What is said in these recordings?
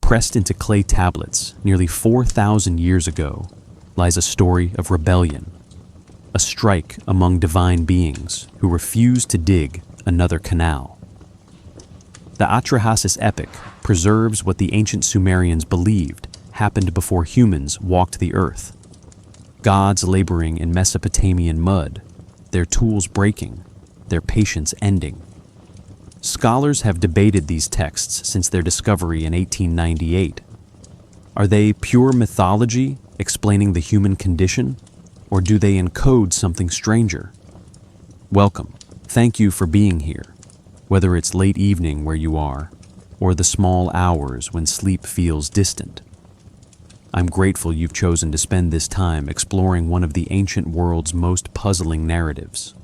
Pressed into clay tablets nearly 4,000 years ago lies a story of rebellion, a strike among divine beings who refused to dig another canal. The Atrahasis epic preserves what the ancient Sumerians believed happened before humans walked the earth. Gods laboring in Mesopotamian mud, their tools breaking, their patience ending. Scholars have debated these texts since their discovery in 1898. Are they pure mythology explaining the human condition, or do they encode something stranger? Welcome. Thank you for being here, whether it's late evening where you are, or the small hours when sleep feels distant. I'm grateful you've chosen to spend this time exploring one of the ancient world's most puzzling narratives.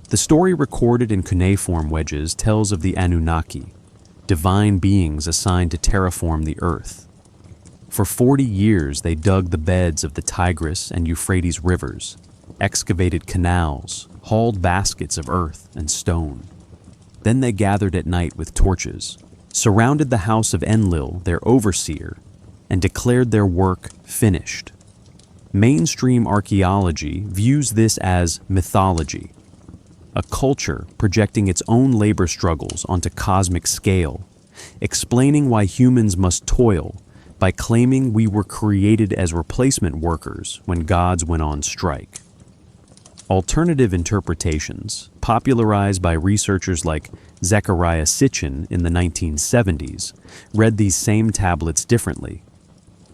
The story recorded in cuneiform wedges tells of the Anunnaki, divine beings assigned to terraform the earth. For 40 years they dug the beds of the Tigris and Euphrates rivers, excavated canals, hauled baskets of earth and stone. Then they gathered at night with torches, surrounded the house of Enlil, their overseer, and declared their work finished. Mainstream archaeology views this as mythology, a culture projecting its own labor struggles onto cosmic scale, explaining why humans must toil by claiming we were created as replacement workers when gods went on strike. Alternative interpretations, popularized by researchers like Zecharia Sitchin in the 1970s, read these same tablets differently,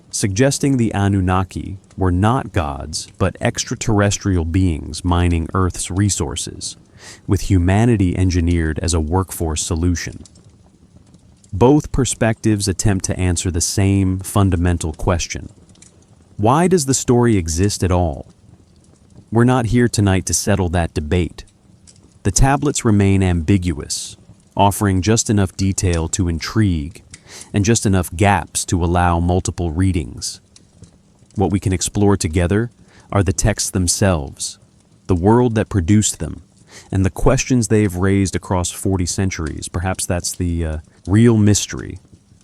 suggesting the Anunnaki were not gods but extraterrestrial beings mining Earth's resources, with humanity engineered as a workforce solution. Both perspectives attempt to answer the same fundamental question. Why does the story exist at all? We're not here tonight to settle that debate. The tablets remain ambiguous, offering just enough detail to intrigue and just enough gaps to allow multiple readings. What we can explore together are the texts themselves, the world that produced them, and the questions they've raised across 40 centuries. Perhaps that's the real mystery.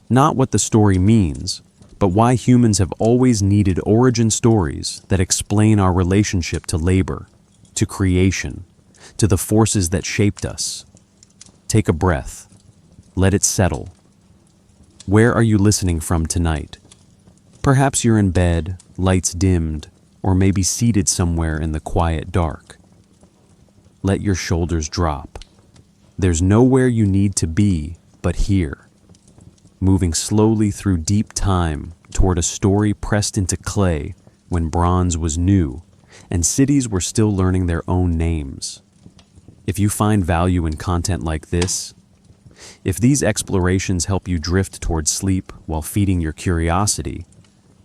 Not what the story means, but why humans have always needed origin stories that explain our relationship to labor, to creation, to the forces that shaped us. Take a breath. Let it settle. Where are you listening from tonight? Perhaps you're in bed, lights dimmed, or maybe seated somewhere in the quiet dark. Let your shoulders drop. There's nowhere you need to be but here, moving slowly through deep time toward a story pressed into clay when bronze was new and cities were still learning their own names. If you find value in content like this, if these explorations help you drift towards sleep while feeding your curiosity,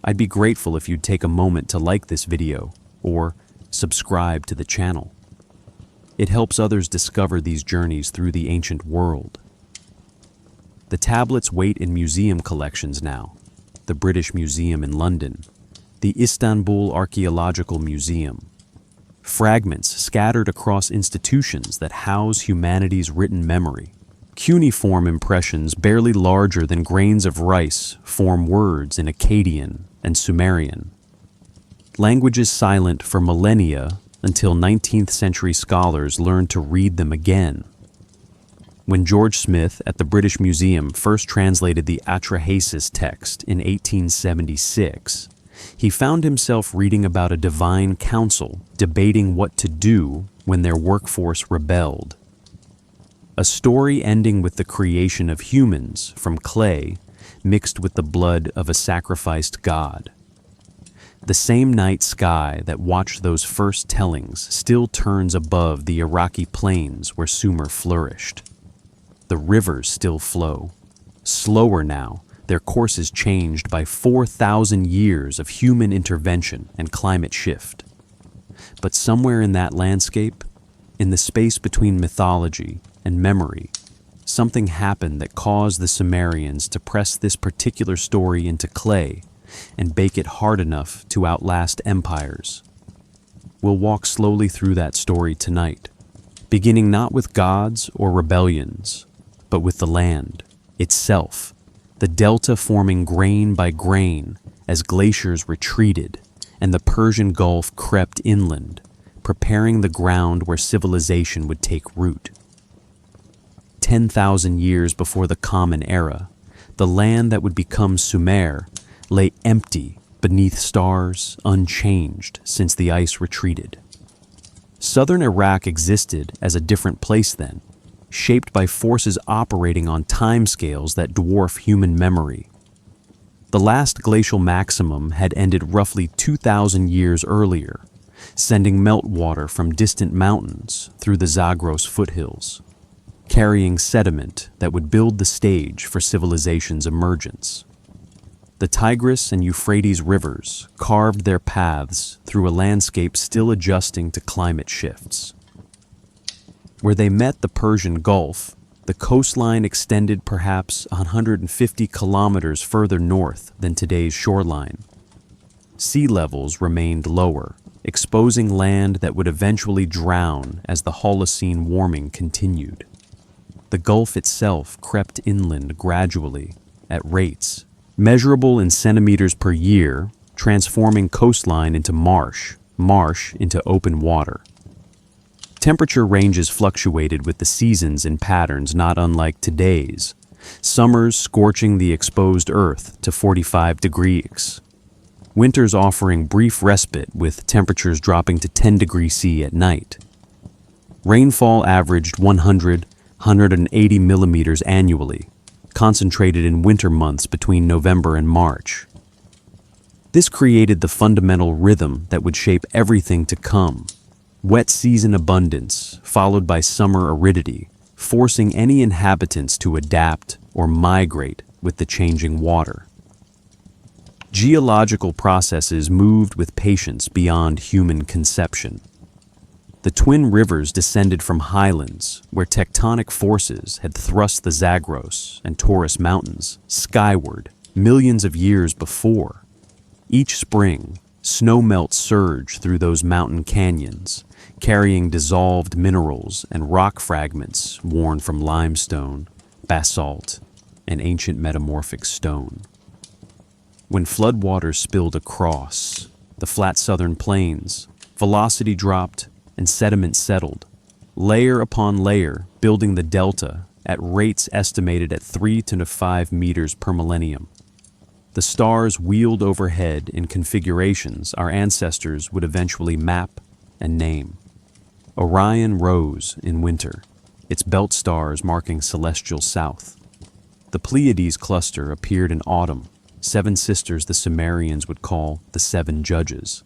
I'd be grateful if you'd take a moment to like this video or subscribe to the channel. It helps others discover these journeys through the ancient world. The tablets wait in museum collections now, the British Museum in London, the Istanbul Archaeological Museum. Fragments scattered across institutions that house humanity's written memory. Cuneiform impressions barely larger than grains of rice form words in Akkadian and Sumerian. Languages silent for millennia until 19th century scholars learned to read them again. When George Smith at the British Museum first translated the Atrahasis text in 1876, he found himself reading about a divine council debating what to do when their workforce rebelled. A story ending with the creation of humans from clay mixed with the blood of a sacrificed god. The same night sky that watched those first tellings still turns above the Iraqi plains where Sumer flourished. The rivers still flow, slower now, their courses changed by 4,000 years of human intervention and climate shift. But somewhere in that landscape, in the space between mythology and memory, something happened that caused the Sumerians to press this particular story into clay and bake it hard enough to outlast empires. We'll walk slowly through that story tonight, beginning not with gods or rebellions, but with the land itself, the delta forming grain by grain as glaciers retreated and the Persian Gulf crept inland, preparing the ground where civilization would take root. 10,000 years before the Common Era, the land that would become Sumer lay empty beneath stars, unchanged since the ice retreated. Southern Iraq existed as a different place then, shaped by forces operating on timescales that dwarf human memory. The last glacial maximum had ended roughly 2,000 years earlier, sending meltwater from distant mountains through the Zagros foothills, carrying sediment that would build the stage for civilization's emergence. The Tigris and Euphrates rivers carved their paths through a landscape still adjusting to climate shifts. Where they met the Persian Gulf, the coastline extended perhaps 150 kilometers further north than today's shoreline. Sea levels remained lower, exposing land that would eventually drown as the Holocene warming continued. The Gulf itself crept inland gradually, at rates measurable in centimeters per year, transforming coastline into marsh into open water. Temperature ranges fluctuated with the seasons in patterns not unlike today's, summers scorching the exposed earth to 45 degrees, winters offering brief respite with temperatures dropping to 10 degrees C at night. Rainfall averaged 180 millimeters annually, concentrated in winter months between November and March. This created the fundamental rhythm that would shape everything to come. Wet season abundance, followed by summer aridity, forcing any inhabitants to adapt or migrate with the changing water. Geological processes moved with patience beyond human conception. The twin rivers descended from highlands where tectonic forces had thrust the Zagros and Taurus mountains skyward millions of years before. Each spring, snowmelt surged through those mountain canyons, carrying dissolved minerals and rock fragments worn from limestone, basalt, and ancient metamorphic stone. When floodwaters spilled across the flat southern plains, velocity dropped and sediment settled, layer upon layer, building the delta at rates estimated at 3 to 5 meters per millennium. The stars wheeled overhead in configurations our ancestors would eventually map and name. Orion rose in winter, its belt stars marking celestial south. The Pleiades cluster appeared in autumn, 7 sisters the Sumerians would call the 7 judges.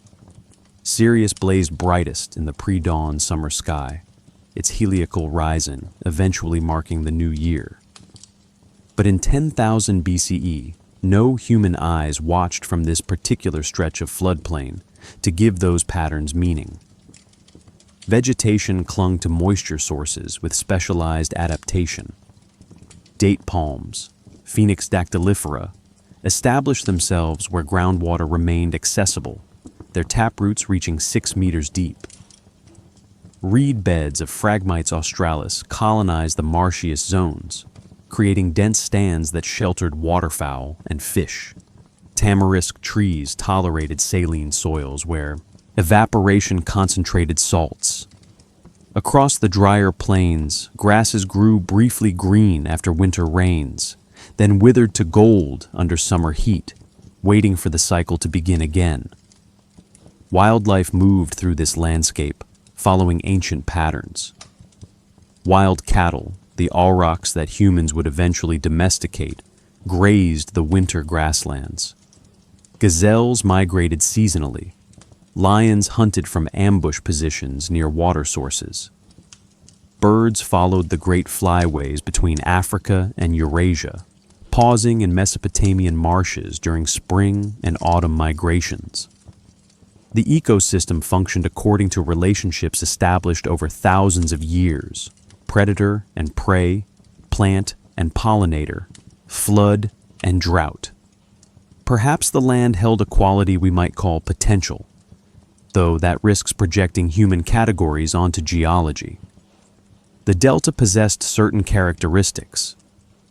Sirius blazed brightest in the pre-dawn summer sky, its heliacal horizon eventually marking the new year. But in 10,000 BCE, no human eyes watched from this particular stretch of floodplain to give those patterns meaning. Vegetation clung to moisture sources with specialized adaptation. Date palms, Phoenix dactylifera, established themselves where groundwater remained accessible, their taproots reaching 6 meters deep. Reed beds of Phragmites australis colonized the marshiest zones, creating dense stands that sheltered waterfowl and fish. Tamarisk trees tolerated saline soils where evaporation concentrated salts. Across the drier plains, grasses grew briefly green after winter rains, then withered to gold under summer heat, waiting for the cycle to begin again. Wildlife moved through this landscape, following ancient patterns. Wild cattle, the aurochs that humans would eventually domesticate, grazed the winter grasslands. Gazelles migrated seasonally. Lions hunted from ambush positions near water sources. Birds followed the great flyways between Africa and Eurasia, pausing in Mesopotamian marshes during spring and autumn migrations. The ecosystem functioned according to relationships established over thousands of years: predator and prey, plant and pollinator, flood and drought. Perhaps the land held a quality we might call potential, though that risks projecting human categories onto geology. The delta possessed certain characteristics: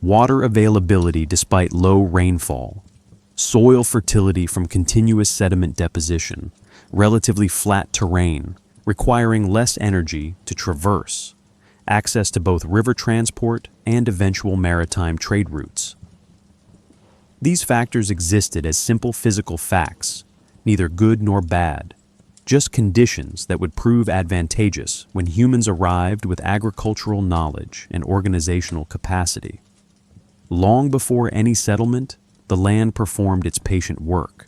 water availability despite low rainfall, soil fertility from continuous sediment deposition, relatively flat terrain, requiring less energy to traverse, access to both river transport and eventual maritime trade routes. These factors existed as simple physical facts, neither good nor bad, just conditions that would prove advantageous when humans arrived with agricultural knowledge and organizational capacity. Long before any settlement, the land performed its patient work.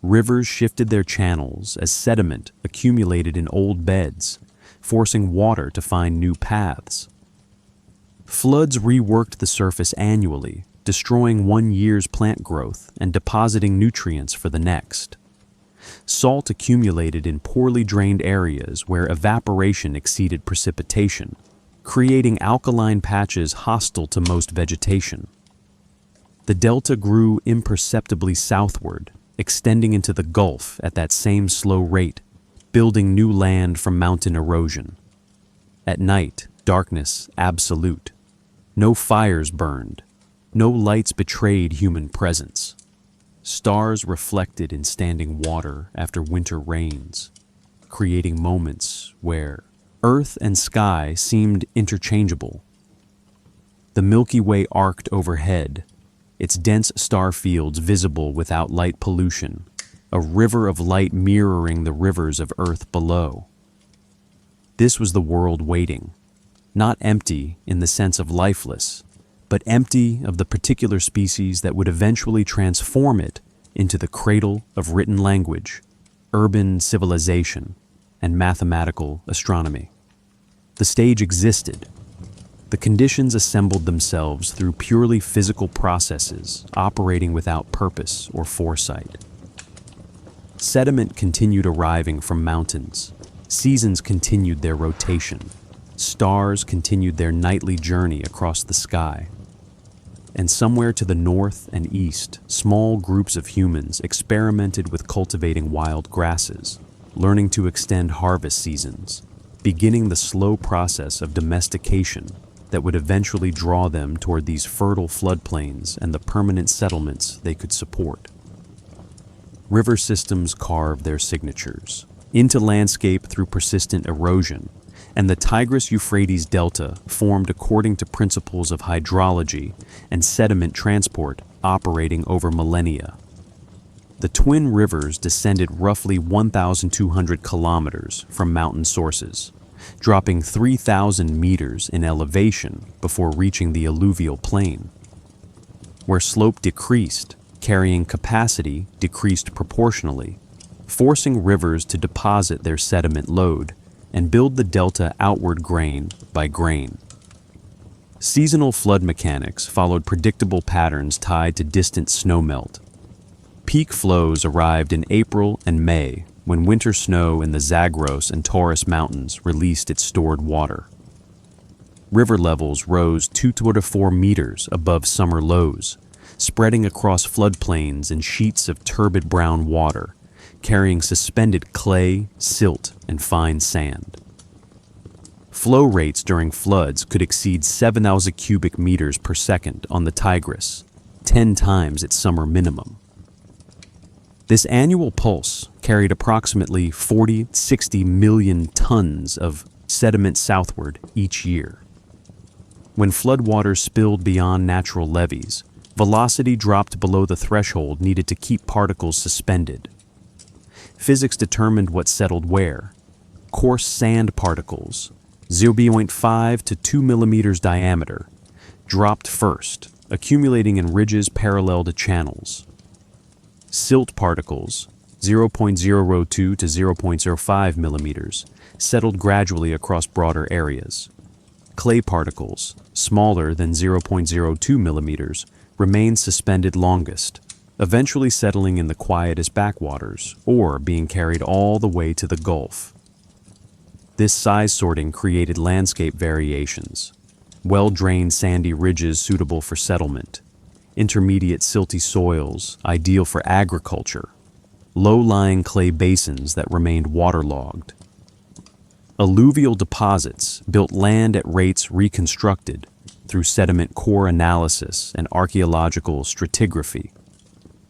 Rivers shifted their channels as sediment accumulated in old beds, forcing water to find new paths. Floods reworked the surface annually, destroying one year's plant growth and depositing nutrients for the next. Salt accumulated in poorly drained areas where evaporation exceeded precipitation, creating alkaline patches hostile to most vegetation. The delta grew imperceptibly southward, extending into the Gulf at that same slow rate, building new land from mountain erosion. At night, darkness absolute. No fires burned. No lights betrayed human presence. Stars reflected in standing water after winter rains, creating moments where earth and sky seemed interchangeable. The Milky Way arced overhead, its dense star fields visible without light pollution, a river of light mirroring the rivers of Earth below. This was the world waiting, not empty in the sense of lifeless, but empty of the particular species that would eventually transform it into the cradle of written language, urban civilization, and mathematical astronomy. The stage existed. The conditions assembled themselves through purely physical processes operating without purpose or foresight. Sediment continued arriving from mountains. Seasons continued their rotation. Stars continued their nightly journey across the sky. And somewhere to the north and east, small groups of humans experimented with cultivating wild grasses, learning to extend harvest seasons, beginning the slow process of domestication that would eventually draw them toward these fertile floodplains and the permanent settlements they could support. River systems carved their signatures into landscape through persistent erosion, and the Tigris-Euphrates Delta formed according to principles of hydrology and sediment transport operating over millennia. The twin rivers descended roughly 1,200 kilometers from mountain sources, dropping 3,000 meters in elevation before reaching the alluvial plain. Where slope decreased, carrying capacity decreased proportionally, forcing rivers to deposit their sediment load and build the delta outward grain by grain. Seasonal flood mechanics followed predictable patterns tied to distant snowmelt. Peak flows arrived in April and May when winter snow in the Zagros and Taurus Mountains released its stored water. River levels rose 2 to 4 meters above summer lows, spreading across floodplains in sheets of turbid brown water, carrying suspended clay, silt, and fine sand. Flow rates during floods could exceed 7,000 cubic meters per second on the Tigris, 10 times its summer minimum. This annual pulse carried approximately 40-60 million tons of sediment southward each year. When floodwaters spilled beyond natural levees, velocity dropped below the threshold needed to keep particles suspended. Physics determined what settled where. Coarse sand particles, 0.5 to 2 millimeters diameter, dropped first, accumulating in ridges parallel to channels. Silt particles, 0.02 to 0.05 millimeters, settled gradually across broader areas. Clay particles, smaller than 0.02 millimeters, remained suspended longest, eventually settling in the quietest backwaters or being carried all the way to the Gulf. This size sorting created landscape variations. Well-drained sandy ridges suitable for settlement, intermediate silty soils ideal for agriculture, low-lying clay basins that remained waterlogged. Alluvial deposits built land at rates reconstructed, through sediment core analysis and archaeological stratigraphy.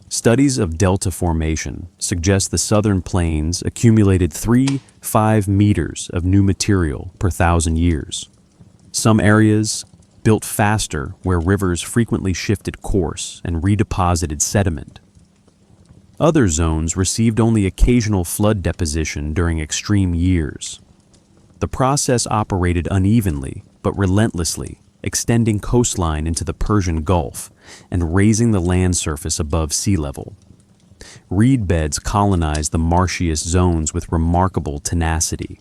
Studies of delta formation suggest the southern plains accumulated 3-5 meters of new material per 1,000 years. Some areas built faster where rivers frequently shifted course and redeposited sediment. Other zones received only occasional flood deposition during extreme years. The process operated unevenly but relentlessly, extending coastline into the Persian Gulf and raising the land surface above sea level. Reed beds colonized the marshiest zones with remarkable tenacity.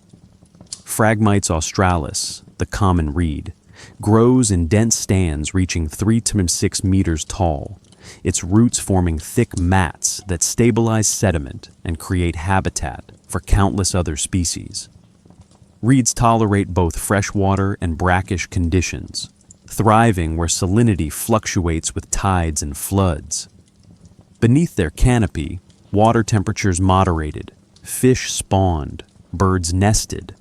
Phragmites australis, the common reed, grows in dense stands reaching 3 to 6 meters tall, its roots forming thick mats that stabilize sediment and create habitat for countless other species. Reeds tolerate both freshwater and brackish conditions, thriving where salinity fluctuates with tides and floods. Beneath their canopy, water temperatures moderated, fish spawned, birds nested.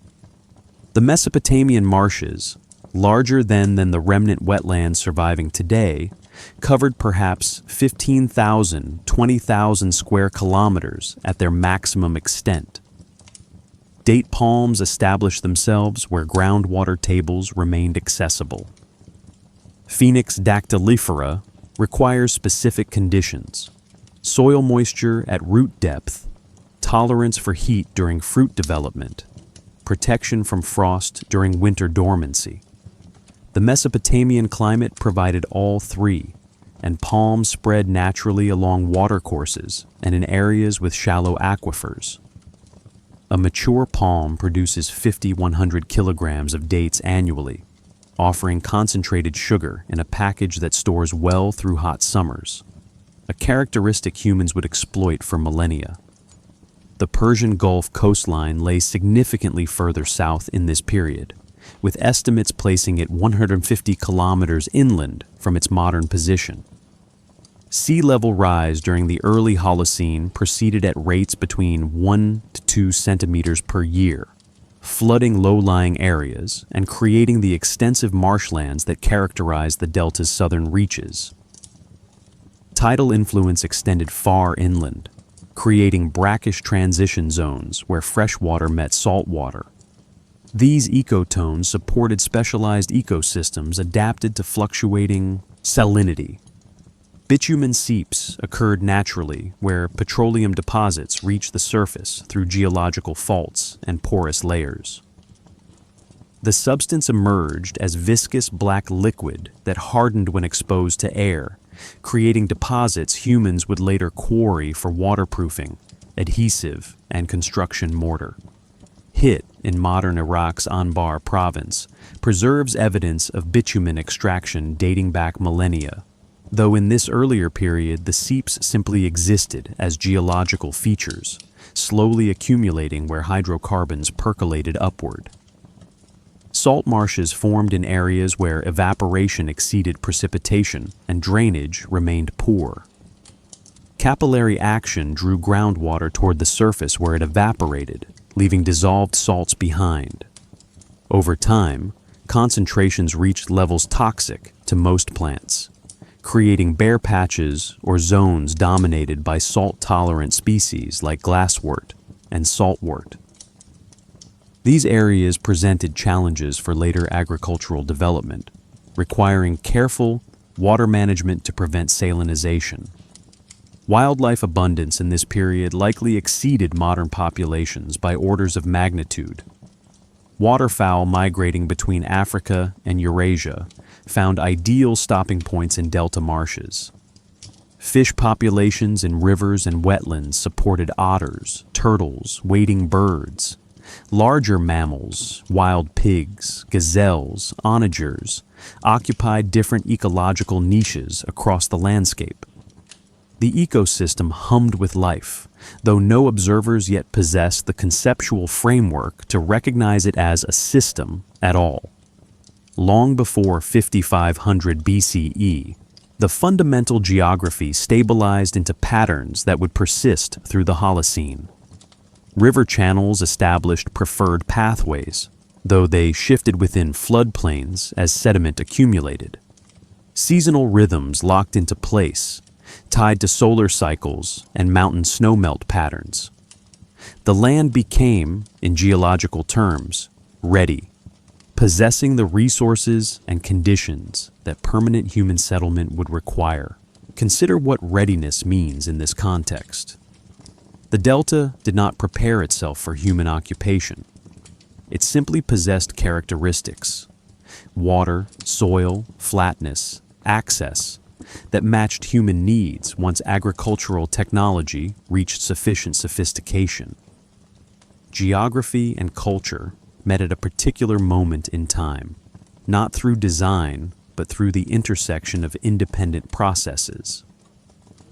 The Mesopotamian marshes, larger than the remnant wetlands surviving today, covered perhaps 15,000, 20,000 square kilometers at their maximum extent. Date palms established themselves where groundwater tables remained accessible. Phoenix dactylifera requires specific conditions: soil moisture at root depth, tolerance for heat during fruit development, protection from frost during winter dormancy. The Mesopotamian climate provided all three, and palms spread naturally along watercourses and in areas with shallow aquifers. A mature palm produces 50-100 kilograms of dates annually, offering concentrated sugar in a package that stores well through hot summers, a characteristic humans would exploit for millennia. The Persian Gulf coastline lay significantly further south in this period, with estimates placing it 150 kilometers inland from its modern position. Sea level rise during the early Holocene proceeded at rates between 1 to 2 centimeters per year, flooding low-lying areas and creating the extensive marshlands that characterize the delta's southern reaches. Tidal influence extended far inland, creating brackish transition zones where freshwater met saltwater. These ecotones supported specialized ecosystems adapted to fluctuating salinity. Bitumen seeps occurred naturally where petroleum deposits reached the surface through geological faults and porous layers. The substance emerged as viscous black liquid that hardened when exposed to air, creating deposits humans would later quarry for waterproofing, adhesive, and construction mortar. Hit, in modern Iraq's Anbar province, preserves evidence of bitumen extraction dating back millennia, though in this earlier period the seeps simply existed as geological features, slowly accumulating where hydrocarbons percolated upward. Salt marshes formed in areas where evaporation exceeded precipitation and drainage remained poor. Capillary action drew groundwater toward the surface where it evaporated, leaving dissolved salts behind. Over time, concentrations reached levels toxic to most plants, creating bare patches or zones dominated by salt-tolerant species like glasswort and saltwort. These areas presented challenges for later agricultural development, requiring careful water management to prevent salinization. Wildlife abundance in this period likely exceeded modern populations by orders of magnitude. Waterfowl migrating between Africa and Eurasia found ideal stopping points in delta marshes. Fish populations in rivers and wetlands supported otters, turtles, wading birds. Larger mammals, wild pigs, gazelles, onagers, occupied different ecological niches across the landscape. The ecosystem hummed with life, though no observers yet possessed the conceptual framework to recognize it as a system at all. Long before 5500 BCE, the fundamental geography stabilized into patterns that would persist through the Holocene. River channels established preferred pathways, though they shifted within floodplains as sediment accumulated. Seasonal rhythms locked into place, tied to solar cycles and mountain snowmelt patterns. The land became, in geological terms, ready, possessing the resources and conditions that permanent human settlement would require. Consider what readiness means in this context. The Delta did not prepare itself for human occupation. It simply possessed characteristics: water, soil, flatness, access, that matched human needs once agricultural technology reached sufficient sophistication. Geography and culture met at a particular moment in time, not through design, but through the intersection of independent processes.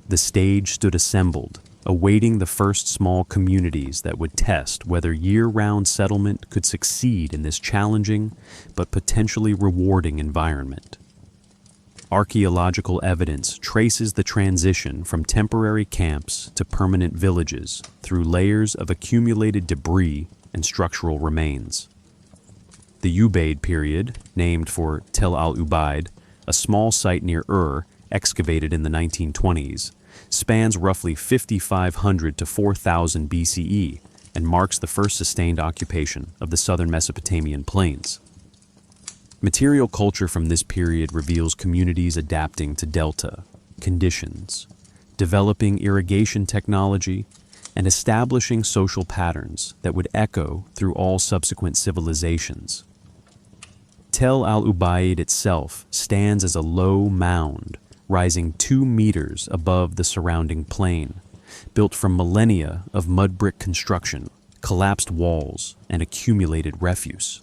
The stage stood assembled, awaiting the first small communities that would test whether year-round settlement could succeed in this challenging but potentially rewarding environment. Archaeological evidence traces the transition from temporary camps to permanent villages through layers of accumulated debris and structural remains. The Ubaid period, named for Tel al-Ubaid, a small site near Ur, excavated in the 1920s, spans roughly 5,500 to 4,000 BCE and marks the first sustained occupation of the southern Mesopotamian plains. Material culture from this period reveals communities adapting to delta conditions, developing irrigation technology, and establishing social patterns that would echo through all subsequent civilizations. Tel al-Ubaid itself stands as a low mound, rising 2 meters above the surrounding plain, built from millennia of mud brick construction, collapsed walls, and accumulated refuse.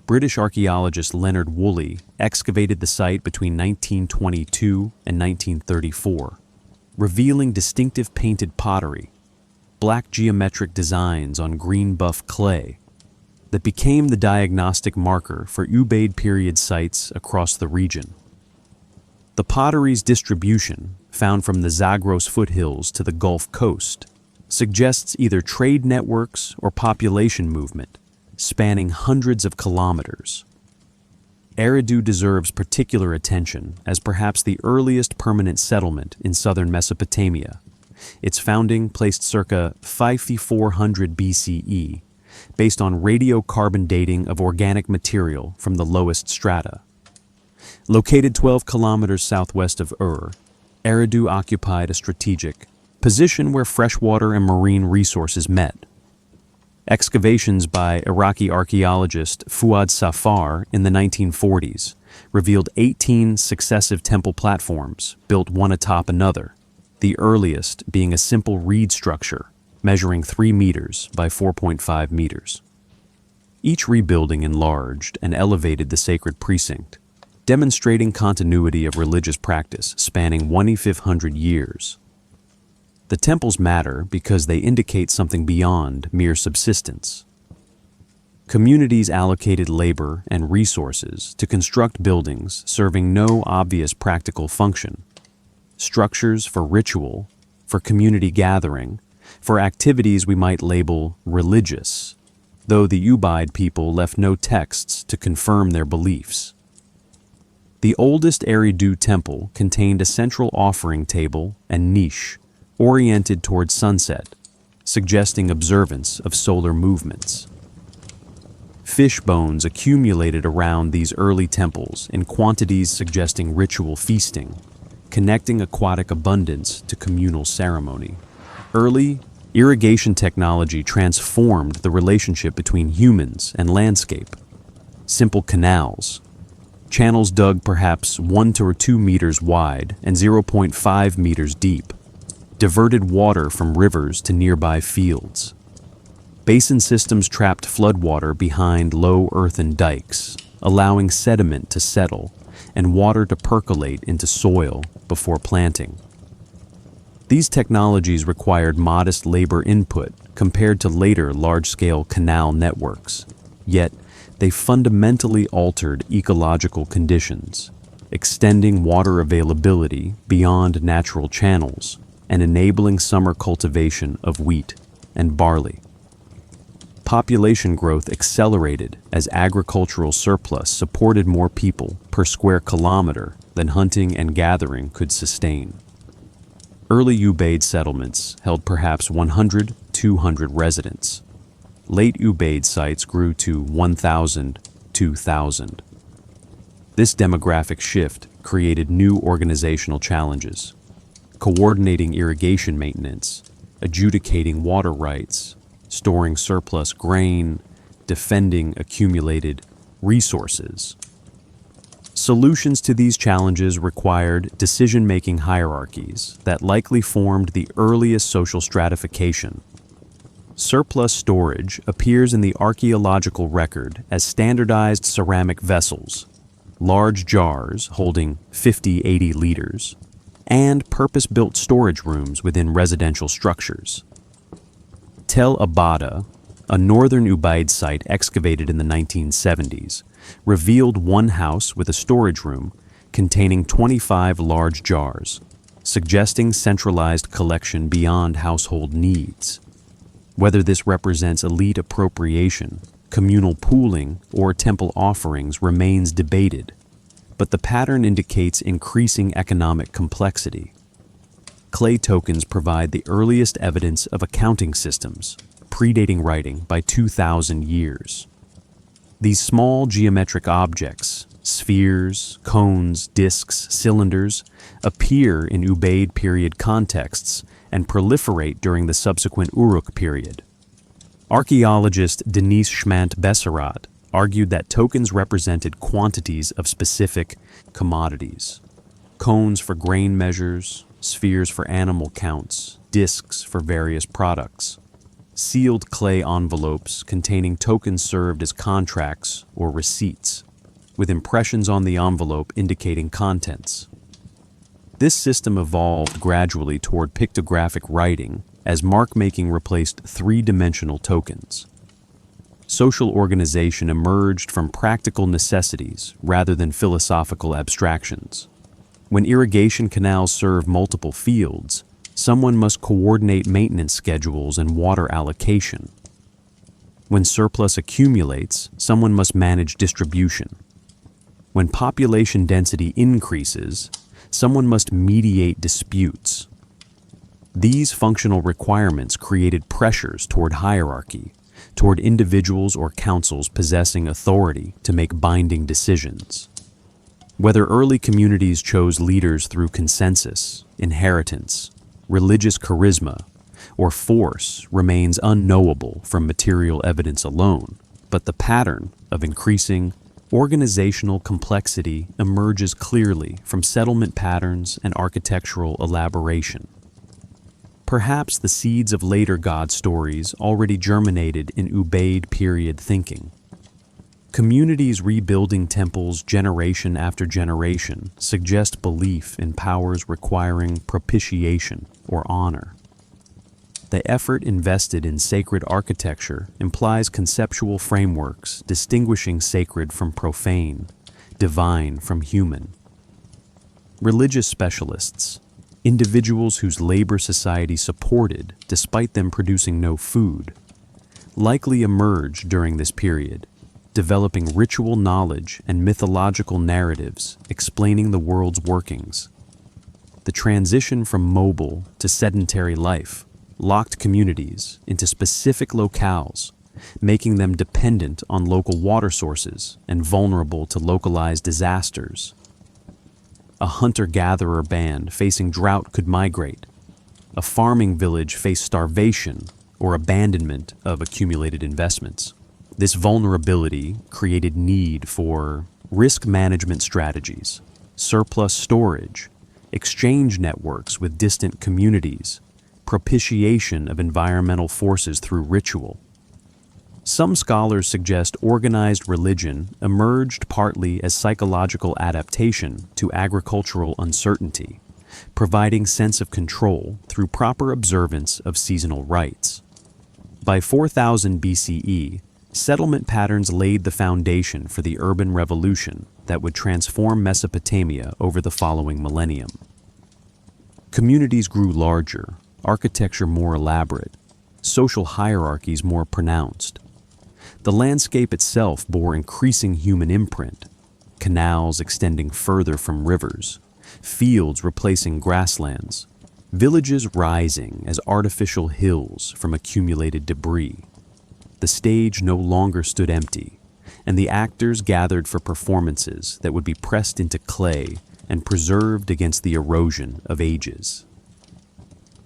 British archaeologist Leonard Woolley excavated the site between 1922 and 1934, revealing distinctive painted pottery, black geometric designs on green buff clay, that became the diagnostic marker for Ubaid period sites across the region. The pottery's distribution, found from the Zagros foothills to the Gulf Coast, suggests either trade networks or population movement, spanning hundreds of kilometers. Eridu deserves particular attention as perhaps the earliest permanent settlement in southern Mesopotamia. Its founding placed circa 5400 BCE, based on radiocarbon dating of organic material from the lowest strata. Located 12 kilometers southwest of Ur, Eridu occupied a strategic position where freshwater and marine resources met. Excavations by Iraqi archaeologist Fuad Safar in the 1940s revealed 18 successive temple platforms built one atop another, the earliest being a simple reed structure measuring 3 meters by 4.5 meters. Each rebuilding enlarged and elevated the sacred precinct, demonstrating continuity of religious practice spanning 2,500 years. The temples matter because they indicate something beyond mere subsistence. Communities allocated labor and resources to construct buildings serving no obvious practical function. Structures for ritual, for community gathering, for activities we might label religious, though the Ubaid people left no texts to confirm their beliefs. The oldest Eridu temple contained a central offering table and niche, oriented towards sunset, suggesting observance of solar movements. Fish bones accumulated around these early temples in quantities suggesting ritual feasting, connecting aquatic abundance to communal ceremony. Early irrigation technology transformed the relationship between humans and landscape. Simple canals, channels dug perhaps 1 to 2 meters wide and 0.5 meters deep, diverted water from rivers to nearby fields. Basin systems trapped floodwater behind low earthen dikes, allowing sediment to settle and water to percolate into soil before planting. These technologies required modest labor input compared to later large-scale canal networks, yet they fundamentally altered ecological conditions, extending water availability beyond natural channels and enabling summer cultivation of wheat and barley. Population growth accelerated as agricultural surplus supported more people per square kilometer than hunting and gathering could sustain. Early Ubaid settlements held perhaps 100, 200 residents. Late Ubaid sites grew to 1,000, 2,000. This demographic shift created new organizational challenges: coordinating irrigation maintenance, adjudicating water rights, storing surplus grain, defending accumulated resources. Solutions to these challenges required decision-making hierarchies that likely formed the earliest social stratification. Surplus storage appears in the archaeological record as standardized ceramic vessels, large jars holding 50-80 liters, and purpose-built storage rooms within residential structures. Tel Abada, a northern Ubaid site excavated in the 1970s, revealed one house with a storage room containing 25 large jars, suggesting centralized collection beyond household needs. Whether this represents elite appropriation, communal pooling, or temple offerings remains debated, but the pattern indicates increasing economic complexity. Clay tokens provide the earliest evidence of accounting systems, predating writing by 2,000 years. These small geometric objects, spheres, cones, discs, cylinders, appear in Ubaid period contexts and proliferate during the subsequent Uruk period. Archaeologist Denise Schmant-Besserat argued that tokens represented quantities of specific commodities: cones for grain measures, spheres for animal counts, discs for various products. Sealed clay envelopes containing tokens served as contracts or receipts, with impressions on the envelope indicating contents. This system evolved gradually toward pictographic writing as mark-making replaced three-dimensional tokens. Social organization emerged from practical necessities rather than philosophical abstractions. When irrigation canals serve multiple fields, someone must coordinate maintenance schedules and water allocation. When surplus accumulates, someone must manage distribution. When population density increases, someone must mediate disputes. These functional requirements created pressures toward hierarchy, toward individuals or councils possessing authority to make binding decisions. Whether early communities chose leaders through consensus, inheritance, religious charisma, or force remains unknowable from material evidence alone, but the pattern of increasing organizational complexity emerges clearly from settlement patterns and architectural elaboration. Perhaps the seeds of later god stories already germinated in Ubaid period thinking. Communities rebuilding temples generation after generation suggest belief in powers requiring propitiation or honor. The effort invested in sacred architecture implies conceptual frameworks distinguishing sacred from profane, divine from human. Religious specialists, individuals whose labor society supported despite them producing no food, likely emerged during this period, developing ritual knowledge and mythological narratives explaining the world's workings. The transition from mobile to sedentary life locked communities into specific locales, making them dependent on local water sources and vulnerable to localized disasters. A hunter-gatherer band facing drought could migrate. A farming village faced starvation or abandonment of accumulated investments. This vulnerability created need for risk management strategies, surplus storage, exchange networks with distant communities, propitiation of environmental forces through ritual. Some scholars suggest organized religion emerged partly as psychological adaptation to agricultural uncertainty, providing sense of control through proper observance of seasonal rites. By 4000 BCE, settlement patterns laid the foundation for the urban revolution that would transform Mesopotamia over the following millennium. Communities grew larger, architecture more elaborate, social hierarchies more pronounced. The landscape itself bore increasing human imprint, canals extending further from rivers, fields replacing grasslands, villages rising as artificial hills from accumulated debris. The stage no longer stood empty, and the actors gathered for performances that would be pressed into clay and preserved against the erosion of ages.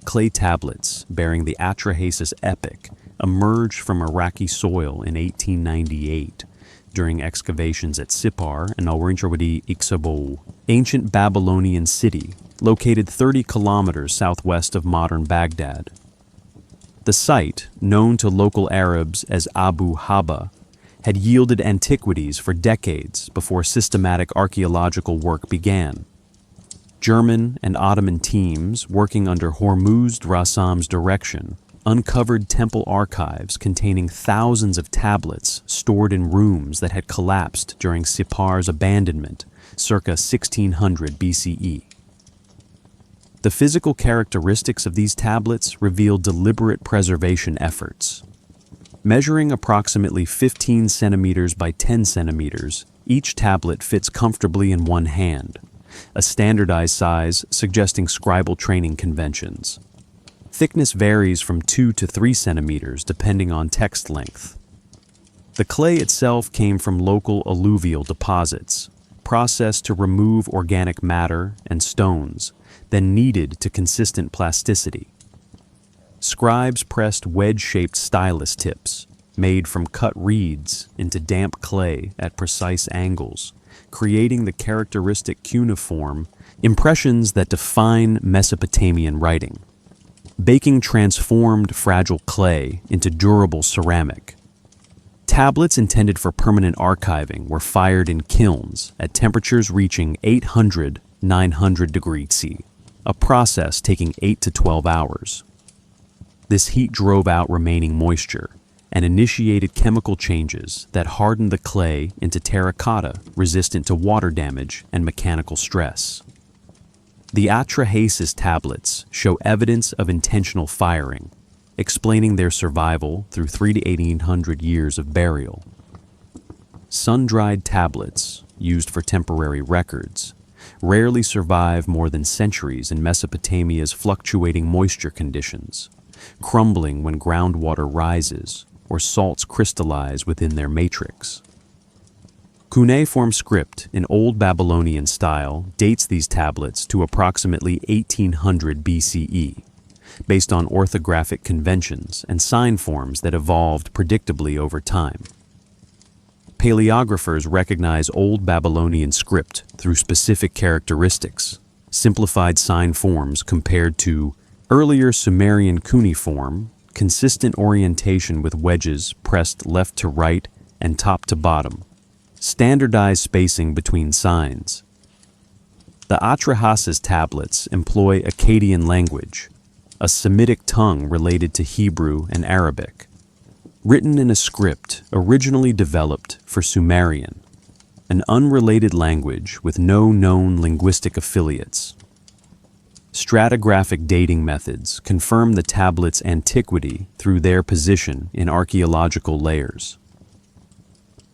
Clay tablets bearing the Atrahasis epic emerged from Iraqi soil in 1898 during excavations at Sippar and Al-Rinchawadi Iqsabo, ancient Babylonian city located 30 kilometers southwest of modern Baghdad. The site, known to local Arabs as Abu Haba, had yielded antiquities for decades before systematic archaeological work began. German and Ottoman teams working under Hormuzd Rassam's direction uncovered temple archives containing thousands of tablets stored in rooms that had collapsed during Sippar's abandonment, circa 1600 BCE. The physical characteristics of these tablets reveal deliberate preservation efforts. Measuring approximately 15 centimeters by 10 centimeters, each tablet fits comfortably in one hand, a standardized size suggesting scribal training conventions. Thickness varies from 2 to 3 centimeters depending on text length. The clay itself came from local alluvial deposits, processed to remove organic matter and stones, then kneaded to consistent plasticity. Scribes pressed wedge-shaped stylus tips, made from cut reeds, into damp clay at precise angles, creating the characteristic cuneiform impressions that define Mesopotamian writing. Baking transformed fragile clay into durable ceramic. Tablets intended for permanent archiving were fired in kilns at temperatures reaching 800–900 degrees C, a process taking 8 to 12 hours. This heat drove out remaining moisture and initiated chemical changes that hardened the clay into terracotta resistant to water damage and mechanical stress. The Atrahasis tablets show evidence of intentional firing, explaining their survival through 300 to 1800 years of burial. Sun-dried tablets, used for temporary records, rarely survive more than centuries in Mesopotamia's fluctuating moisture conditions, crumbling when groundwater rises or salts crystallize within their matrix. Cuneiform script in Old Babylonian style dates these tablets to approximately 1800 BCE, based on orthographic conventions and sign forms that evolved predictably over time. Paleographers recognize Old Babylonian script through specific characteristics, simplified sign forms compared to earlier Sumerian cuneiform, consistent orientation with wedges pressed left to right and top to bottom, standardized spacing between signs. The Atrahasis tablets employ Akkadian language, a Semitic tongue related to Hebrew and Arabic, written in a script originally developed for Sumerian, an unrelated language with no known linguistic affiliates. Stratigraphic dating methods confirm the tablets' antiquity through their position in archaeological layers.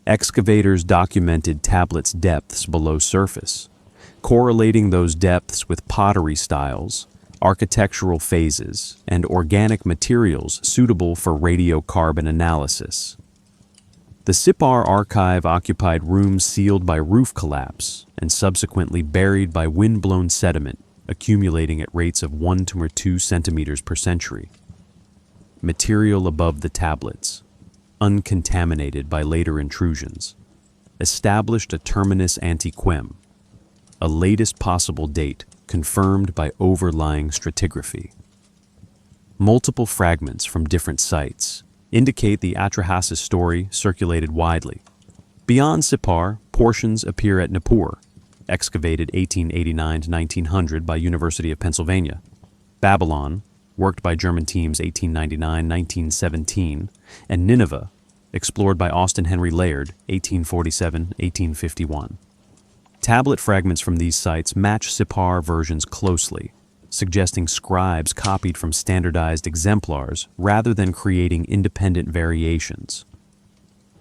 Excavators documented tablets' depths below surface, correlating those depths with pottery styles, architectural phases, and organic materials suitable for radiocarbon analysis. The Sippar archive occupied rooms sealed by roof collapse and subsequently buried by wind-blown sediment accumulating at rates of 1 to 2 centimeters per century. Material above the tablets, uncontaminated by later intrusions, established a terminus antiquem, a latest possible date confirmed by overlying stratigraphy. Multiple fragments from different sites indicate the Atrahasis story circulated widely. Beyond Sippar, portions appear at Nippur, excavated 1889 to 1900 by University of Pennsylvania. Babylon, worked by German teams 1899–1917, and Nineveh, explored by Austin Henry Laird 1847–1851. Tablet fragments from these sites match Sippar versions closely, suggesting scribes copied from standardized exemplars rather than creating independent variations.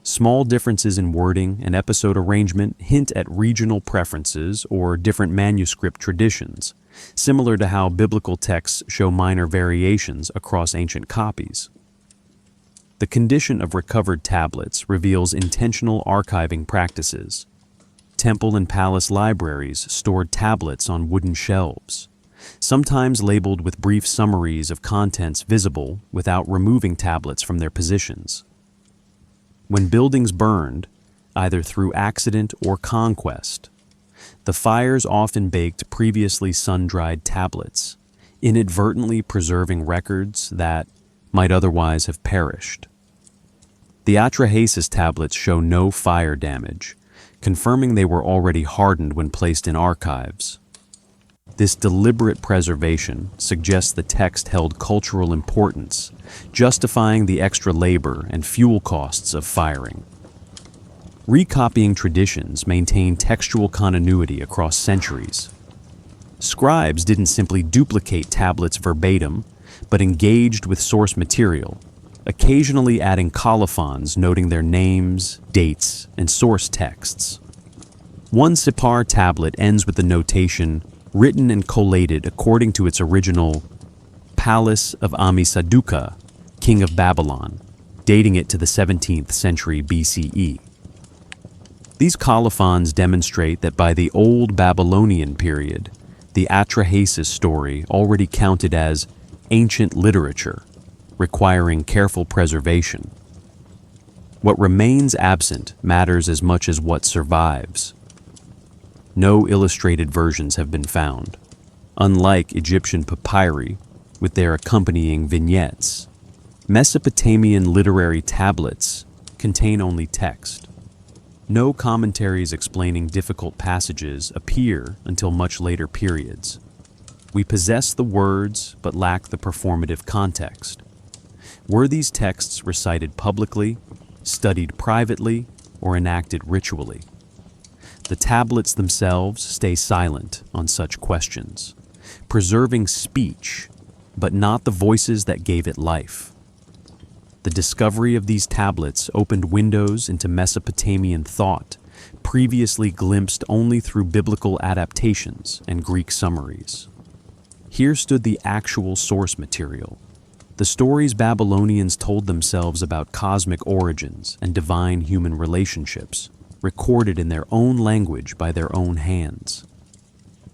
Small differences in wording and episode arrangement hint at regional preferences or different manuscript traditions, similar to how biblical texts show minor variations across ancient copies. The condition of recovered tablets reveals intentional archiving practices. Temple and palace libraries stored tablets on wooden shelves, sometimes labeled with brief summaries of contents visible without removing tablets from their positions. When buildings burned, either through accident or conquest, the fires often baked previously sun-dried tablets, inadvertently preserving records that might otherwise have perished. The Atrahasis tablets show no fire damage, confirming they were already hardened when placed in archives. This deliberate preservation suggests the text held cultural importance, justifying the extra labor and fuel costs of firing. Recopying traditions maintain textual continuity across centuries. Scribes didn't simply duplicate tablets verbatim, but engaged with source material, occasionally adding colophons noting their names, dates, and source texts. One Sipar tablet ends with the notation, written and collated according to its original Palace of Amisaduqa, king of Babylon, dating it to the 17th century BCE. These colophons demonstrate that by the Old Babylonian period, the Atrahasis story already counted as ancient literature, requiring careful preservation. What remains absent matters as much as what survives. No illustrated versions have been found, unlike Egyptian papyri with their accompanying vignettes. Mesopotamian literary tablets contain only text. No commentaries explaining difficult passages appear until much later periods. We possess the words but lack the performative context. Were these texts recited publicly, studied privately, or enacted ritually? The tablets themselves stay silent on such questions, preserving speech, but not the voices that gave it life. The discovery of these tablets opened windows into Mesopotamian thought, previously glimpsed only through biblical adaptations and Greek summaries. Here stood the actual source material, the stories Babylonians told themselves about cosmic origins and divine human relationships, recorded in their own language by their own hands.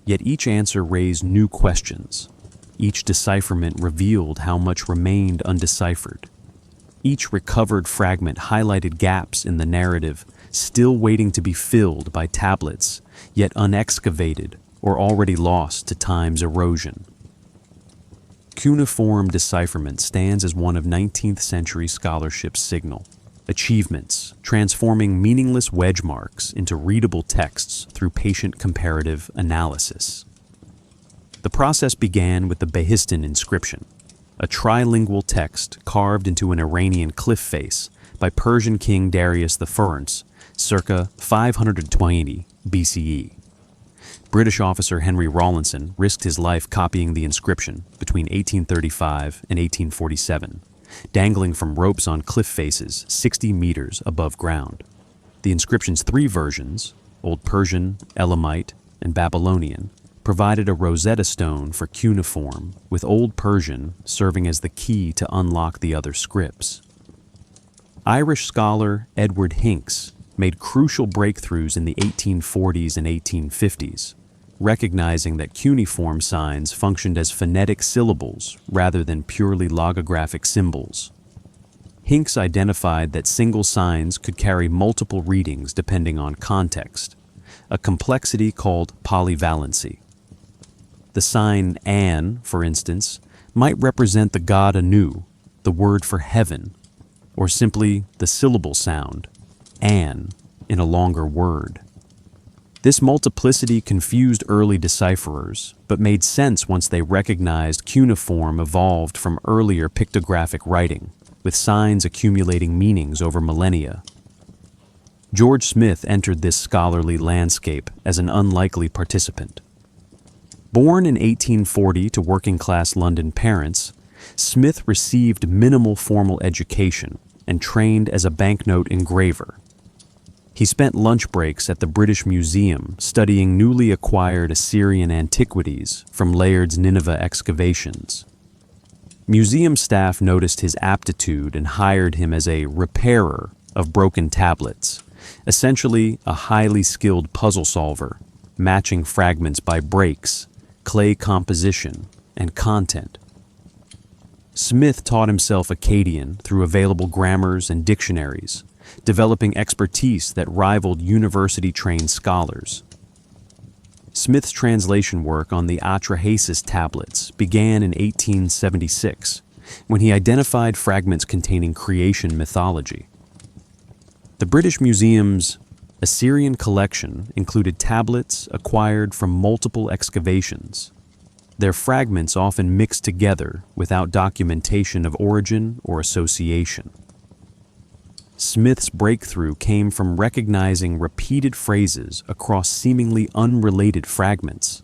Yet each answer raised new questions. Each decipherment revealed how much remained undeciphered. Each recovered fragment highlighted gaps in the narrative, still waiting to be filled by tablets, yet unexcavated or already lost to time's erosion. Cuneiform decipherment stands as one of 19th century scholarship's signal. Achievements, transforming meaningless wedge marks into readable texts through patient comparative analysis. The process began with the Behistun inscription, a trilingual text carved into an Iranian cliff face by Persian King Darius I, circa 520 BCE. British officer Henry Rawlinson risked his life copying the inscription between 1835 and 1847. Dangling from ropes on cliff faces 60 meters above ground. The inscription's three versions, Old Persian, Elamite, and Babylonian, provided a Rosetta Stone for cuneiform, with Old Persian serving as the key to unlock the other scripts. Irish scholar Edward Hincks made crucial breakthroughs in the 1840s and 1850s, recognizing that cuneiform signs functioned as phonetic syllables rather than purely logographic symbols. Hincks identified that single signs could carry multiple readings depending on context, a complexity called polyvalency. The sign An, for instance, might represent the god Anu, the word for heaven, or simply the syllable sound, An, in a longer word. This multiplicity confused early decipherers, but made sense once they recognized cuneiform evolved from earlier pictographic writing, with signs accumulating meanings over millennia. George Smith entered this scholarly landscape as an unlikely participant. Born in 1840 to working-class London parents, Smith received minimal formal education and trained as a banknote engraver. He spent lunch breaks at the British Museum studying newly acquired Assyrian antiquities from Layard's Nineveh excavations. Museum staff noticed his aptitude and hired him as a repairer of broken tablets, essentially a highly skilled puzzle solver, matching fragments by breaks, clay composition, and content. Smith taught himself Akkadian through available grammars and dictionaries, developing expertise that rivaled university-trained scholars. Smith's translation work on the Atrahasis tablets began in 1876, when he identified fragments containing creation mythology. The British Museum's Assyrian collection included tablets acquired from multiple excavations, their fragments often mixed together without documentation of origin or association. Smith's breakthrough came from recognizing repeated phrases across seemingly unrelated fragments,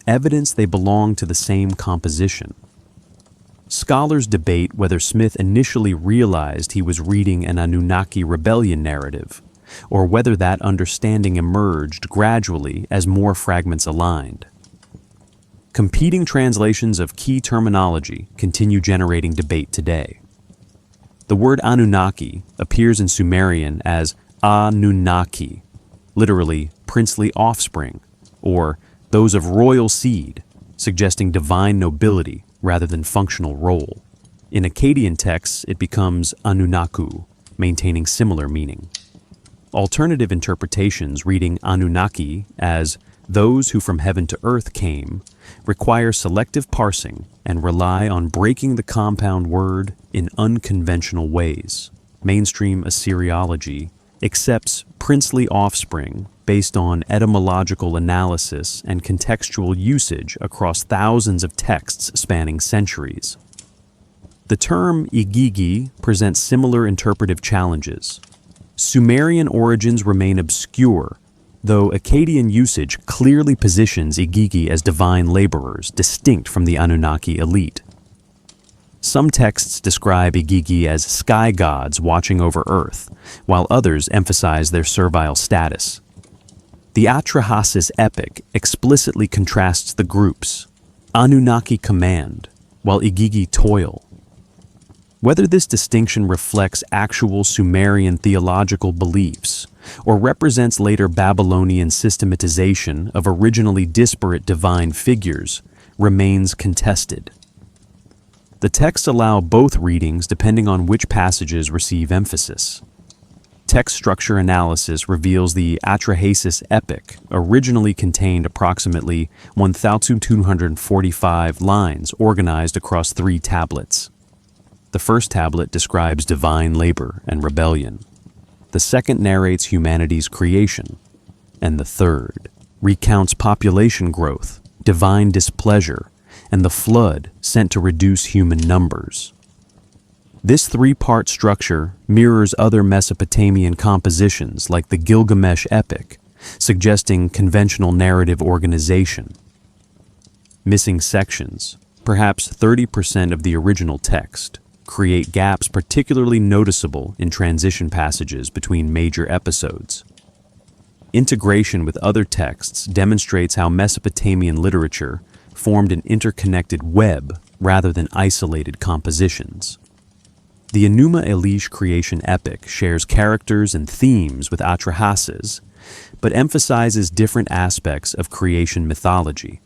evidence they belong to the same composition. Scholars debate whether Smith initially realized he was reading an Anunnaki rebellion narrative, or whether that understanding emerged gradually as more fragments aligned. Competing translations of key terminology continue generating debate today. The word Anunnaki appears in Sumerian as Anunnaki, literally princely offspring, or those of royal seed, suggesting divine nobility rather than functional role. In Akkadian texts, it becomes Anunnaku, maintaining similar meaning. Alternative interpretations reading Anunnaki as those who from heaven to earth came require selective parsing and rely on breaking the compound word in unconventional ways. Mainstream Assyriology accepts princely offspring based on etymological analysis and contextual usage across thousands of texts spanning centuries. The term Igigi presents similar interpretive challenges. Sumerian origins remain obscure, though Akkadian usage clearly positions Igigi as divine laborers, distinct from the Anunnaki elite. Some texts describe Igigi as sky gods watching over Earth, while others emphasize their servile status. The Atrahasis epic explicitly contrasts the groups. Anunnaki command, while Igigi toil. Whether this distinction reflects actual Sumerian theological beliefs or represents later Babylonian systematization of originally disparate divine figures remains contested. The texts allow both readings depending on which passages receive emphasis. Text structure analysis reveals the Atrahasis epic originally contained approximately 1,245 lines organized across 3 tablets. The first tablet describes divine labor and rebellion. The second narrates humanity's creation, and the third recounts population growth, divine displeasure, and the flood sent to reduce human numbers. This 3-part structure mirrors other Mesopotamian compositions like the Gilgamesh epic, suggesting conventional narrative organization. Missing sections, perhaps 30% of the original text, create gaps particularly noticeable in transition passages between major episodes. Integration with other texts demonstrates how Mesopotamian literature formed an interconnected web rather than isolated compositions. The Enuma Elish creation epic shares characters and themes with Atrahasis, but emphasizes different aspects of creation mythology.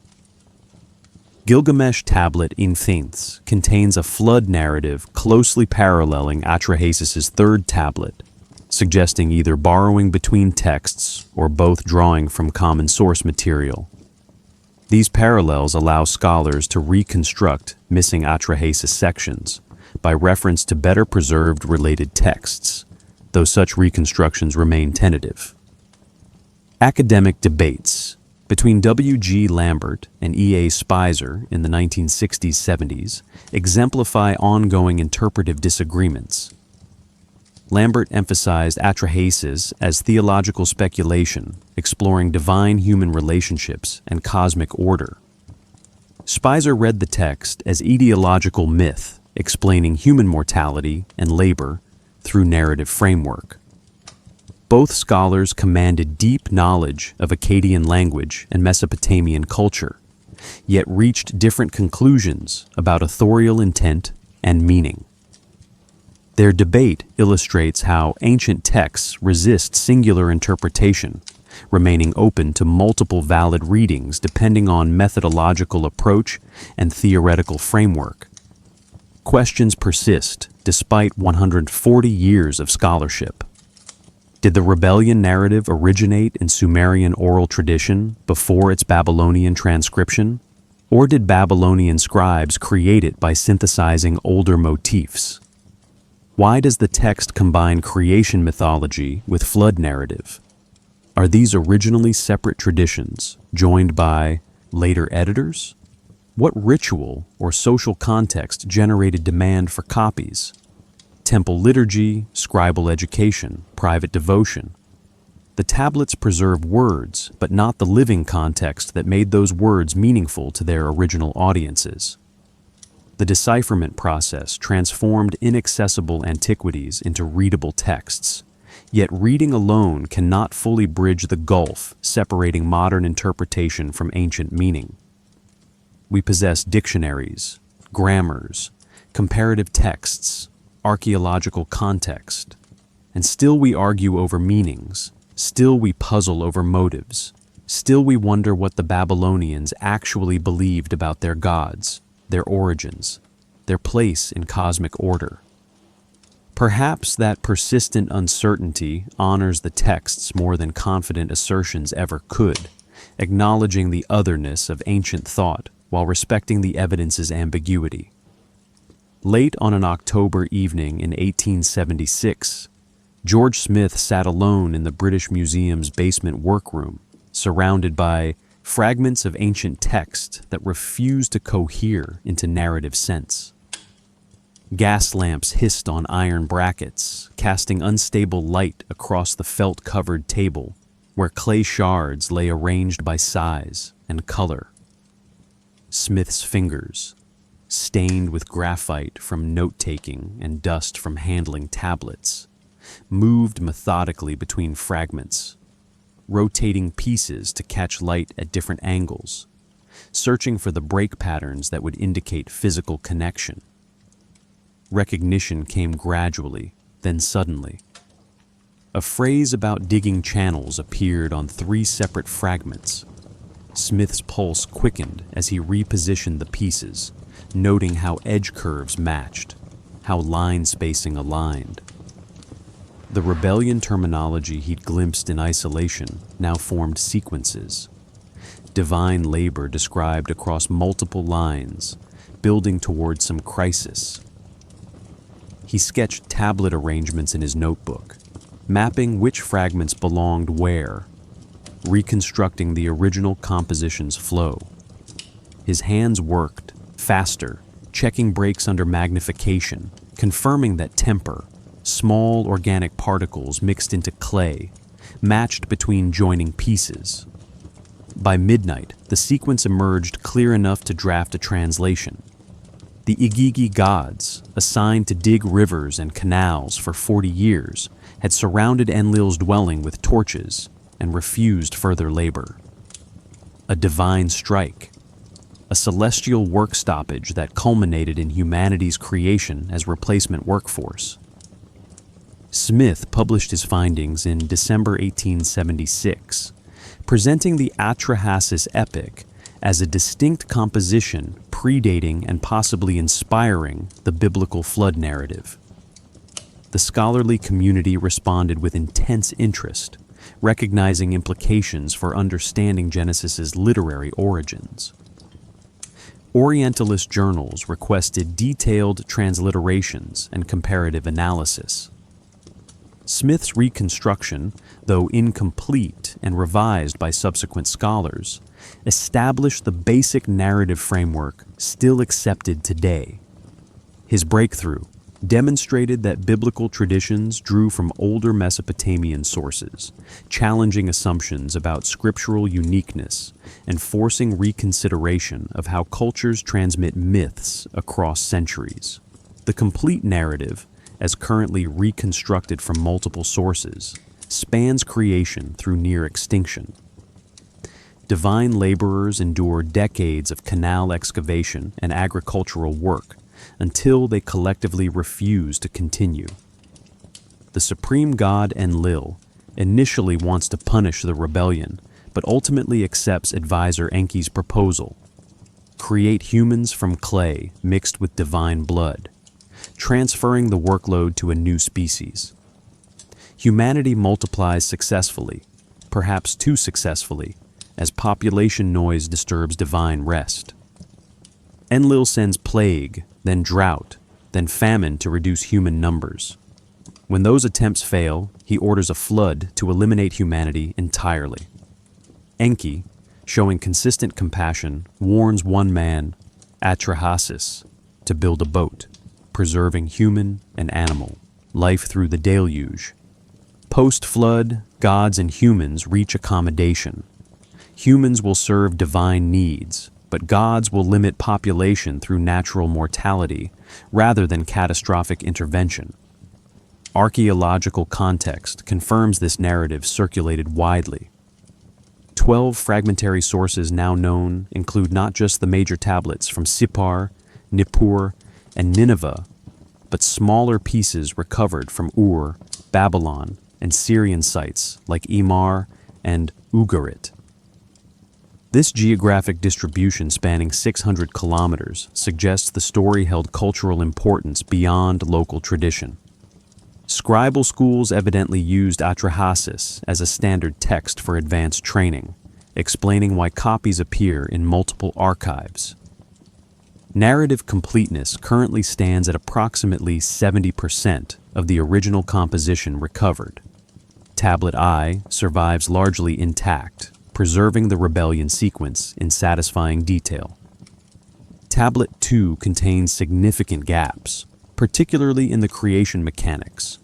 Gilgamesh Tablet Inthinths contains a flood narrative closely paralleling Atrahasis' 3rd tablet, suggesting either borrowing between texts or both drawing from common source material. These parallels allow scholars to reconstruct missing Atrahasis sections by reference to better preserved related texts, though such reconstructions remain tentative. Academic debates between W. G. Lambert and E. A. Spicer in the 1960s-70s exemplify ongoing interpretive disagreements. Lambert emphasized Atrahasis as theological speculation, exploring divine human relationships and cosmic order. Spicer read the text as ideological myth, explaining human mortality and labor through narrative framework. Both scholars commanded deep knowledge of Akkadian language and Mesopotamian culture, yet reached different conclusions about authorial intent and meaning. Their debate illustrates how ancient texts resist singular interpretation, remaining open to multiple valid readings depending on methodological approach and theoretical framework. Questions persist despite 140 years of scholarship. Did the rebellion narrative originate in Sumerian oral tradition before its Babylonian transcription? Or did Babylonian scribes create it by synthesizing older motifs? Why does the text combine creation mythology with flood narrative? Are these originally separate traditions, joined by later editors? What ritual or social context generated demand for copies? Temple liturgy, scribal education, private devotion. The tablets preserve words, but not the living context that made those words meaningful to their original audiences. The decipherment process transformed inaccessible antiquities into readable texts, yet reading alone cannot fully bridge the gulf separating modern interpretation from ancient meaning. We possess dictionaries, grammars, comparative texts, archaeological context, and still we argue over meanings, still we puzzle over motives, still we wonder what the Babylonians actually believed about their gods, their origins, their place in cosmic order. Perhaps that persistent uncertainty honors the texts more than confident assertions ever could, acknowledging the otherness of ancient thought while respecting the evidence's ambiguity. Late on an October evening in 1876, George Smith sat alone in the British Museum's basement workroom, surrounded by fragments of ancient text that refused to cohere into narrative sense. Gas lamps hissed on iron brackets, casting unstable light across the felt-covered table, where clay shards lay arranged by size and color. Smith's fingers, stained with graphite from note-taking and dust from handling tablets, moved methodically between fragments, rotating pieces to catch light at different angles, searching for the break patterns that would indicate physical connection. Recognition came gradually, then suddenly. A phrase about digging channels appeared on 3 separate fragments. Smith's pulse quickened as he repositioned the pieces, noting how edge curves matched, how line spacing aligned. The rebellion terminology he'd glimpsed in isolation now formed sequences. Divine labor described across multiple lines, building toward some crisis. He sketched tablet arrangements in his notebook, mapping which fragments belonged where, reconstructing the original composition's flow. His hands worked, faster, checking breaks under magnification, confirming that temper, small organic particles mixed into clay, matched between joining pieces. By midnight, the sequence emerged clear enough to draft a translation. The Igigi gods, assigned to dig rivers and canals for 40 years, had surrounded Enlil's dwelling with torches and refused further labor. A divine strike, a celestial work stoppage that culminated in humanity's creation as replacement workforce. Smith published his findings in December 1876, presenting the Atrahasis epic as a distinct composition predating and possibly inspiring the biblical flood narrative. The scholarly community responded with intense interest, recognizing implications for understanding Genesis's literary origins. Orientalist journals requested detailed transliterations and comparative analysis. Smith's reconstruction, though incomplete and revised by subsequent scholars, established the basic narrative framework still accepted today. His breakthrough demonstrated that biblical traditions drew from older Mesopotamian sources, challenging assumptions about scriptural uniqueness and forcing reconsideration of how cultures transmit myths across centuries. The complete narrative, as currently reconstructed from multiple sources, spans creation through near extinction. Divine laborers endure decades of canal excavation and agricultural work until they collectively refuse to continue. The supreme god Enlil initially wants to punish the rebellion, but ultimately accepts advisor Enki's proposal: create humans from clay mixed with divine blood, transferring the workload to a new species. Humanity multiplies successfully, perhaps too successfully, as population noise disturbs divine rest. Enlil sends plague, then drought, then famine to reduce human numbers. When those attempts fail, he orders a flood to eliminate humanity entirely. Enki, showing consistent compassion, warns one man, Atrahasis, to build a boat, preserving human and animal life through the deluge. Post-flood, gods and humans reach accommodation. Humans will serve divine needs, but gods will limit population through natural mortality rather than catastrophic intervention. Archaeological context confirms this narrative circulated widely. 12 fragmentary sources now known include not just the major tablets from Sippar, Nippur, and Nineveh, but smaller pieces recovered from Ur, Babylon, and Syrian sites like Imar and Ugarit. This geographic distribution spanning 600 kilometers suggests the story held cultural importance beyond local tradition. Scribal schools evidently used Atrahasis as a standard text for advanced training, explaining why copies appear in multiple archives. Narrative completeness currently stands at approximately 70% of the original composition recovered. Tablet I survives largely intact, preserving the rebellion sequence in satisfying detail. Tablet II contains significant gaps, particularly in the creation mechanics.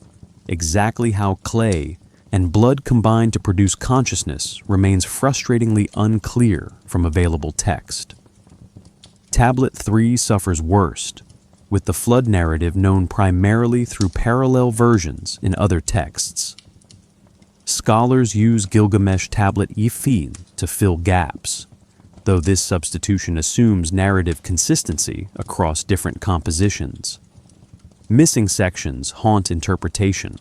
Exactly how clay and blood combine to produce consciousness remains frustratingly unclear from available text. Tablet III suffers worst, with the flood narrative known primarily through parallel versions in other texts. Scholars use Gilgamesh Tablet Ifin to fill gaps, though this substitution assumes narrative consistency across different compositions. Missing sections haunt interpretation.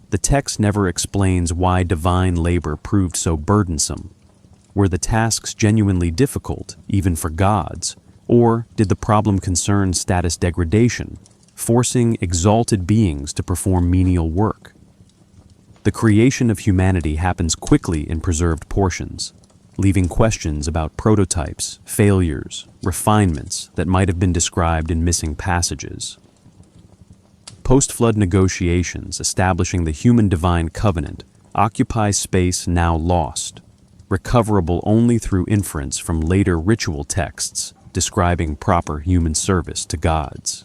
The text never explains why divine labor proved so burdensome. Were the tasks genuinely difficult, even for gods, or did the problem concern status degradation, forcing exalted beings to perform menial work? The creation of humanity happens quickly in preserved portions, leaving questions about prototypes, failures, refinements that might have been described in missing passages. Post-flood negotiations establishing the human-divine covenant occupy space now lost, recoverable only through inference from later ritual texts describing proper human service to gods.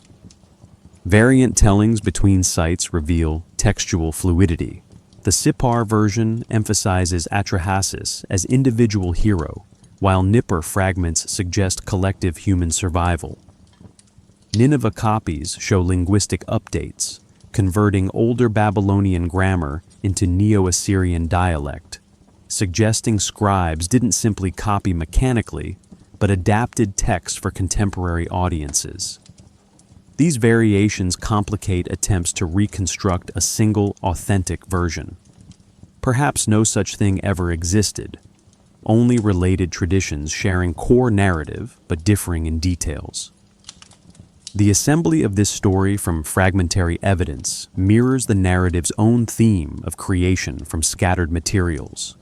Variant tellings between sites reveal textual fluidity. The Sippar version emphasizes Atrahasis as individual hero, while Nippur fragments suggest collective human survival. Nineveh copies show linguistic updates, converting older Babylonian grammar into Neo-Assyrian dialect, suggesting scribes didn't simply copy mechanically, but adapted text for contemporary audiences. These variations complicate attempts to reconstruct a single, authentic version. Perhaps no such thing ever existed, only related traditions sharing core narrative but differing in details. The assembly of this story from fragmentary evidence mirrors the narrative's own theme of creation from scattered materials.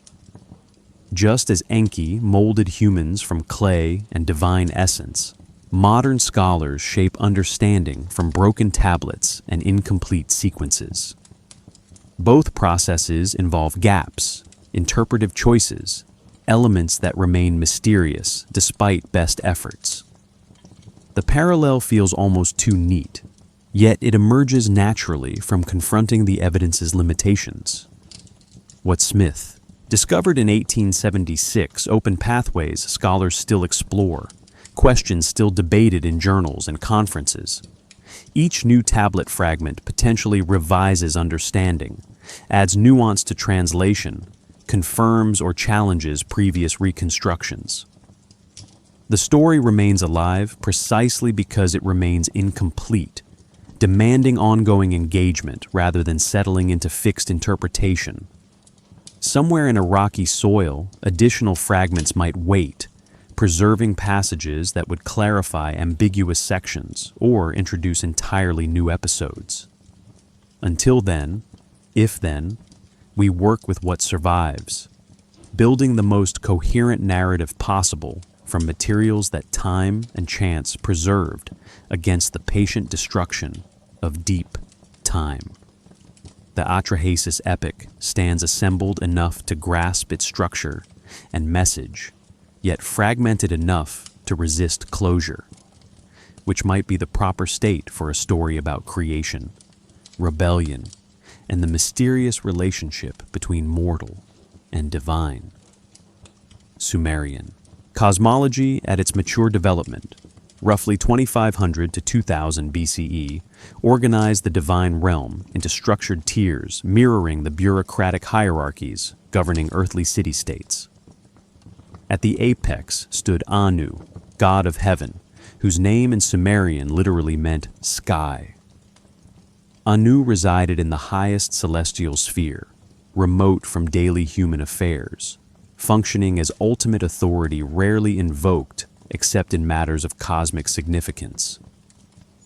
Just as Enki molded humans from clay and divine essence, modern scholars shape understanding from broken tablets and incomplete sequences. Both processes involve gaps, interpretive choices, elements that remain mysterious despite best efforts. The parallel feels almost too neat, yet it emerges naturally from confronting the evidence's limitations. What Smith discovered in 1876 open pathways scholars still explore, questions still debated in journals and conferences. Each new tablet fragment potentially revises understanding, adds nuance to translation, confirms or challenges previous reconstructions. The story remains alive precisely because it remains incomplete, demanding ongoing engagement rather than settling into fixed interpretation. Somewhere in a rocky soil, additional fragments might wait, preserving passages that would clarify ambiguous sections or introduce entirely new episodes. Until then, we work with what survives, building the most coherent narrative possible from materials that time and chance preserved against the patient destruction of deep time. The Atrahasis epic stands assembled enough to grasp its structure and message, yet fragmented enough to resist closure, which might be the proper state for a story about creation, rebellion, and the mysterious relationship between mortal and divine. Sumerian. Cosmology at its mature development, roughly 2500 to 2000 BCE, organized the divine realm into structured tiers mirroring the bureaucratic hierarchies governing earthly city-states. At the apex stood Anu, god of heaven, whose name in Sumerian literally meant sky. Anu resided in the highest celestial sphere, remote from daily human affairs, functioning as ultimate authority rarely invoked except in matters of cosmic significance.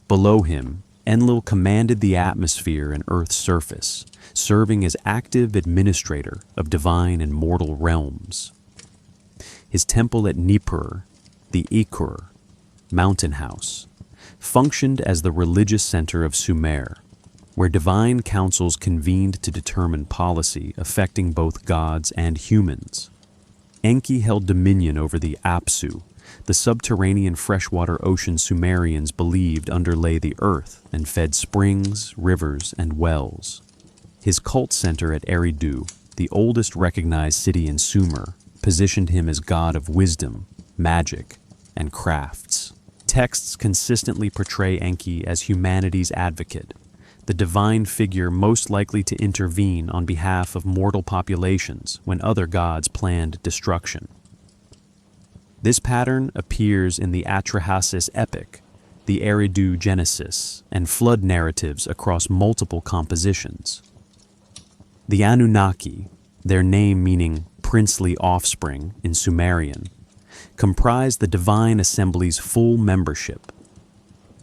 Below him, Enlil commanded the atmosphere and Earth's surface, serving as active administrator of divine and mortal realms. His temple at Nippur, the Ikur, mountain house, functioned as the religious center of Sumer, where divine councils convened to determine policy affecting both gods and humans. Enki held dominion over the Apsu, the subterranean freshwater ocean Sumerians believed underlay the earth and fed springs, rivers, and wells. His cult center at Eridu, the oldest recognized city in Sumer, positioned him as god of wisdom, magic, and crafts. Texts consistently portray Enki as humanity's advocate, the divine figure most likely to intervene on behalf of mortal populations when other gods planned destruction. This pattern appears in the Atrahasis epic, the Eridu Genesis, and flood narratives across multiple compositions. The Anunnaki, their name meaning princely offspring in Sumerian, comprise the divine assembly's full membership.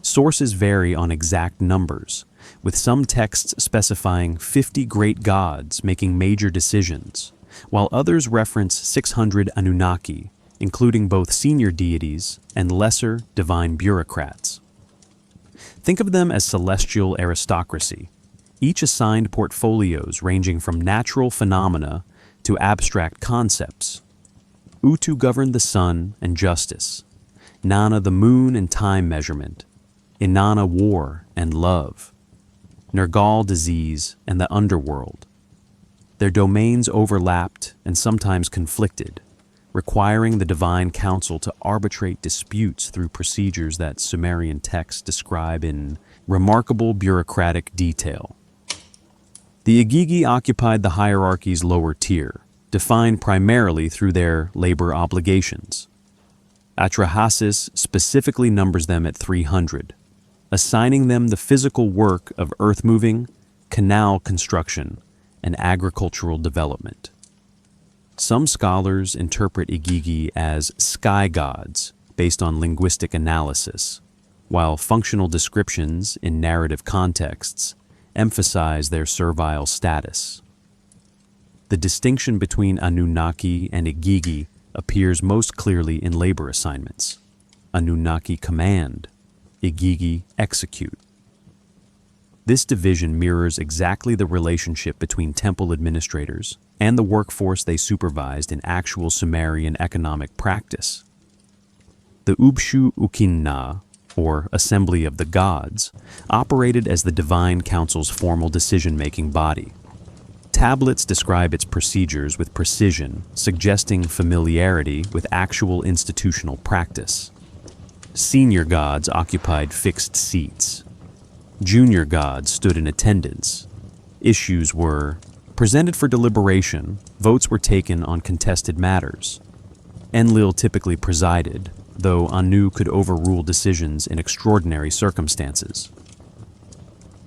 Sources vary on exact numbers, with some texts specifying 50 great gods making major decisions, while others reference 600 Anunnaki, including both senior deities and lesser divine bureaucrats. Think of them as celestial aristocracy, each assigned portfolios ranging from natural phenomena to abstract concepts. Utu governed the sun and justice, Nana the moon and time measurement, Inanna war and love, Nergal disease and the underworld. Their domains overlapped and sometimes conflicted, requiring the divine council to arbitrate disputes through procedures that Sumerian texts describe in remarkable bureaucratic detail. The Igigi occupied the hierarchy's lower tier, defined primarily through their labor obligations. Atrahasis specifically numbers them at 300, assigning them the physical work of earth-moving, canal construction, and agricultural development. Some scholars interpret Igigi as sky gods based on linguistic analysis, while functional descriptions in narrative contexts emphasize their servile status. The distinction between Anunnaki and Igigi appears most clearly in labor assignments. Anunnaki command, Igigi execute. This division mirrors exactly the relationship between temple administrators and the workforce they supervised in actual Sumerian economic practice. The Ubshu Ukinna, or Assembly of the Gods, operated as the divine council's formal decision-making body. Tablets describe its procedures with precision, suggesting familiarity with actual institutional practice. Senior gods occupied fixed seats, Junior gods stood in attendance. Issues were presented for deliberation. Votes were taken on contested matters. Enlil typically presided, though Anu could overrule decisions in extraordinary circumstances.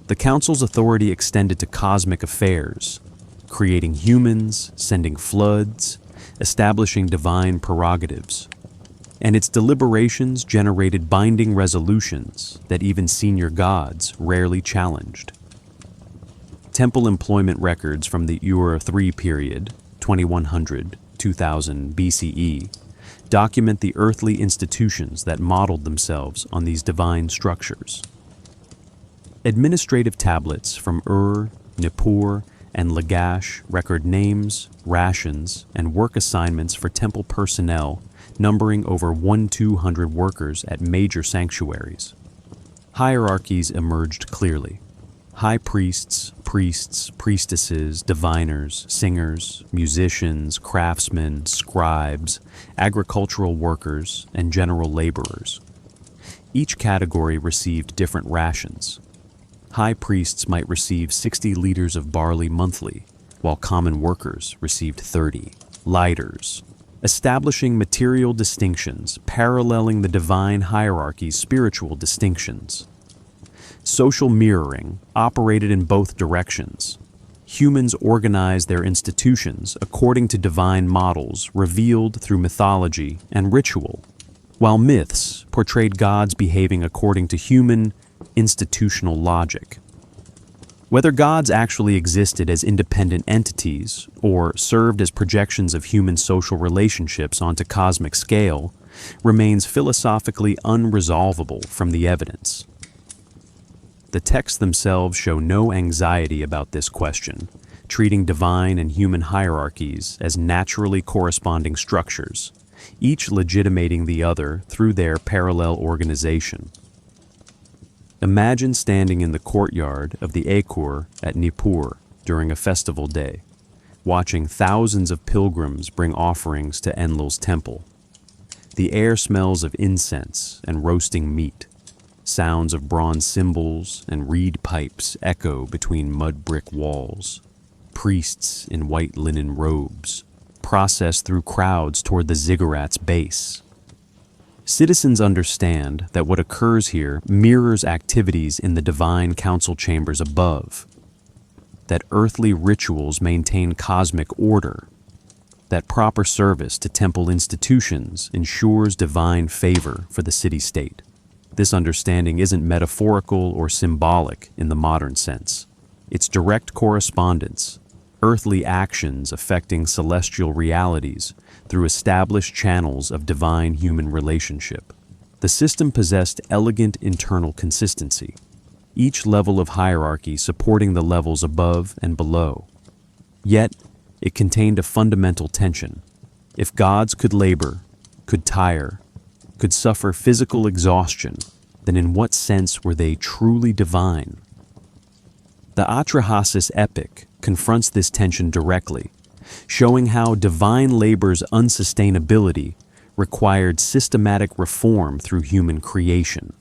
The council's authority extended to cosmic affairs, creating humans, sending floods, establishing divine prerogatives, and its deliberations generated binding resolutions that even senior gods rarely challenged. Temple employment records from the Ur III period, 2100-2000 BCE, document the earthly institutions that modeled themselves on these divine structures. Administrative tablets from Ur, Nippur, and Lagash record names, rations, and work assignments for temple personnel numbering over 1,200 workers at major sanctuaries. Hierarchies emerged clearly. High priests, priestesses, diviners, singers, musicians, craftsmen, scribes, agricultural workers, and general laborers. Each category received different rations. High priests might receive 60 liters of barley monthly, while common workers received 30. Lighters, establishing material distinctions, paralleling the divine hierarchy's spiritual distinctions. Social mirroring operated in both directions. Humans organized their institutions according to divine models revealed through mythology and ritual, while myths portrayed gods behaving according to human, institutional logic. Whether gods actually existed as independent entities or served as projections of human social relationships onto cosmic scale remains philosophically unresolvable from the evidence. The texts themselves show no anxiety about this question, treating divine and human hierarchies as naturally corresponding structures, each legitimating the other through their parallel organization. Imagine standing in the courtyard of the Akur at Nippur during a festival day, watching thousands of pilgrims bring offerings to Enlil's temple. The air smells of incense and roasting meat. Sounds of bronze cymbals and reed pipes echo between mud brick walls. Priests in white linen robes process through crowds toward the ziggurat's base. Citizens understand that what occurs here mirrors activities in the divine council chambers above, that earthly rituals maintain cosmic order, that proper service to temple institutions ensures divine favor for the city-state. This understanding isn't metaphorical or symbolic in the modern sense. It's direct correspondence, earthly actions affecting celestial realities through established channels of divine-human relationship. The system possessed elegant internal consistency, each level of hierarchy supporting the levels above and below. Yet, it contained a fundamental tension. If gods could labor, could tire, could suffer physical exhaustion, then in what sense were they truly divine? The Atrahasis epic confronts this tension directly, showing how divine labor's unsustainability required systematic reform through human creation.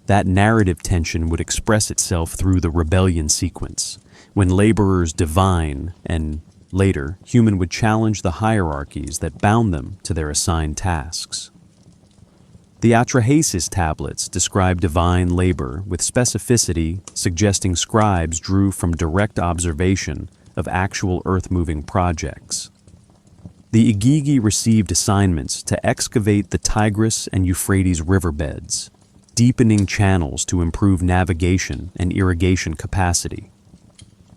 That narrative tension would express itself through the rebellion sequence, when laborers divine and, later, human would challenge the hierarchies that bound them to their assigned tasks. The Atrahasis tablets describe divine labor with specificity, suggesting scribes drew from direct observation of actual earth-moving projects. The Igigi received assignments to excavate the Tigris and Euphrates riverbeds, deepening channels to improve navigation and irrigation capacity.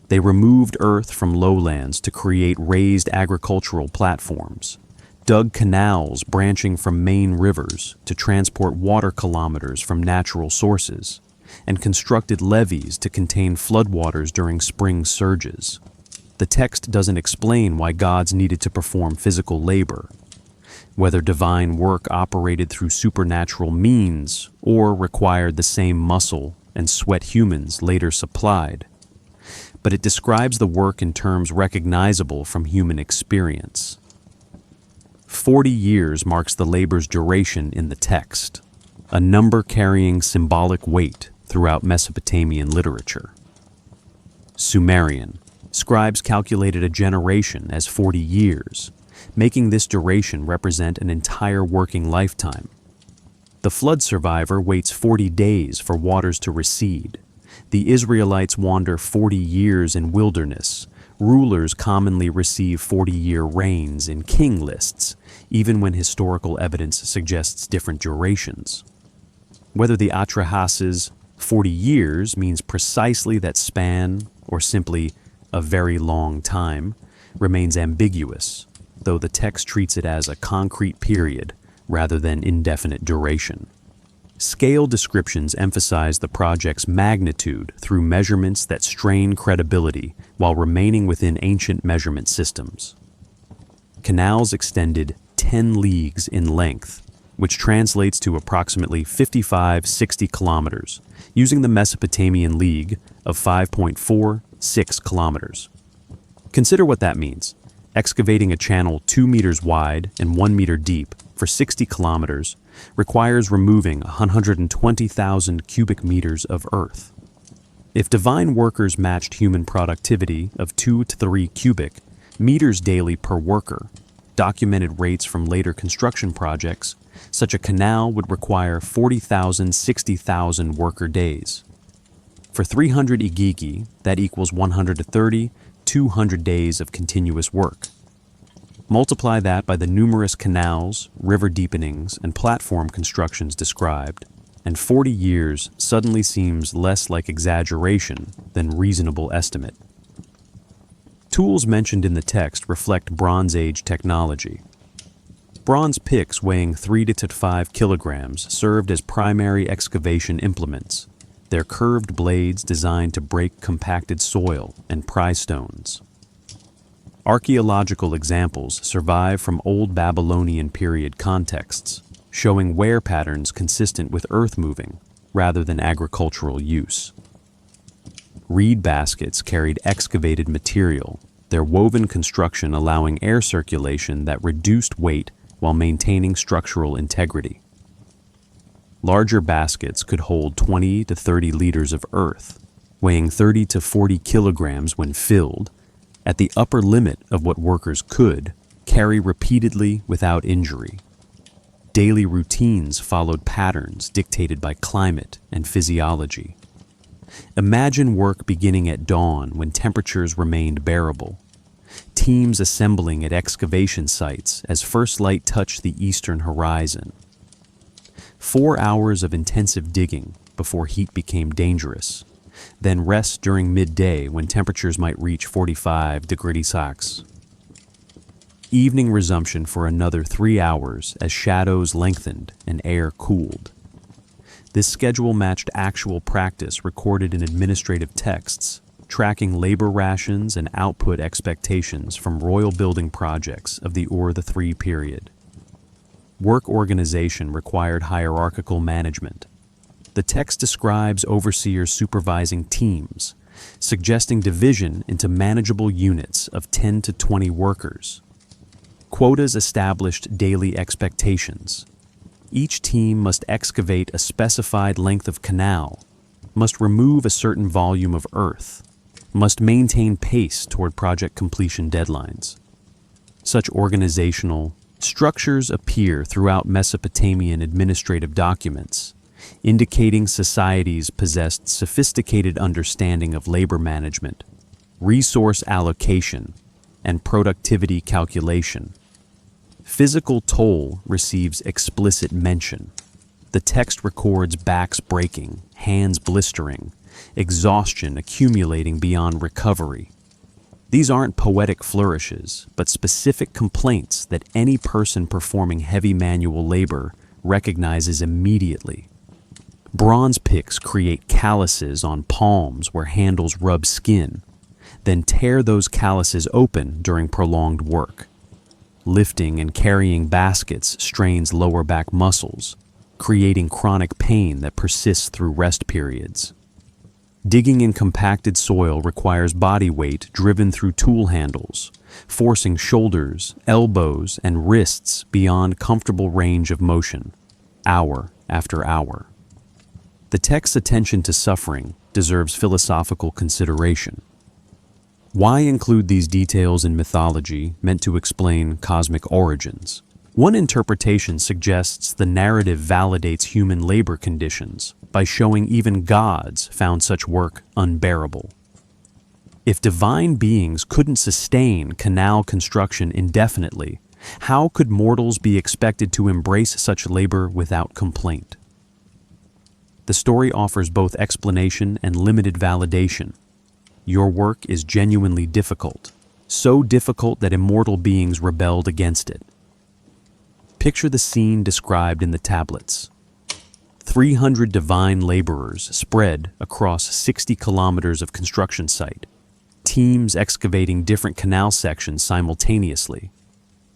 They removed earth from lowlands to create raised agricultural platforms, dug canals branching from main rivers to transport water kilometers from natural sources, and constructed levees to contain floodwaters during spring surges. The text doesn't explain why gods needed to perform physical labor, whether divine work operated through supernatural means or required the same muscle and sweat humans later supplied. But it describes the work in terms recognizable from human experience. 40 years marks the labor's duration in the text, a number carrying symbolic weight throughout Mesopotamian literature. Sumerian. Scribes calculated a generation as 40 years, making this duration represent an entire working lifetime. The flood survivor waits 40 days for waters to recede. The Israelites wander 40 years in wilderness. Rulers commonly receive 40-year reigns in king lists, even when historical evidence suggests different durations. Whether the Atrahasis' 40 years means precisely that span or simply a very long time remains ambiguous, though the text treats it as a concrete period rather than indefinite duration. Scale descriptions emphasize the project's magnitude through measurements that strain credibility while remaining within ancient measurement systems. Canals extended 10 leagues in length, which translates to approximately 55-60 kilometers, using the Mesopotamian League of 5.46 kilometers. Consider what that means. Excavating a channel 2 meters wide and 1 meter deep for 60 kilometers requires removing 120,000 cubic meters of earth. If divine workers matched human productivity of 2 to 3 cubic meters daily per worker, documented rates from later construction projects, such a canal would require 40,000 60,000 worker days. For 300 igigi, that equals 130 200 days of continuous work. Multiply that by the numerous canals, river deepenings, and platform constructions described, and 40 years suddenly seems less like exaggeration than reasonable estimate. Tools mentioned in the text reflect Bronze Age technology. Bronze picks weighing 3 to 5 kilograms served as primary excavation implements, their curved blades designed to break compacted soil and pry stones. Archaeological examples survive from Old Babylonian period contexts, showing wear patterns consistent with earth moving rather than agricultural use. Reed baskets carried excavated material, their woven construction allowing air circulation that reduced weight while maintaining structural integrity. Larger baskets could hold 20 to 30 liters of earth, weighing 30 to 40 kilograms when filled, at the upper limit of what workers could carry repeatedly without injury. Daily routines followed patterns dictated by climate and physiology. Imagine work beginning at dawn when temperatures remained bearable. Teams assembling at excavation sites as first light touched the eastern horizon. 4 hours of intensive digging before heat became dangerous, then rest during midday when temperatures might reach 45 degrees Celsius. Evening resumption for another 3 hours as shadows lengthened and air cooled. This schedule matched actual practice recorded in administrative texts, tracking labor rations and output expectations from royal building projects of the Ur III period. Work organization required hierarchical management. The text describes overseers supervising teams, suggesting division into manageable units of 10 to 20 workers. Quotas established daily expectations. Each team must excavate a specified length of canal, must remove a certain volume of earth, must maintain pace toward project completion deadlines. Such organizational structures appear throughout Mesopotamian administrative documents, indicating societies possessed sophisticated understanding of labor management, resource allocation, and productivity calculation. Physical toll receives explicit mention. The text records backs breaking, hands blistering, exhaustion accumulating beyond recovery. These aren't poetic flourishes, but specific complaints that any person performing heavy manual labor recognizes immediately. Bronze picks create calluses on palms where handles rub skin, then tear those calluses open during prolonged work. Lifting and carrying baskets strains lower back muscles, creating chronic pain that persists through rest periods. Digging in compacted soil requires body weight driven through tool handles, forcing shoulders, elbows, and wrists beyond comfortable range of motion, hour after hour. The text's attention to suffering deserves philosophical consideration. Why include these details in mythology meant to explain cosmic origins? One interpretation suggests the narrative validates human labor conditions by showing even gods found such work unbearable. If divine beings couldn't sustain canal construction indefinitely, how could mortals be expected to embrace such labor without complaint? The story offers both explanation and limited validation. Your work is genuinely difficult, so difficult that immortal beings rebelled against it. Picture the scene described in the tablets. 300 divine laborers spread across 60 kilometers of construction site, teams excavating different canal sections simultaneously,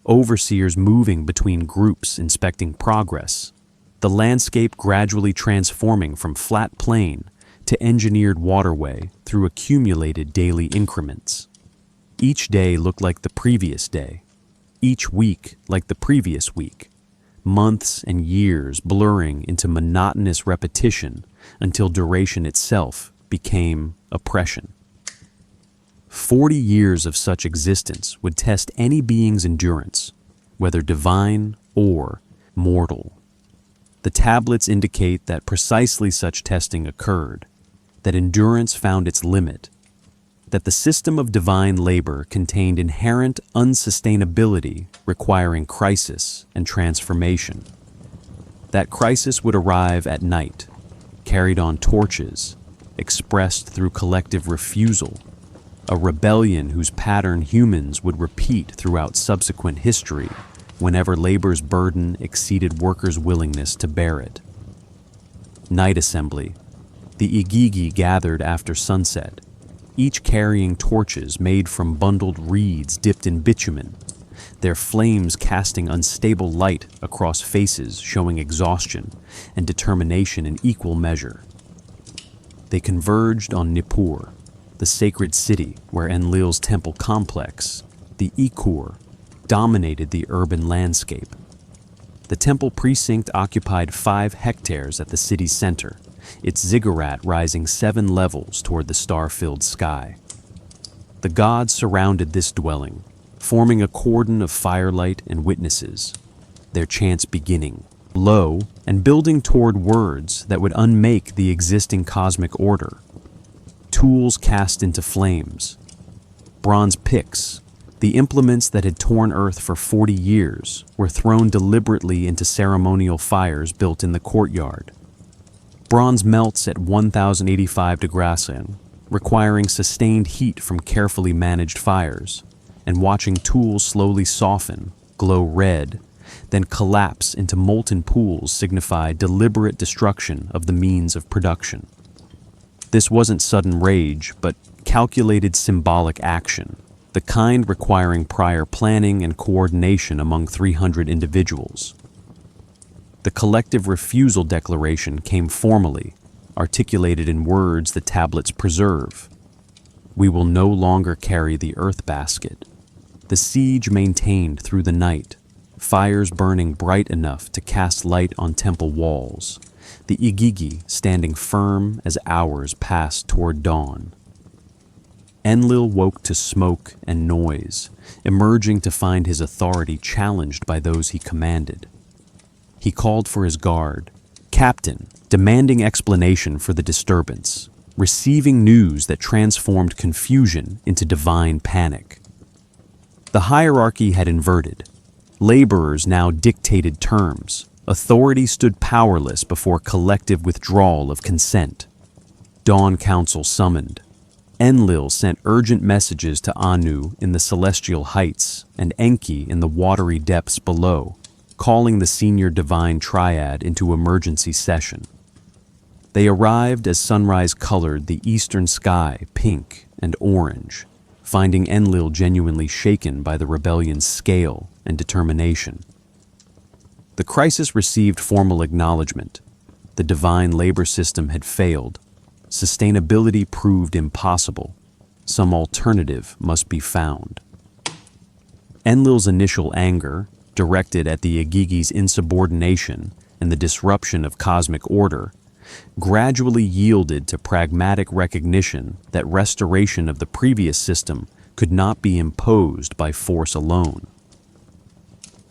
overseers moving between groups inspecting progress, the landscape gradually transforming from flat plain to engineered waterway through accumulated daily increments. Each day looked like the previous day, each week like the previous week, months and years blurring into monotonous repetition until duration itself became oppression. 40 years of such existence would test any being's endurance, whether divine or mortal. The tablets indicate that precisely such testing occurred, that endurance found its limit, that the system of divine labor contained inherent unsustainability requiring crisis and transformation. That crisis would arrive at night, carried on torches, expressed through collective refusal, a rebellion whose pattern humans would repeat throughout subsequent history whenever labor's burden exceeded workers' willingness to bear it. Night assembly. The Igigi gathered after sunset, each carrying torches made from bundled reeds dipped in bitumen, their flames casting unstable light across faces showing exhaustion and determination in equal measure. They converged on Nippur, the sacred city where Enlil's temple complex, the Ikur, dominated the urban landscape. The temple precinct occupied 5 hectares at the city's center, its ziggurat rising 7 levels toward the star-filled sky. The gods surrounded this dwelling, forming a cordon of firelight and witnesses, their chants beginning low and building toward words that would unmake the existing cosmic order. Tools cast into flames, bronze picks, the implements that had torn Earth for 40 years, were thrown deliberately into ceremonial fires built in the courtyard. Bronze melts at 1085 degrees, requiring sustained heat from carefully managed fires, and watching tools slowly soften, glow red, then collapse into molten pools signify deliberate destruction of the means of production. This wasn't sudden rage, but calculated symbolic action, the kind requiring prior planning and coordination among 300 individuals. The collective refusal declaration came formally, articulated in words the tablets preserve. We will no longer carry the earth basket. The siege maintained through the night, fires burning bright enough to cast light on temple walls, the Igigi standing firm as hours passed toward dawn. Enlil woke to smoke and noise, emerging to find his authority challenged by those he commanded. He called for his guard, captain, demanding explanation for the disturbance, receiving news that transformed confusion into divine panic. The hierarchy had inverted. Laborers now dictated terms. Authority stood powerless before collective withdrawal of consent. Dawn Council summoned. Enlil sent urgent messages to Anu in the celestial heights and Enki in the watery depths below, calling the senior divine triad into emergency session. They arrived as sunrise colored the eastern sky pink and orange, finding Enlil genuinely shaken by the rebellion's scale and determination. The crisis received formal acknowledgement. The divine labor system had failed. Sustainability proved impossible. Some alternative must be found. Enlil's initial anger, directed at the Igigi's insubordination and the disruption of cosmic order, gradually yielded to pragmatic recognition that restoration of the previous system could not be imposed by force alone.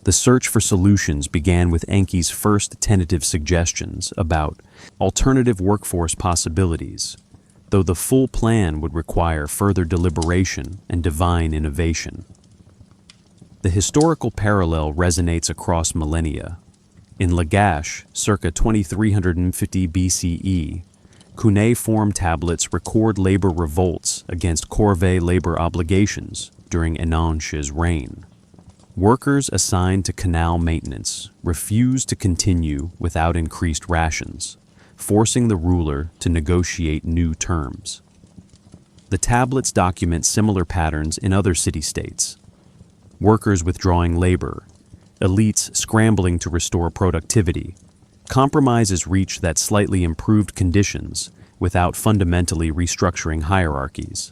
The search for solutions began with Enki's first tentative suggestions about alternative workforce possibilities, though the full plan would require further deliberation and divine innovation. The historical parallel resonates across millennia. In Lagash, circa 2350 BCE, cuneiform tablets record labor revolts against corvée labor obligations during Enanche's reign. Workers assigned to canal maintenance refused to continue without increased rations, forcing the ruler to negotiate new terms. The tablets document similar patterns in other city-states. Workers withdrawing labor, elites scrambling to restore productivity, compromises reached that slightly improved conditions without fundamentally restructuring hierarchies.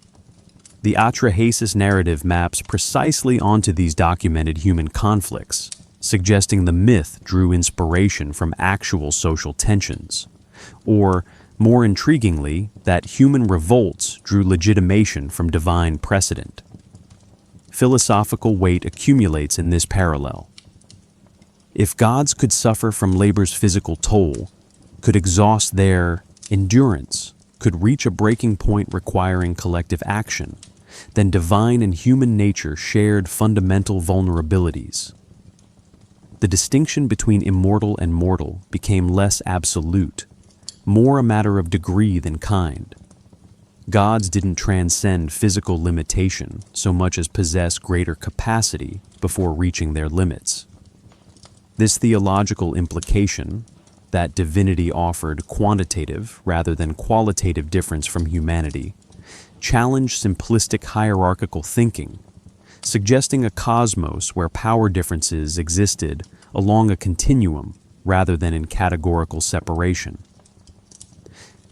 The Atrahasis narrative maps precisely onto these documented human conflicts, suggesting the myth drew inspiration from actual social tensions, or, more intriguingly, that human revolts drew legitimation from divine precedent. Philosophical weight accumulates in this parallel. If gods could suffer from labor's physical toll, could exhaust their endurance, could reach a breaking point requiring collective action, then divine and human nature shared fundamental vulnerabilities. The distinction between immortal and mortal became less absolute, more a matter of degree than kind. Gods didn't transcend physical limitation so much as possess greater capacity before reaching their limits. This theological implication, that divinity offered quantitative rather than qualitative difference from humanity, challenged simplistic hierarchical thinking, suggesting a cosmos where power differences existed along a continuum rather than in categorical separation.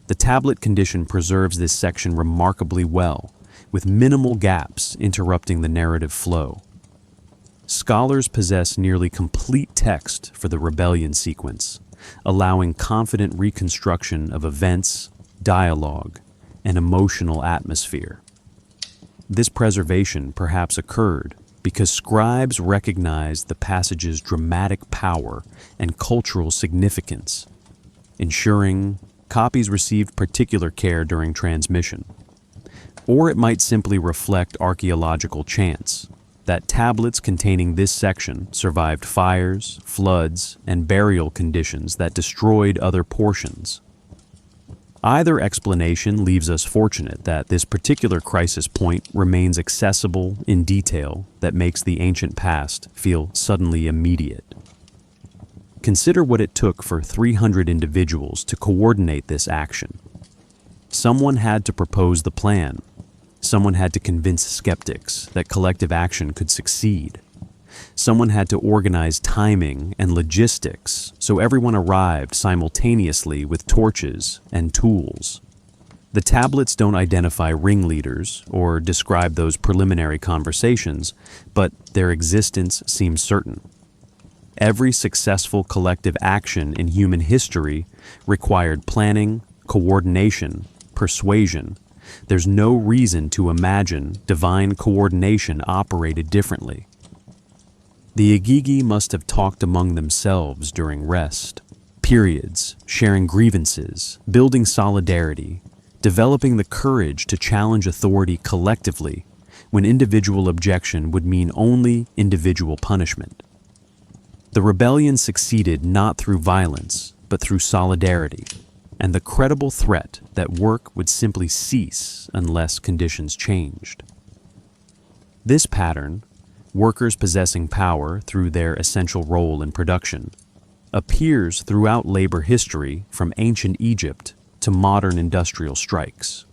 The tablet condition preserves this section remarkably well, with minimal gaps interrupting the narrative flow. Scholars possess nearly complete text for the rebellion sequence, allowing confident reconstruction of events, dialogue, and emotional atmosphere. This preservation perhaps occurred because scribes recognized the passage's dramatic power and cultural significance, ensuring copies received particular care during transmission. Or it might simply reflect archaeological chance, that tablets containing this section survived fires, floods, and burial conditions that destroyed other portions. Either explanation leaves us fortunate that this particular crisis point remains accessible in detail that makes the ancient past feel suddenly immediate. Consider what it took for 300 individuals to coordinate this action. Someone had to propose the plan. Someone had to convince skeptics that collective action could succeed. Someone had to organize timing and logistics so everyone arrived simultaneously with torches and tools. The tablets don't identify ringleaders or describe those preliminary conversations, but their existence seems certain. Every successful collective action in human history required planning, coordination, persuasion. There's no reason to imagine divine coordination operated differently. The Igigi must have talked among themselves during rest periods, sharing grievances, building solidarity, developing the courage to challenge authority collectively when individual objection would mean only individual punishment. The rebellion succeeded not through violence, but through solidarity, and the credible threat that work would simply cease unless conditions changed. This pattern, workers possessing power through their essential role in production, appears throughout labor history from ancient Egypt to modern industrial strikes.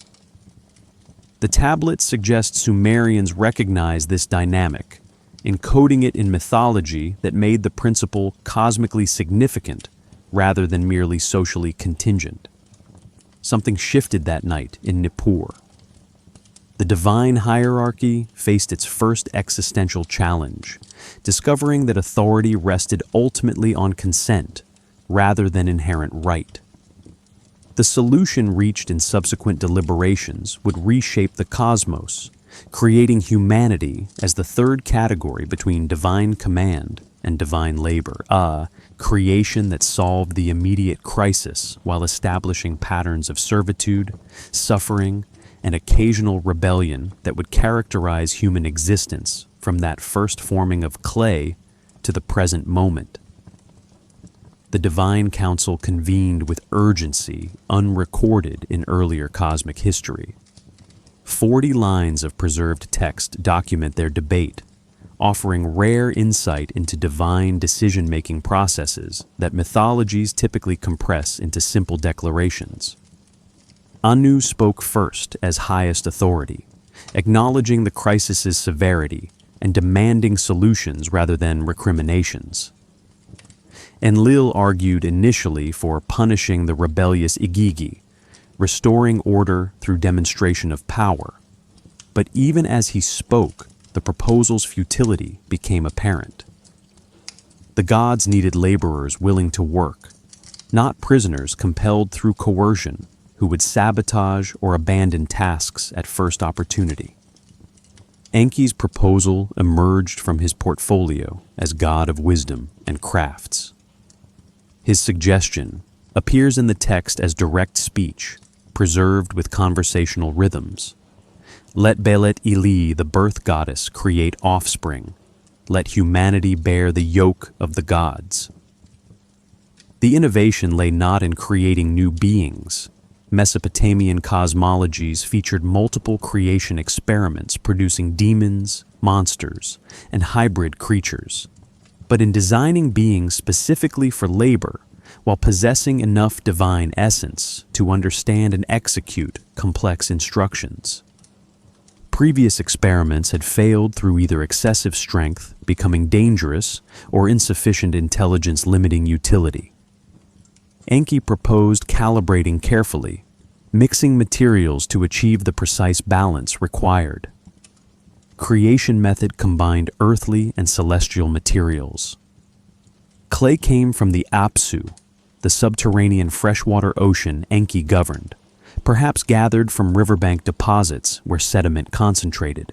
The tablets suggest Sumerians recognized this dynamic, encoding it in mythology that made the principle cosmically significant rather than merely socially contingent. Something shifted that night in Nippur. The divine hierarchy faced its first existential challenge, discovering that authority rested ultimately on consent rather than inherent right. The solution reached in subsequent deliberations would reshape the cosmos, creating humanity as the third category between divine command and divine labor, a creation that solved the immediate crisis while establishing patterns of servitude, suffering, and occasional rebellion that would characterize human existence from that first forming of clay to the present moment. The divine council convened with urgency unrecorded in earlier cosmic history. 40 lines of preserved text document their debate, offering rare insight into divine decision-making processes that mythologies typically compress into simple declarations. Anu spoke first as highest authority, acknowledging the crisis's severity and demanding solutions rather than recriminations. Enlil argued initially for punishing the rebellious Igigi, restoring order through demonstration of power. But even as he spoke, the proposal's futility became apparent. The gods needed laborers willing to work, not prisoners compelled through coercion who would sabotage or abandon tasks at first opportunity. Enki's proposal emerged from his portfolio as god of wisdom and crafts. His suggestion appears in the text as direct speech, preserved with conversational rhythms. Let Belet Ili, the birth goddess, create offspring. Let humanity bear the yoke of the gods. The innovation lay not in creating new beings. Mesopotamian cosmologies featured multiple creation experiments producing demons, monsters, and hybrid creatures, but in designing beings specifically for labor while possessing enough divine essence to understand and execute complex instructions. Previous experiments had failed through either excessive strength, becoming dangerous, or insufficient intelligence limiting utility. Enki proposed calibrating carefully, mixing materials to achieve the precise balance required. Creation method combined earthly and celestial materials. Clay came from the Apsu, the subterranean freshwater ocean Enki governed, perhaps gathered from riverbank deposits where sediment concentrated.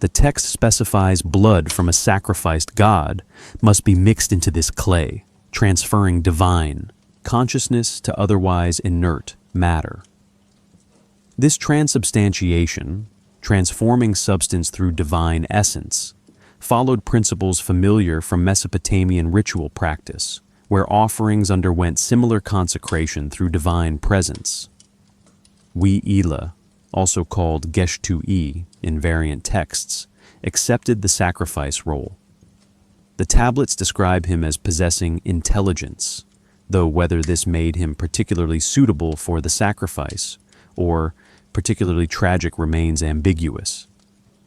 The text specifies blood from a sacrificed god must be mixed into this clay, transferring divine consciousness to otherwise inert matter. This transubstantiation, transforming substance through divine essence, followed principles familiar from Mesopotamian ritual practice, where offerings underwent similar consecration through divine presence. Ila, also called Geshtu-i in variant texts, accepted the sacrifice role. The tablets describe him as possessing intelligence, though whether this made him particularly suitable for the sacrifice or particularly tragic remains ambiguous.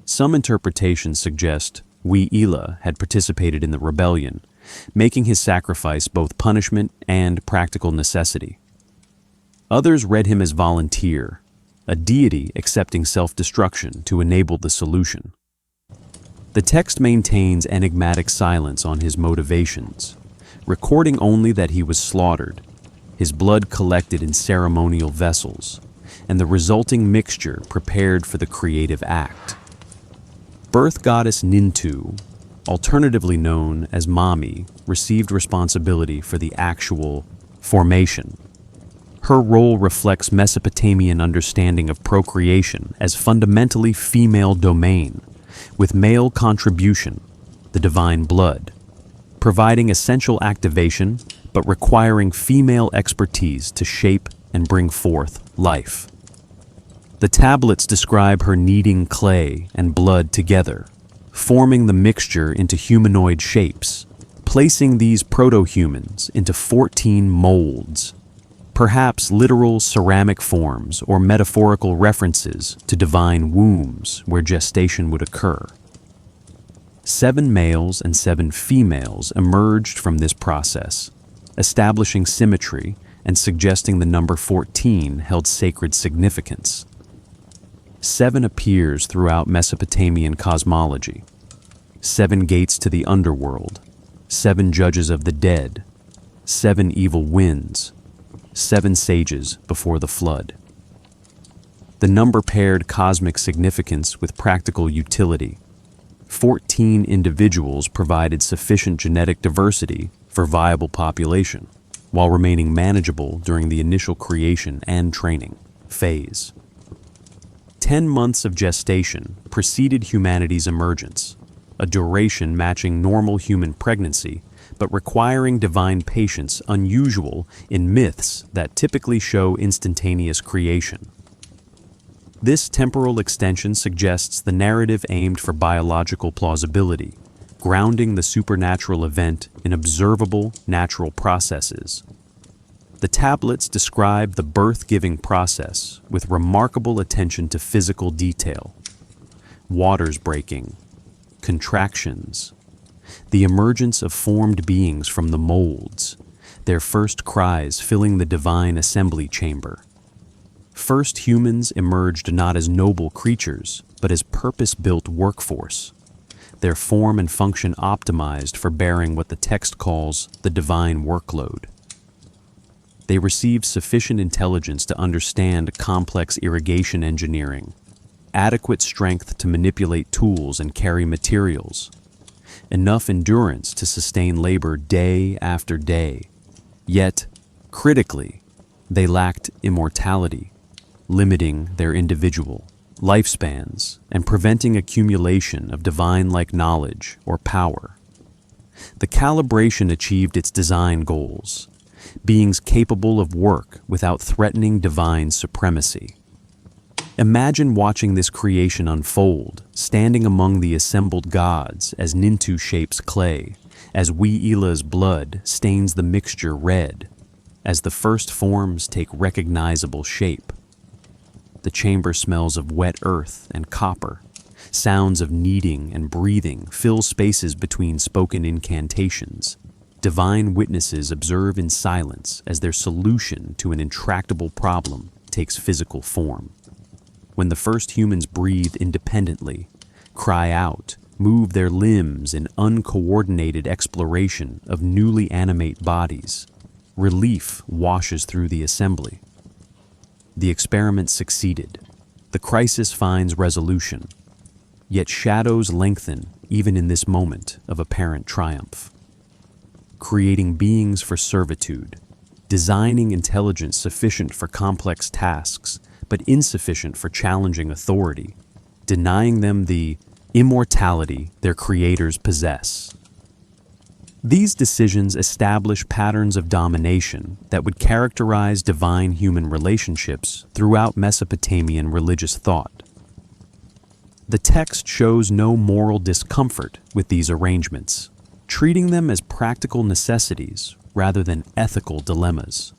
Some interpretations suggest Ila had participated in the rebellion, making his sacrifice both punishment and practical necessity. Others read him as volunteer, a deity accepting self-destruction to enable the solution. The text maintains enigmatic silence on his motivations, recording only that he was slaughtered, his blood collected in ceremonial vessels, and the resulting mixture prepared for the creative act. Birth goddess Nintu, alternatively known as Mami, received responsibility for the actual formation. Her role reflects Mesopotamian understanding of procreation as fundamentally female domain, with male contribution, the divine blood, providing essential activation but requiring female expertise to shape and bring forth life. The tablets describe her kneading clay and blood together, forming the mixture into humanoid shapes, placing these proto-humans into 14 molds, perhaps literal ceramic forms or metaphorical references to divine wombs where gestation would occur. 7 males and 7 females emerged from this process, establishing symmetry and suggesting the number 14 held sacred significance. 7 appears throughout Mesopotamian cosmology. 7 gates to the underworld, 7 judges of the dead, 7 evil winds, 7 sages before the flood. The number paired cosmic significance with practical utility. 14 individuals provided sufficient genetic diversity for viable population, while remaining manageable during the initial creation and training phase. 10 months of gestation preceded humanity's emergence, a duration matching normal human pregnancy, but requiring divine patience unusual in myths that typically show instantaneous creation. This temporal extension suggests the narrative aimed for biological plausibility, grounding the supernatural event in observable natural processes. The tablets describe the birth-giving process with remarkable attention to physical detail. Waters breaking, contractions, the emergence of formed beings from the molds, their first cries filling the divine assembly chamber. First humans emerged not as noble creatures, but as purpose-built workforce, their form and function optimized for bearing what the text calls the divine workload. They received sufficient intelligence to understand complex irrigation engineering, adequate strength to manipulate tools and carry materials, enough endurance to sustain labor day after day. Yet, critically, they lacked immortality, limiting their individual lifespans and preventing accumulation of divine-like knowledge or power. The calibration achieved its design goals, beings capable of work without threatening divine supremacy. Imagine watching this creation unfold, standing among the assembled gods as Nintu shapes clay, as Wee-Ila's blood stains the mixture red, as the first forms take recognizable shape. The chamber smells of wet earth and copper. Sounds of kneading and breathing fill spaces between spoken incantations. Divine witnesses observe in silence as their solution to an intractable problem takes physical form. When the first humans breathe independently, cry out, move their limbs in uncoordinated exploration of newly animate bodies, relief washes through the assembly. The experiment succeeded. The crisis finds resolution. Yet shadows lengthen even in this moment of apparent triumph. Creating beings for servitude, designing intelligence sufficient for complex tasks, but insufficient for challenging authority, denying them the immortality their creators possess. These decisions establish patterns of domination that would characterize divine-human relationships throughout Mesopotamian religious thought. The text shows no moral discomfort with these arrangements, treating them as practical necessities rather than ethical dilemmas.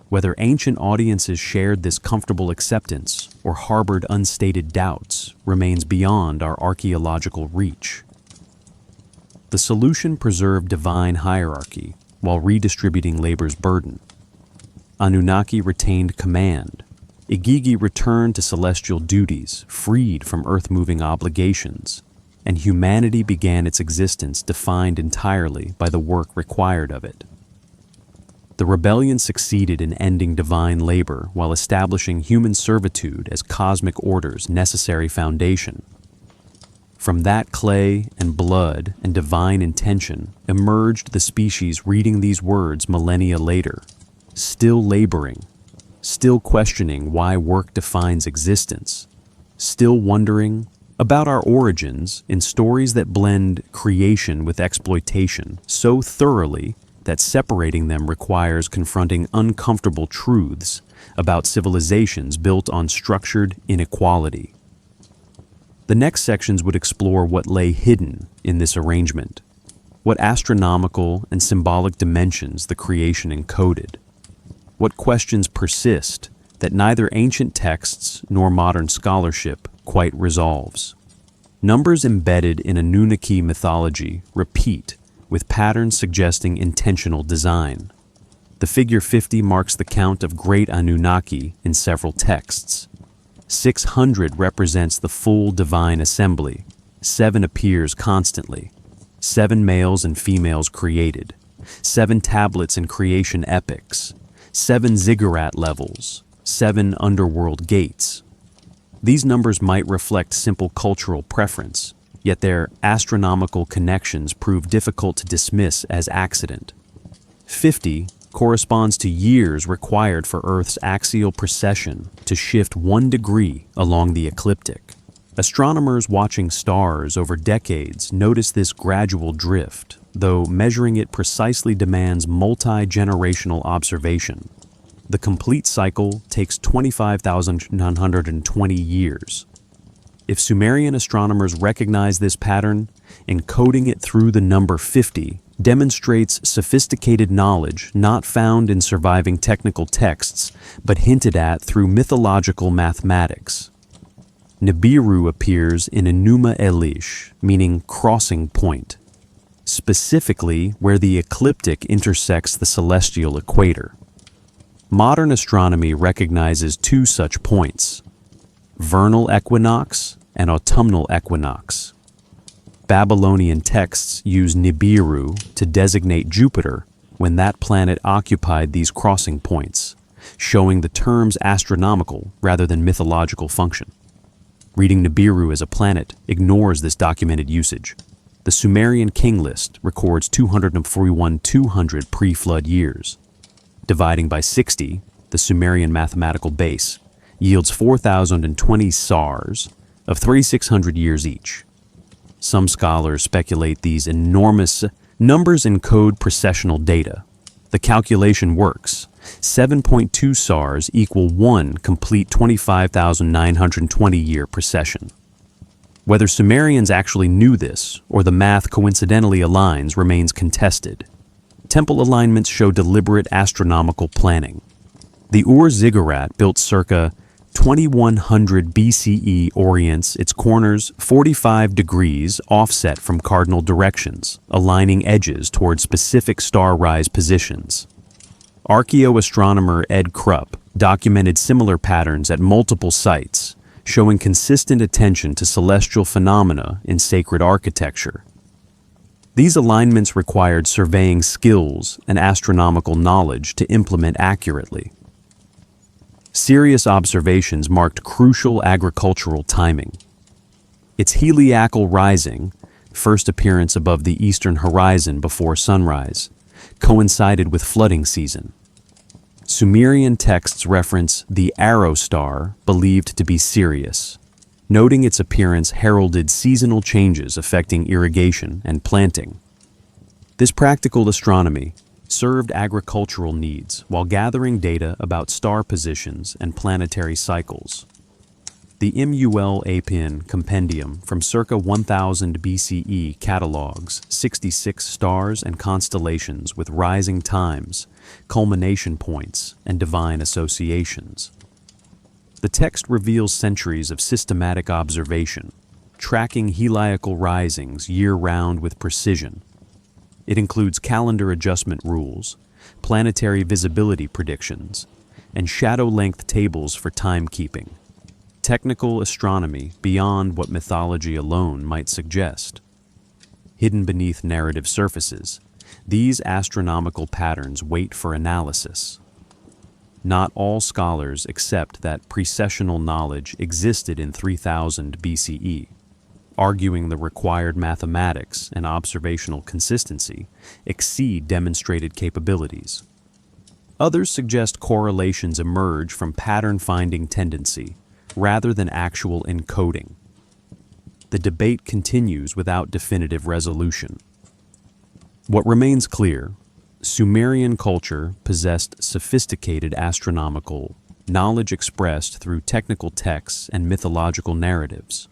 Whether ancient audiences shared this comfortable acceptance or harbored unstated doubts remains beyond our archaeological reach. The solution preserved divine hierarchy while redistributing labor's burden. Anunnaki retained command. Igigi returned to celestial duties, freed from earth-moving obligations, and humanity began its existence defined entirely by the work required of it. The rebellion succeeded in ending divine labor while establishing human servitude as cosmic order's necessary foundation. From that clay and blood and divine intention emerged the species reading these words millennia later, still laboring, still questioning why work defines existence, still wondering about our origins in stories that blend creation with exploitation so thoroughly that separating them requires confronting uncomfortable truths about civilizations built on structured inequality. The next sections would explore what lay hidden in this arrangement, what astronomical and symbolic dimensions the creation encoded, what questions persist that neither ancient texts nor modern scholarship quite resolves. Numbers embedded in Anunnaki mythology repeat, with patterns suggesting intentional design. The figure 50 marks the count of great Anunnaki in several texts. 600 represents the full divine assembly. 7 appears constantly. 7 males and females created. 7 tablets in creation epics. 7 ziggurat levels, 7 underworld gates. These numbers might reflect simple cultural preference, yet their astronomical connections prove difficult to dismiss as accident. 50 corresponds to years required for Earth's axial precession to shift 1 degree along the ecliptic. Astronomers watching stars over decades notice this gradual drift, though measuring it precisely demands multi-generational observation. The complete cycle takes 25,920 years. If Sumerian astronomers recognize this pattern, encoding it through the number 50 demonstrates sophisticated knowledge not found in surviving technical texts, but hinted at through mythological mathematics. Nibiru appears in Enuma Elish, meaning crossing point, specifically where the ecliptic intersects the celestial equator. Modern astronomy recognizes 2 such points: vernal equinox and autumnal equinox. Babylonian texts use Nibiru to designate Jupiter when that planet occupied these crossing points, showing the term's astronomical rather than mythological function. Reading Nibiru as a planet ignores this documented usage. The Sumerian king list records 241,200 pre-flood years. Dividing by 60, the Sumerian mathematical base, yields 4,020 sars of 3,600 years each. Some scholars speculate these enormous numbers encode precessional data. The calculation works. 7.2 sars equal 1 complete 25,920 year precession. Whether Sumerians actually knew this or the math coincidentally aligns remains contested. Temple alignments show deliberate astronomical planning. The Ur-Ziggurat, built circa 2100 BCE, orients its corners 45 degrees offset from cardinal directions, aligning edges toward specific star rise positions. Archaeoastronomer Ed Krupp documented similar patterns at multiple sites, showing consistent attention to celestial phenomena in sacred architecture. These alignments required surveying skills and astronomical knowledge to implement accurately. Sirius observations marked crucial agricultural timing. Its heliacal rising, first appearance above the eastern horizon before sunrise, coincided with flooding season. Sumerian texts reference the Arrow star, believed to be Sirius, noting its appearance heralded seasonal changes affecting irrigation and planting. This practical astronomy served agricultural needs while gathering data about star positions and planetary cycles. The Mul Apin Compendium from circa 1000 BCE catalogs 66 stars and constellations with rising times, culmination points, and divine associations. The text reveals centuries of systematic observation, tracking heliacal risings year-round with precision. It includes calendar adjustment rules, planetary visibility predictions, and shadow-length tables for timekeeping. Technical astronomy beyond what mythology alone might suggest. Hidden beneath narrative surfaces, these astronomical patterns wait for analysis. Not all scholars accept that precessional knowledge existed in 3000 BCE, arguing the required mathematics and observational consistency exceed demonstrated capabilities. Others suggest correlations emerge from pattern-finding tendency rather than actual encoding. The debate continues without definitive resolution. What remains clear: Sumerian culture possessed sophisticated astronomical knowledge expressed through technical texts and mythological narratives.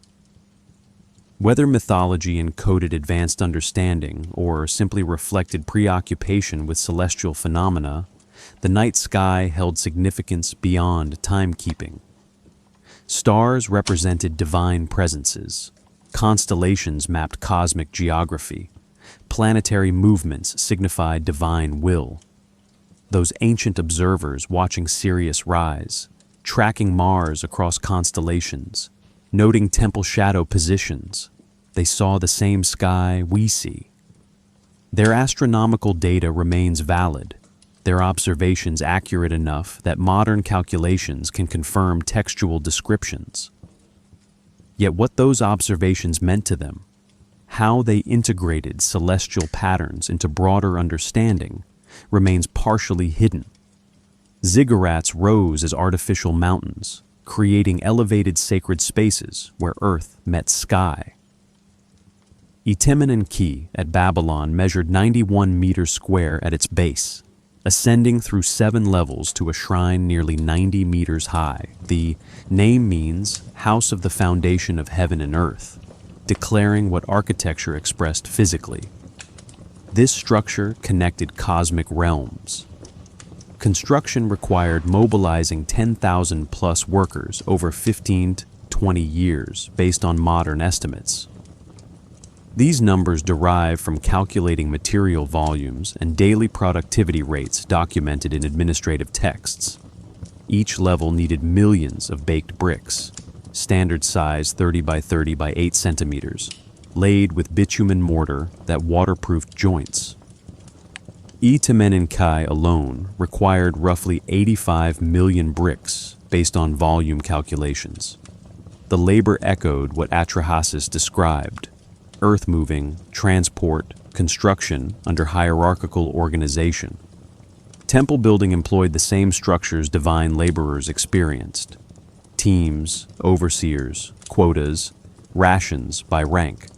Whether mythology encoded advanced understanding or simply reflected preoccupation with celestial phenomena, the night sky held significance beyond timekeeping. Stars represented divine presences, constellations mapped cosmic geography, planetary movements signified divine will. Those ancient observers watching Sirius rise, tracking Mars across constellations, noting temple shadow positions, they saw the same sky we see. Their astronomical data remains valid, their observations accurate enough that modern calculations can confirm textual descriptions. Yet what those observations meant to them, how they integrated celestial patterns into broader understanding, remains partially hidden. Ziggurats rose as artificial mountains, creating elevated sacred spaces where earth met sky. Anunnaki at Babylon measured 91 meters square at its base, ascending through 7 levels to a shrine nearly 90 meters high. The name means House of the Foundation of Heaven and Earth, declaring what architecture expressed physically. This structure connected cosmic realms. Construction required mobilizing 10,000 plus workers over 15 to 20 years based on modern estimates. These numbers derive from calculating material volumes and daily productivity rates documented in administrative texts. Each level needed millions of baked bricks, standard size 30 by 30 by 8 centimeters, laid with bitumen mortar that waterproofed joints. Anunnaki alone required roughly 85 million bricks based on volume calculations. The labor echoed what Atrahasis described: earth-moving, transport, construction under hierarchical organization. Temple building employed the same structures divine laborers experienced: teams, overseers, quotas, rations by rank.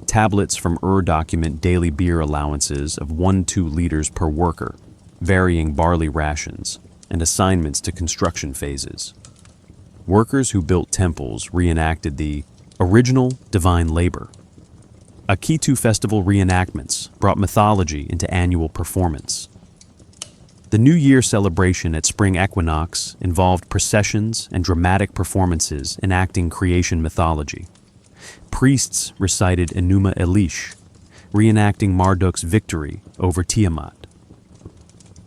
Tablets from document daily beer allowances of 1-2 liters per worker, varying barley rations, and assignments to construction phases. Workers who built temples reenacted the original divine labor. Akitu festival reenactments brought mythology into annual performance. The New Year celebration at spring equinox involved processions and dramatic performances enacting creation mythology. Priests recited Enuma Elish, reenacting Marduk's victory over Tiamat.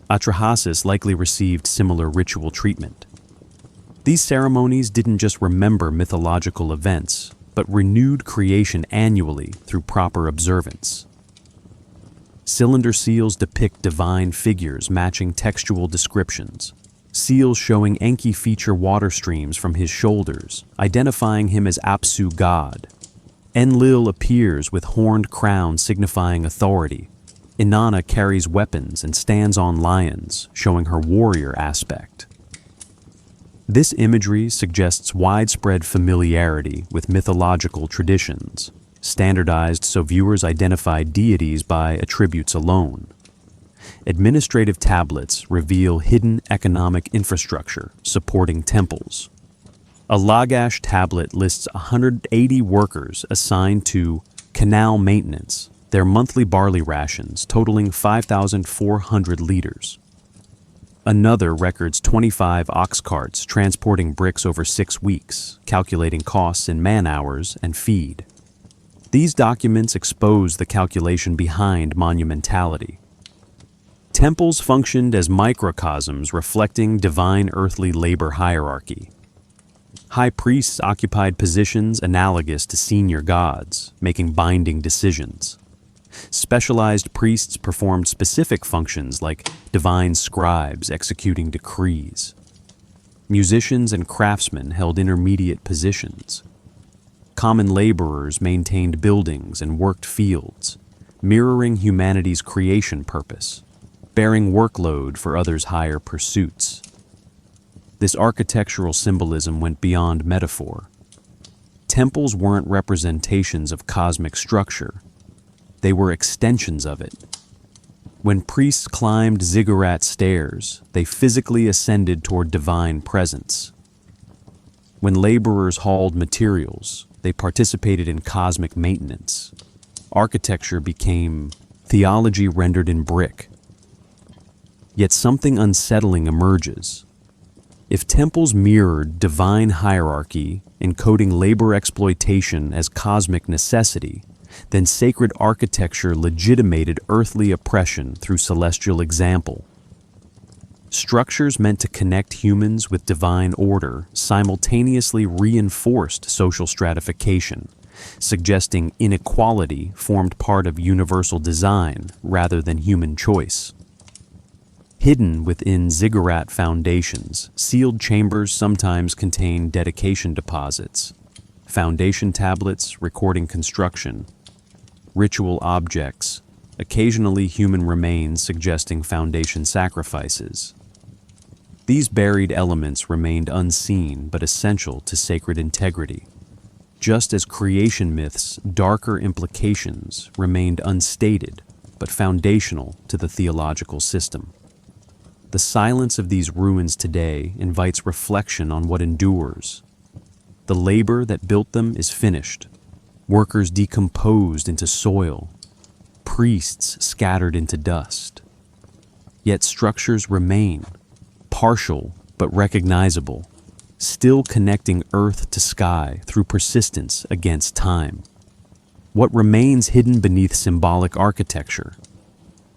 Atrahasis likely received similar ritual treatment. These ceremonies didn't just remember mythological events, but renewed creation annually through proper observance. Cylinder seals depict divine figures matching textual descriptions. Seals showing Enki feature water streams from his shoulders, identifying him as Apsu god. Enlil appears with horned crown signifying authority. Inanna carries weapons and stands on lions, showing her warrior aspect. This imagery suggests widespread familiarity with mythological traditions, standardized so viewers identify deities by attributes alone. Administrative tablets reveal hidden economic infrastructure supporting temples. A Lagash tablet lists 180 workers assigned to canal maintenance, their monthly barley rations totaling 5,400 liters. Another records 25 ox carts transporting bricks over 6 weeks, calculating costs in man-hours and feed. These documents expose the calculation behind monumentality. Temples functioned as microcosms reflecting divine earthly labor hierarchy. High priests occupied positions analogous to senior gods, making binding decisions. Specialized priests performed specific functions like divine scribes executing decrees. Musicians and craftsmen held intermediate positions. Common laborers maintained buildings and worked fields, mirroring humanity's creation purpose, bearing workload for others' higher pursuits. This architectural symbolism went beyond metaphor. Temples weren't representations of cosmic structure. They were extensions of it. When priests climbed ziggurat stairs, they physically ascended toward divine presence. When laborers hauled materials, they participated in cosmic maintenance. Architecture became theology rendered in brick. Yet something unsettling emerges. If temples mirrored divine hierarchy, encoding labor exploitation as cosmic necessity, then sacred architecture legitimated earthly oppression through celestial example. Structures meant to connect humans with divine order simultaneously reinforced social stratification, suggesting inequality formed part of universal design rather than human choice. Hidden within ziggurat foundations, sealed chambers sometimes contain dedication deposits, foundation tablets recording construction, ritual objects, occasionally human remains suggesting foundation sacrifices. These buried elements remained unseen but essential to sacred integrity, just as creation myths' darker implications remained unstated but foundational to the theological system. The silence of these ruins today invites reflection on what endures. The labor that built them is finished, workers decomposed into soil, priests scattered into dust. Yet structures remain, partial but recognizable, still connecting earth to sky through persistence against time. What remains hidden beneath symbolic architecture?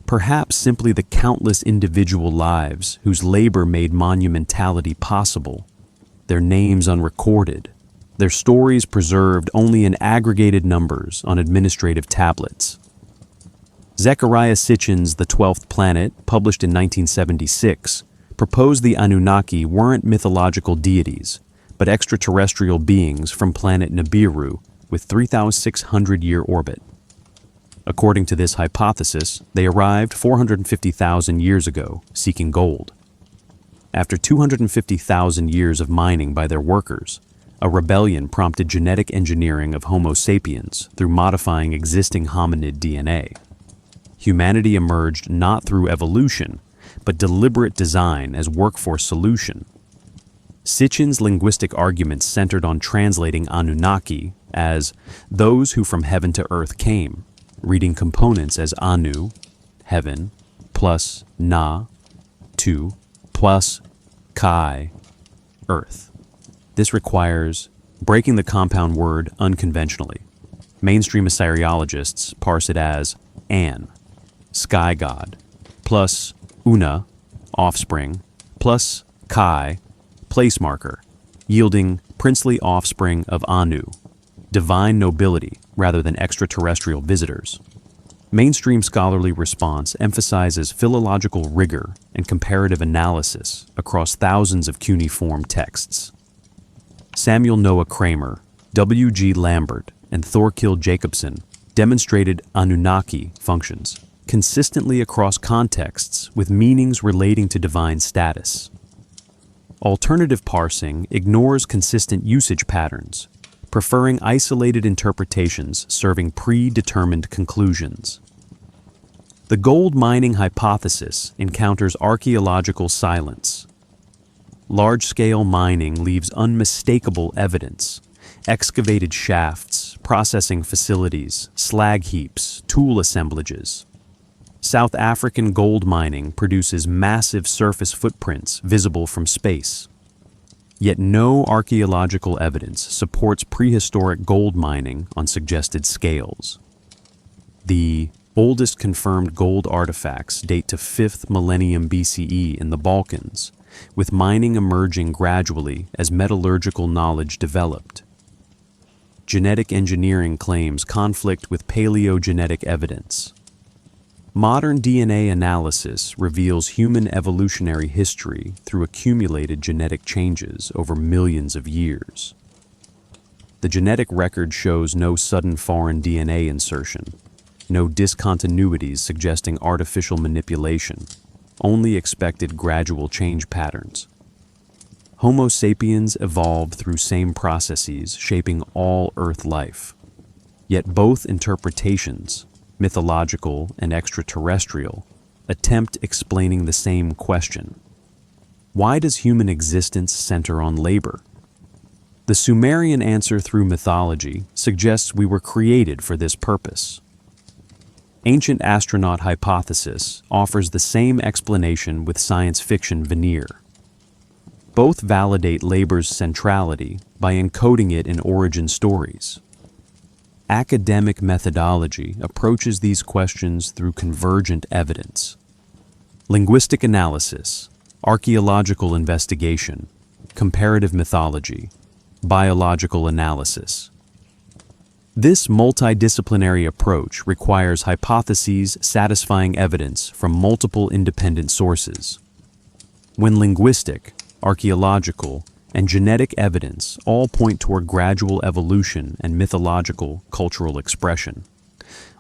Perhaps simply the countless individual lives whose labor made monumentality possible, their names unrecorded, their stories preserved only in aggregated numbers on administrative tablets. Zecharia Sitchin's The 12th Planet, published in 1976, proposed the Anunnaki weren't mythological deities, but extraterrestrial beings from planet Nibiru with 3,600-year orbit. According to this hypothesis, they arrived 450,000 years ago, seeking gold. After 250,000 years of mining by their workers, a rebellion prompted genetic engineering of Homo sapiens through modifying existing hominid DNA. Humanity emerged not through evolution, but deliberate design as workforce solution. Sitchin's linguistic arguments centered on translating Anunnaki as those who from heaven to earth came, reading components as Anu, heaven, plus Na, two, plus Kai, earth. This requires breaking the compound word unconventionally. Mainstream Assyriologists parse it as An, sky god, plus Una, offspring, plus Kai, place marker, yielding princely offspring of Anu, divine nobility rather than extraterrestrial visitors. Mainstream scholarly response emphasizes philological rigor and comparative analysis across thousands of cuneiform texts. Samuel Noah Kramer, W. G. Lambert, and Thorkild Jacobson demonstrated Anunnaki functions consistently across contexts with meanings relating to divine status. Alternative parsing ignores consistent usage patterns, preferring isolated interpretations serving predetermined conclusions. The gold mining hypothesis encounters archaeological silence. Large-scale mining leaves unmistakable evidence: excavated shafts, processing facilities, slag heaps, tool assemblages. South African gold mining produces massive surface footprints visible from space. Yet no archaeological evidence supports prehistoric gold mining on suggested scales. The oldest confirmed gold artifacts date to 5th millennium BCE in the Balkans, with mining emerging gradually as metallurgical knowledge developed. Genetic engineering claims conflict with paleogenetic evidence. Modern DNA analysis reveals human evolutionary history through accumulated genetic changes over millions of years. The genetic record shows no sudden foreign DNA insertion, no discontinuities suggesting artificial manipulation, only expected gradual change patterns. Homo sapiens evolved through same processes shaping all Earth life. Yet both interpretations, mythological and extraterrestrial, attempt explaining the same question. Why does human existence center on labor? The Sumerian answer through mythology suggests we were created for this purpose. Ancient astronaut hypothesis offers the same explanation with science fiction veneer. Both validate labor's centrality by encoding it in origin stories. Academic methodology approaches these questions through convergent evidence. Linguistic analysis, archaeological investigation, comparative mythology, biological analysis. This multidisciplinary approach requires hypotheses satisfying evidence from multiple independent sources. When linguistic, archaeological, and genetic evidence all point toward gradual evolution and mythological cultural expression,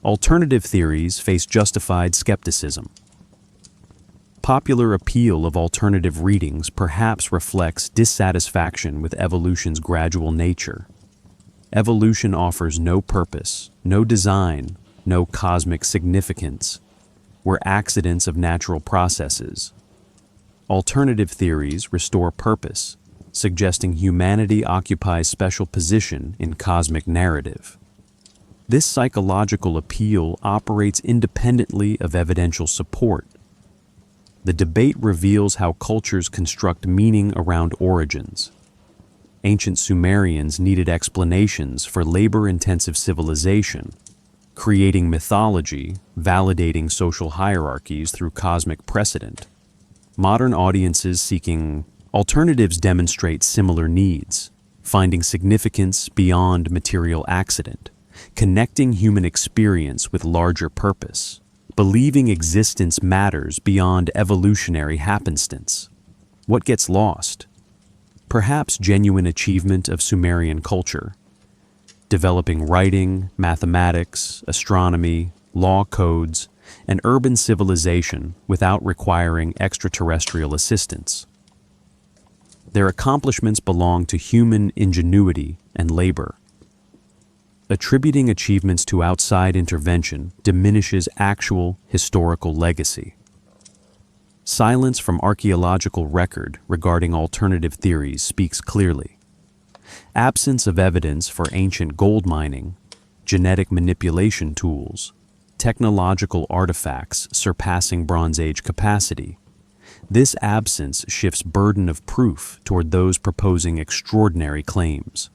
alternative theories face justified skepticism. Popular appeal of alternative readings perhaps reflects dissatisfaction with evolution's gradual nature. Evolution offers no purpose, no design, no cosmic significance. We're accidents of natural processes. Alternative theories restore purpose, suggesting humanity occupies special position in cosmic narrative. This psychological appeal operates independently of evidential support. The debate reveals how cultures construct meaning around origins. Ancient Sumerians needed explanations for labor-intensive civilization, creating mythology, validating social hierarchies through cosmic precedent. Modern audiences seeking alternatives demonstrate similar needs, finding significance beyond material accident, connecting human experience with larger purpose, believing existence matters beyond evolutionary happenstance. What gets lost? Perhaps genuine achievement of Sumerian culture, developing writing, mathematics, astronomy, law codes, and urban civilization without requiring extraterrestrial assistance. Their accomplishments belong to human ingenuity and labor. Attributing achievements to outside intervention diminishes actual historical legacy. Silence from archaeological record regarding alternative theories speaks clearly. Absence of evidence for ancient gold mining, genetic manipulation tools, technological artifacts surpassing Bronze Age capacity. This absence shifts burden of proof toward those proposing extraordinary claims.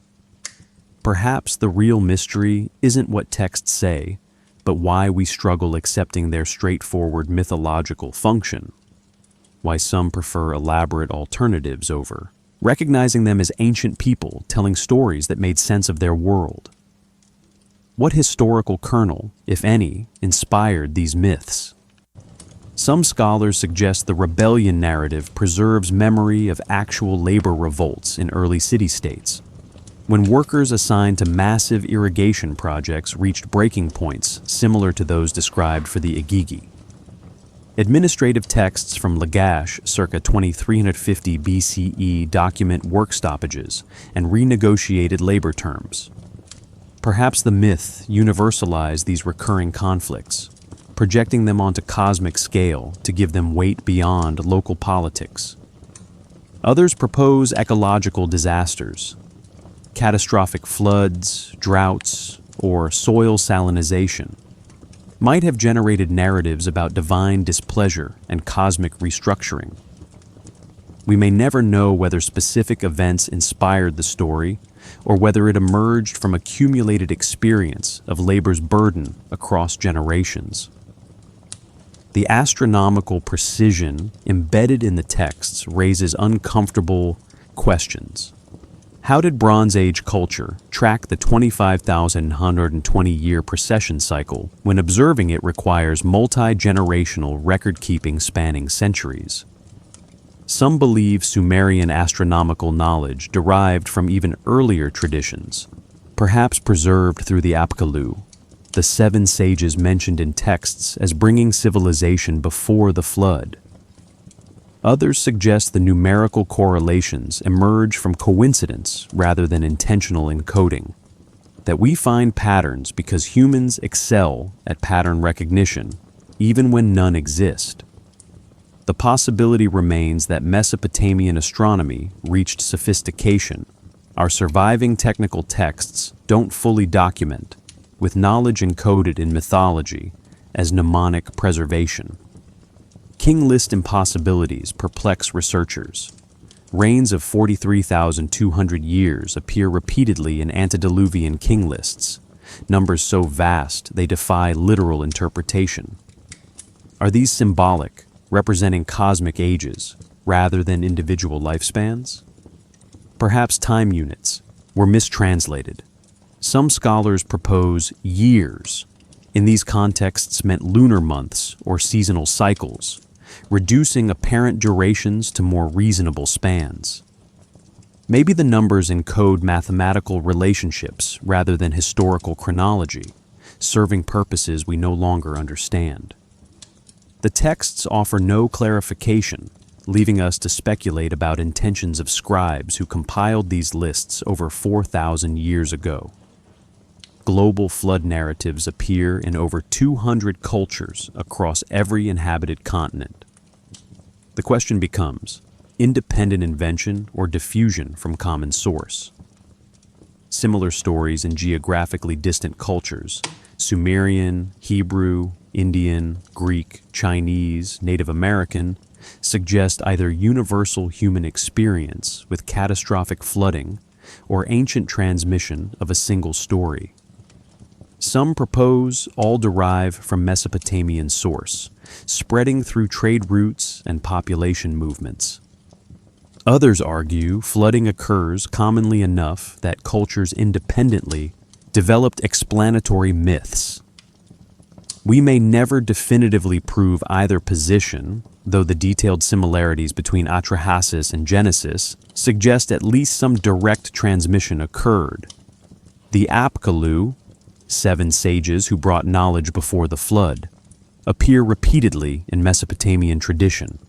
Perhaps the real mystery isn't what texts say, but why we struggle accepting their straightforward mythological function. Why some prefer elaborate alternatives over recognizing them as ancient people telling stories that made sense of their world. What historical kernel, if any, inspired these myths? Some scholars suggest the rebellion narrative preserves memory of actual labor revolts in early city-states, when workers assigned to massive irrigation projects reached breaking points similar to those described for the Igigi. Administrative texts from Lagash circa 2350 BCE document work stoppages and renegotiated labor terms. Perhaps the myth universalized these recurring conflicts, projecting them onto cosmic scale to give them weight beyond local politics. Others propose ecological disasters, catastrophic floods, droughts, or soil salinization, might have generated narratives about divine displeasure and cosmic restructuring. We may never know whether specific events inspired the story or whether it emerged from accumulated experience of labor's burden across generations. The astronomical precision embedded in the texts raises uncomfortable questions. How did Bronze Age culture track the 25,120-year precession cycle when observing it requires multi-generational record-keeping spanning centuries? Some believe Sumerian astronomical knowledge derived from even earlier traditions, perhaps preserved through the Apkallu, the 7 sages mentioned in texts as bringing civilization before the flood. Others suggest the numerical correlations emerge from coincidence rather than intentional encoding, that we find patterns because humans excel at pattern recognition, even when none exist. The possibility remains that Mesopotamian astronomy reached sophistication. Our surviving technical texts don't fully document, with knowledge encoded in mythology as mnemonic preservation. King list impossibilities perplex researchers. Reigns of 43,200 years appear repeatedly in antediluvian king lists, numbers so vast they defy literal interpretation. Are these symbolic, representing cosmic ages, rather than individual lifespans? Perhaps time units were mistranslated. Some scholars propose years. In these contexts meant lunar months or seasonal cycles, reducing apparent durations to more reasonable spans. Maybe the numbers encode mathematical relationships rather than historical chronology, serving purposes we no longer understand. The texts offer no clarification, leaving us to speculate about intentions of scribes who compiled these lists over 4,000 years ago. Global flood narratives appear in over 200 cultures across every inhabited continent. The question becomes, independent invention or diffusion from common source? Similar stories in geographically distant cultures, Sumerian, Hebrew, Indian, Greek, Chinese, Native American, suggest either universal human experience with catastrophic flooding or ancient transmission of a single story. Some propose all derive from Mesopotamian source, spreading through trade routes and population movements. Others argue flooding occurs commonly enough that cultures independently developed explanatory myths. We may never definitively prove either position, though the detailed similarities between Atrahasis and Genesis suggest at least some direct transmission occurred. The Apkallu, 7 sages who brought knowledge before the flood, appear repeatedly in Mesopotamian tradition.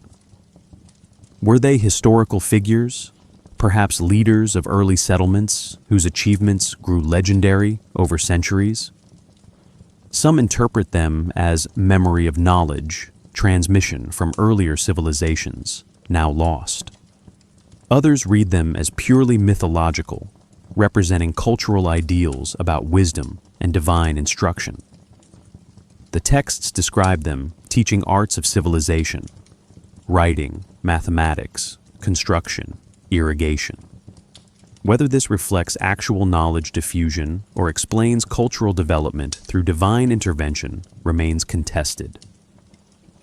Were they historical figures, perhaps leaders of early settlements whose achievements grew legendary over centuries? Some interpret them as memory of knowledge, transmission from earlier civilizations, now lost. Others read them as purely mythological, representing cultural ideals about wisdom and divine instruction. The texts describe them teaching arts of civilization, writing, mathematics, construction, irrigation. Whether this reflects actual knowledge diffusion or explains cultural development through divine intervention remains contested.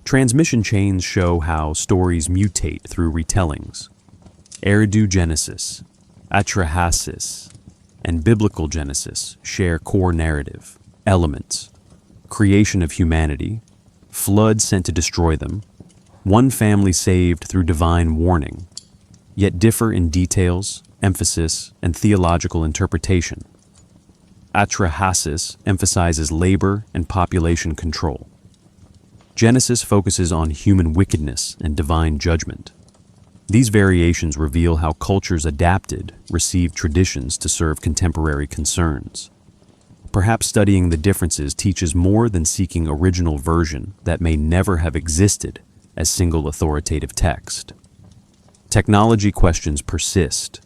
Transmission chains show how stories mutate through retellings. Eridu Genesis, Atrahasis, and Biblical Genesis share core narrative, elements, creation of humanity, flood sent to destroy them, one family saved through divine warning, yet differ in details, emphasis, and theological interpretation. Atrahasis emphasizes labor and population control. Genesis focuses on human wickedness and divine judgment. These variations reveal how cultures adapted, received traditions to serve contemporary concerns. Perhaps studying the differences teaches more than seeking original version that may never have existed as single authoritative text. Technology questions persist.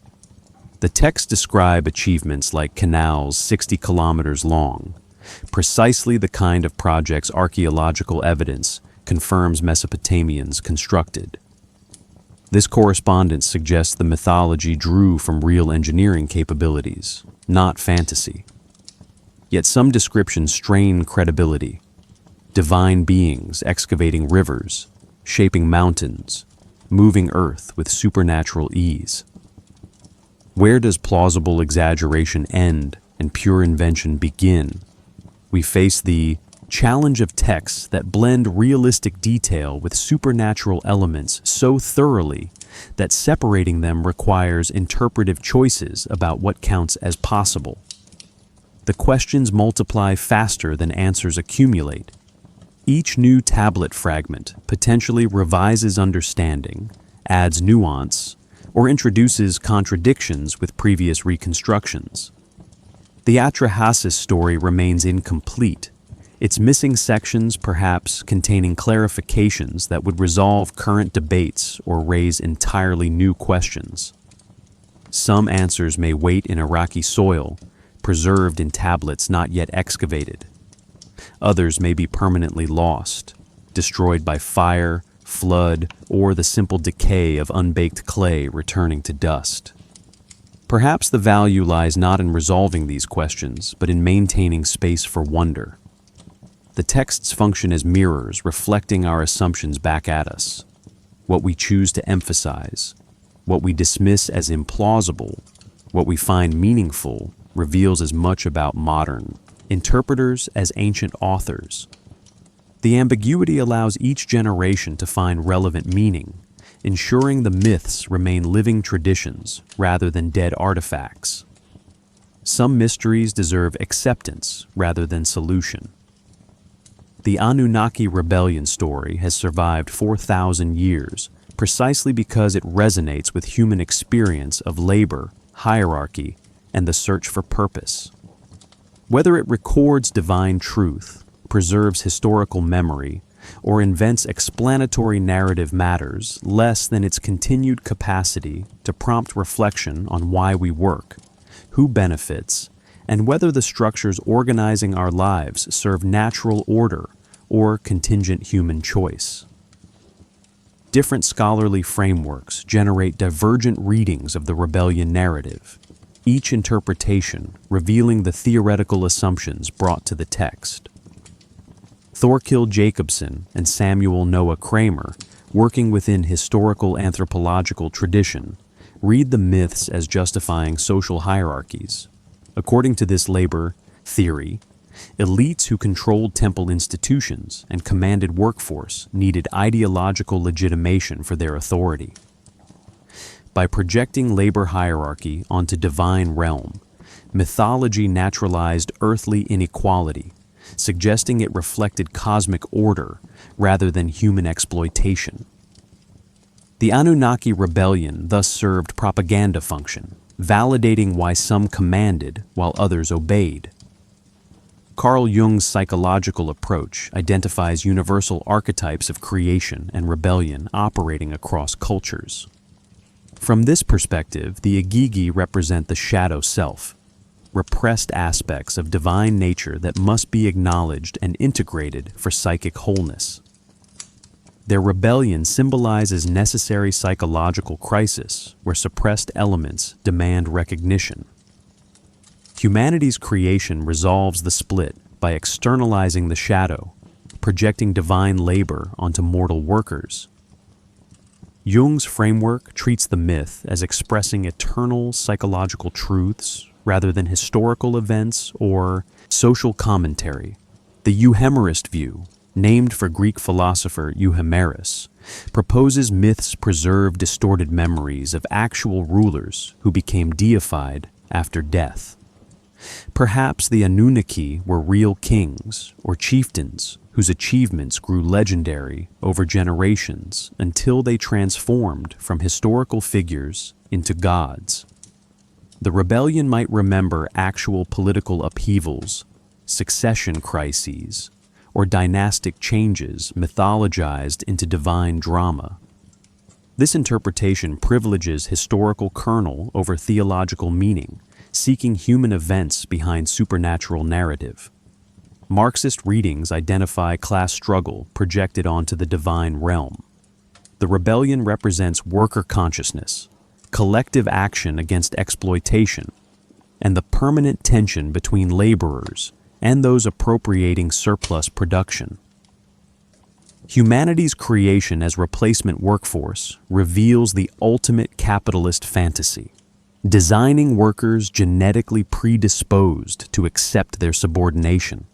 The texts describe achievements like canals 60 kilometers long, precisely the kind of projects archaeological evidence confirms Mesopotamians constructed. This correspondence suggests the mythology drew from real engineering capabilities, not fantasy. Yet some descriptions strain credibility. Divine beings excavating rivers, shaping mountains, moving earth with supernatural ease. Where does plausible exaggeration end and pure invention begin? We face the challenge of texts that blend realistic detail with supernatural elements so thoroughly that separating them requires interpretive choices about what counts as possible. The questions multiply faster than answers accumulate. Each new tablet fragment potentially revises understanding, adds nuance, or introduces contradictions with previous reconstructions. The Atrahasis story remains incomplete, its missing sections perhaps containing clarifications that would resolve current debates or raise entirely new questions. Some answers may wait in Iraqi soil, preserved in tablets not yet excavated. Others may be permanently lost, destroyed by fire, flood, or the simple decay of unbaked clay returning to dust. Perhaps the value lies not in resolving these questions, but in maintaining space for wonder. The texts function as mirrors reflecting our assumptions back at us, what we choose to emphasize, what we dismiss as implausible, what we find meaningful, reveals as much about modern interpreters as ancient authors. The ambiguity allows each generation to find relevant meaning, ensuring the myths remain living traditions rather than dead artifacts. Some mysteries deserve acceptance rather than solution. The Anunnaki rebellion story has survived 4,000 years precisely because it resonates with human experience of labor, hierarchy, and the search for purpose. Whether it records divine truth, preserves historical memory, or invents explanatory narrative matters less than its continued capacity to prompt reflection on why we work, who benefits, and whether the structures organizing our lives serve natural order or contingent human choice. Different scholarly frameworks generate divergent readings of the rebellion narrative, each interpretation revealing the theoretical assumptions brought to the text. Thorkild Jacobson and Samuel Noah Kramer, working within historical anthropological tradition, read the myths as justifying social hierarchies. According to this labor theory, elites who controlled temple institutions and commanded workforce needed ideological legitimation for their authority. By projecting labor hierarchy onto divine realm, mythology naturalized earthly inequality, suggesting it reflected cosmic order rather than human exploitation. The Anunnaki rebellion thus served propaganda function, validating why some commanded while others obeyed. Carl Jung's psychological approach identifies universal archetypes of creation and rebellion operating across cultures. From this perspective, the Igigi represent the shadow self, repressed aspects of divine nature that must be acknowledged and integrated for psychic wholeness. Their rebellion symbolizes necessary psychological crisis where suppressed elements demand recognition. Humanity's creation resolves the split by externalizing the shadow, projecting divine labor onto mortal workers. Jung's framework treats the myth as expressing eternal psychological truths rather than historical events or social commentary. The euhemerist view, named for Greek philosopher Euhemerus, proposes myths preserve distorted memories of actual rulers who became deified after death. Perhaps the Anunnaki were real kings or chieftains whose achievements grew legendary over generations until they transformed from historical figures into gods. The rebellion might remember actual political upheavals, succession crises, or dynastic changes mythologized into divine drama. This interpretation privileges historical kernel over theological meaning, seeking human events behind supernatural narrative. Marxist readings identify class struggle projected onto the divine realm. The rebellion represents worker consciousness, collective action against exploitation, and the permanent tension between laborers and those appropriating surplus production. Humanity's creation as replacement workforce reveals the ultimate capitalist fantasy, designing workers genetically predisposed to accept their subordination.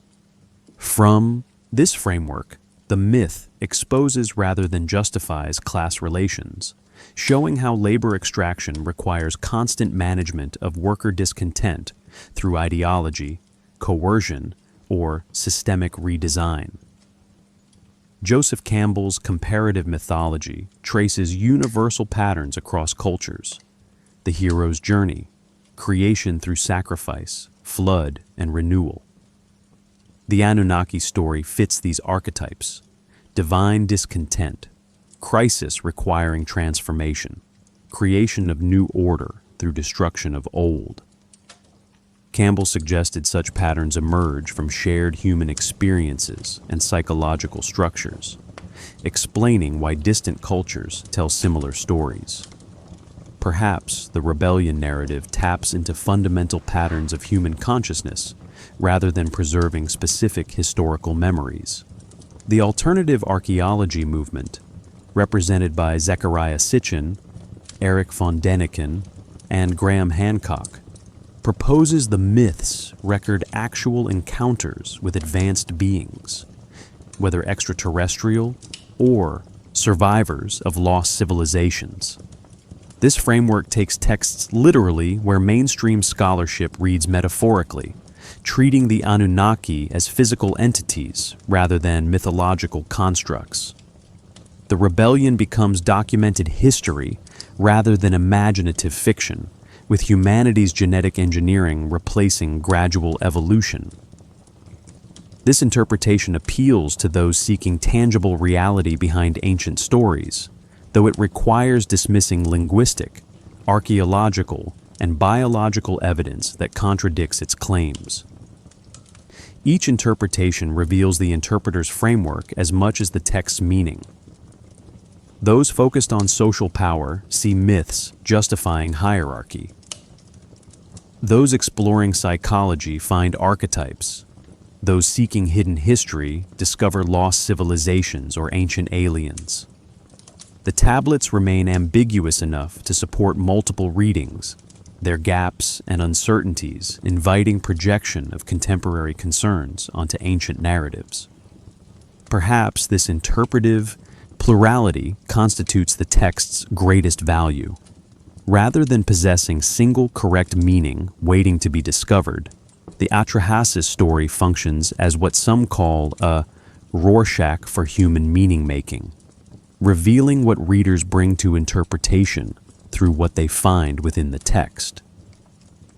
From this framework, the myth exposes rather than justifies class relations, showing how labor extraction requires constant management of worker discontent through ideology, coercion, or systemic redesign. Joseph Campbell's comparative mythology traces universal patterns across cultures: the hero's journey, creation through sacrifice, flood, and renewal. The Anunnaki story fits these archetypes: divine discontent, crisis requiring transformation, creation of new order through destruction of old. Campbell suggested such patterns emerge from shared human experiences and psychological structures, explaining why distant cultures tell similar stories. Perhaps the rebellion narrative taps into fundamental patterns of human consciousness rather than preserving specific historical memories. The alternative archaeology movement, represented by Zecharia Sitchin, Erich von Däniken, and Graham Hancock, proposes the myths record actual encounters with advanced beings, whether extraterrestrial or survivors of lost civilizations. This framework takes texts literally where mainstream scholarship reads metaphorically, treating the Anunnaki as physical entities rather than mythological constructs. The rebellion becomes documented history rather than imaginative fiction, with humanity's genetic engineering replacing gradual evolution. This interpretation appeals to those seeking tangible reality behind ancient stories, though it requires dismissing linguistic, archaeological, and biological evidence that contradicts its claims. Each interpretation reveals the interpreter's framework as much as the text's meaning. Those focused on social power see myths justifying hierarchy. Those exploring psychology find archetypes. Those seeking hidden history discover lost civilizations or ancient aliens. The tablets remain ambiguous enough to support multiple readings, their gaps and uncertainties inviting projection of contemporary concerns onto ancient narratives. Perhaps this interpretive plurality constitutes the text's greatest value. Rather than possessing single correct meaning waiting to be discovered, the Atrahasis story functions as what some call a Rorschach for human meaning-making, revealing what readers bring to interpretation through what they find within the text.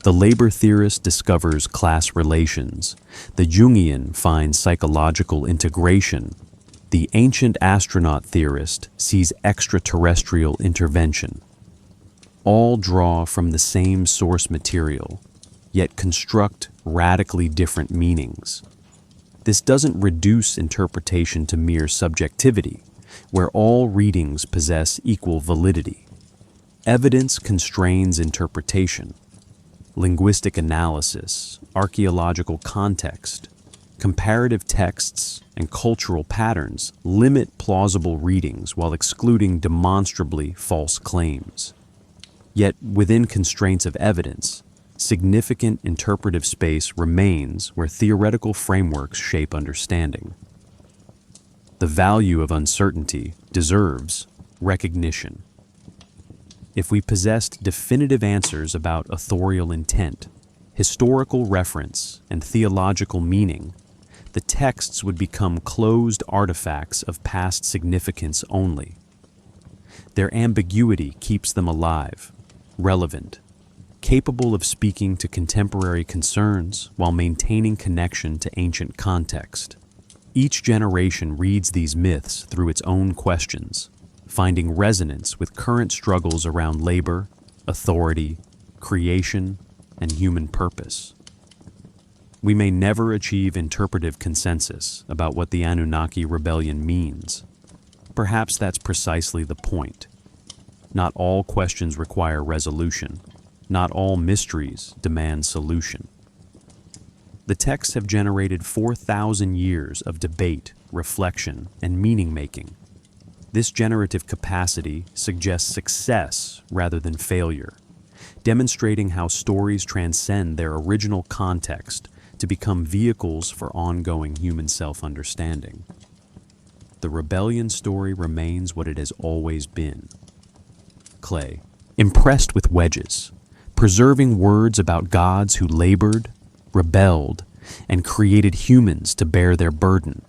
The labor theorist discovers class relations, the Jungian finds psychological integration, the ancient astronaut theorist sees extraterrestrial intervention. All draw from the same source material, yet construct radically different meanings. This doesn't reduce interpretation to mere subjectivity, where all readings possess equal validity. Evidence constrains interpretation. Linguistic analysis, archaeological context, comparative texts, and cultural patterns limit plausible readings while excluding demonstrably false claims. Yet, within constraints of evidence, significant interpretive space remains where theoretical frameworks shape understanding. The value of uncertainty deserves recognition. If we possessed definitive answers about authorial intent, historical reference, and theological meaning, the texts would become closed artifacts of past significance only. Their ambiguity keeps them alive, relevant, capable of speaking to contemporary concerns while maintaining connection to ancient context. Each generation reads these myths through its own questions, finding resonance with current struggles around labor, authority, creation, and human purpose. We may never achieve interpretive consensus about what the Anunnaki rebellion means. Perhaps that's precisely the point. Not all questions require resolution. Not all mysteries demand solution. The texts have generated 4,000 years of debate, reflection, and meaning-making. This generative capacity suggests success rather than failure, demonstrating how stories transcend their original context to become vehicles for ongoing human self-understanding. The rebellion story remains what it has always been. Clay, impressed with wedges, preserving words about gods who labored, rebelled, and created humans to bear their burden.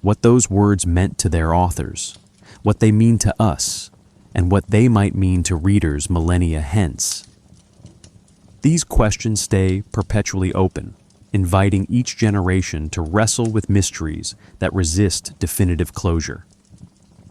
What those words meant to their authors, what they mean to us, and what they might mean to readers millennia hence. These questions stay perpetually open, inviting each generation to wrestle with mysteries that resist definitive closure.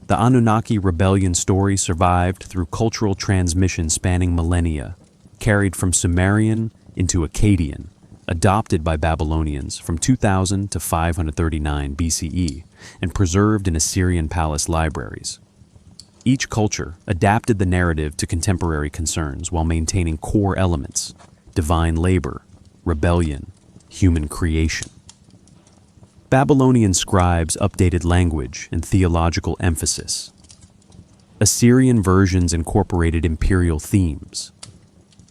The Anunnaki rebellion story survived through cultural transmission spanning millennia, carried from Sumerian into Akkadian, adopted by Babylonians from 2000 to 539 BCE, and preserved in Assyrian palace libraries. Each culture adapted the narrative to contemporary concerns while maintaining core elements: divine labor, rebellion, human creation. Babylonian scribes updated language and theological emphasis. Assyrian versions incorporated imperial themes.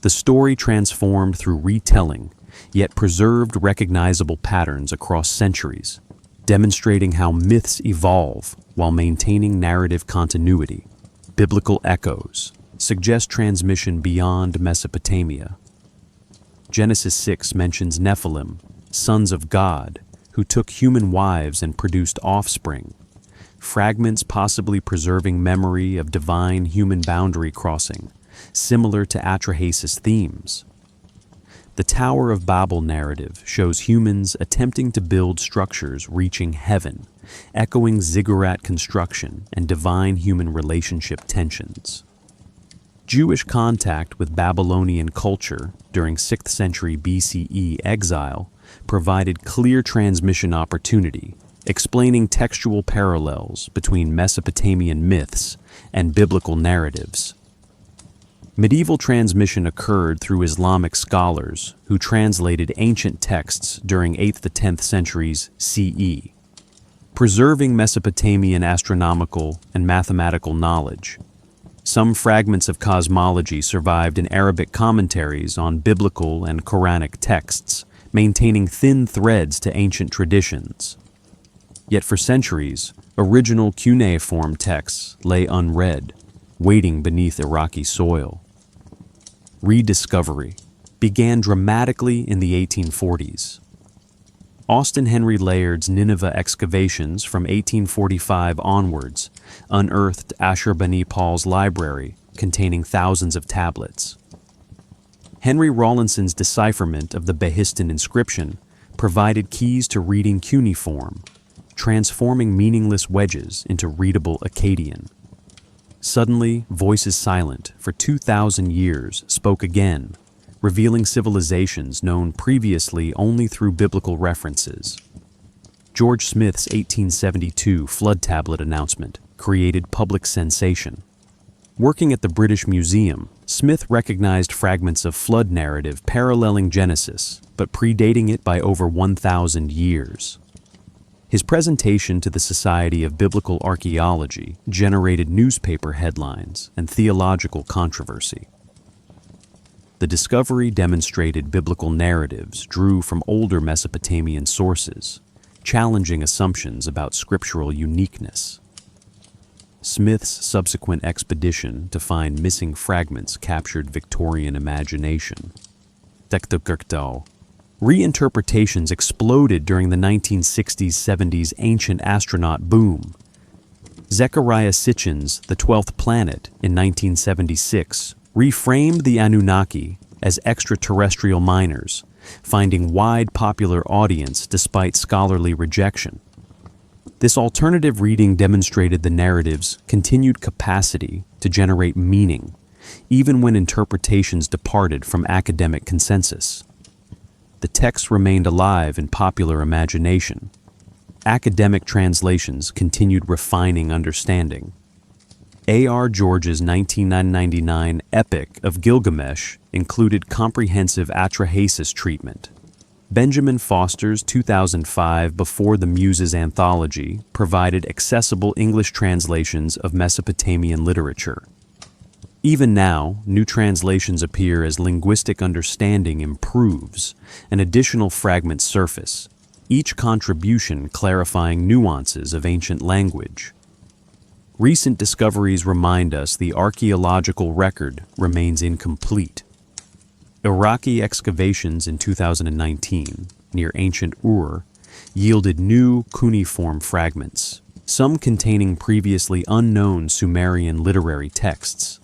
The story transformed through retelling, yet preserved recognizable patterns across centuries, demonstrating how myths evolve while maintaining narrative continuity. Biblical echoes suggest transmission beyond Mesopotamia. Genesis 6 mentions Nephilim, sons of God, who took human wives and produced offspring, fragments possibly preserving memory of divine human boundary crossing, similar to Atrahasis themes. The Tower of Babel narrative shows humans attempting to build structures reaching heaven, echoing ziggurat construction and divine-human relationship tensions. Jewish contact with Babylonian culture during 6th century BCE exile provided clear transmission opportunity, explaining textual parallels between Mesopotamian myths and biblical narratives. Medieval transmission occurred through Islamic scholars who translated ancient texts during 8th to 10th centuries CE, preserving Mesopotamian astronomical and mathematical knowledge. Some fragments of cosmology survived in Arabic commentaries on biblical and Quranic texts, maintaining thin threads to ancient traditions. Yet for centuries, original cuneiform texts lay unread, waiting beneath Iraqi soil. Rediscovery began dramatically in the 1840s. Austin Henry Layard's Nineveh excavations from 1845 onwards unearthed Ashurbanipal's library containing thousands of tablets. Henry Rawlinson's decipherment of the Behistun inscription provided keys to reading cuneiform, transforming meaningless wedges into readable Akkadian. Suddenly, voices silent for 2,000 years spoke again, revealing civilizations known previously only through biblical references. George Smith's 1872 flood tablet announcement created public sensation. Working at the British Museum, Smith recognized fragments of flood narrative paralleling Genesis, but predating it by over 1,000 years. His presentation to the Society of Biblical Archaeology generated newspaper headlines and theological controversy. The discovery demonstrated biblical narratives drew from older Mesopotamian sources, challenging assumptions about scriptural uniqueness. Smith's subsequent expedition to find missing fragments captured Victorian imagination. Reinterpretations exploded during the 1960s-70s ancient astronaut boom. Zecharia Sitchin's The 12th Planet in 1976 reframed the Anunnaki as extraterrestrial minors, finding wide popular audience despite scholarly rejection. This alternative reading demonstrated the narrative's continued capacity to generate meaning, even when interpretations departed from academic consensus. The text remained alive in popular imagination. Academic translations continued refining understanding. A.R. George's 1999 Epic of Gilgamesh included comprehensive Atrahasis treatment. Benjamin Foster's 2005 Before the Muses anthology provided accessible English translations of Mesopotamian literature. Even now, new translations appear as linguistic understanding improves and additional fragments surface, each contribution clarifying nuances of ancient language. Recent discoveries remind us the archaeological record remains incomplete. Iraqi excavations in 2019 near ancient Ur yielded new cuneiform fragments, some containing previously unknown Sumerian literary texts.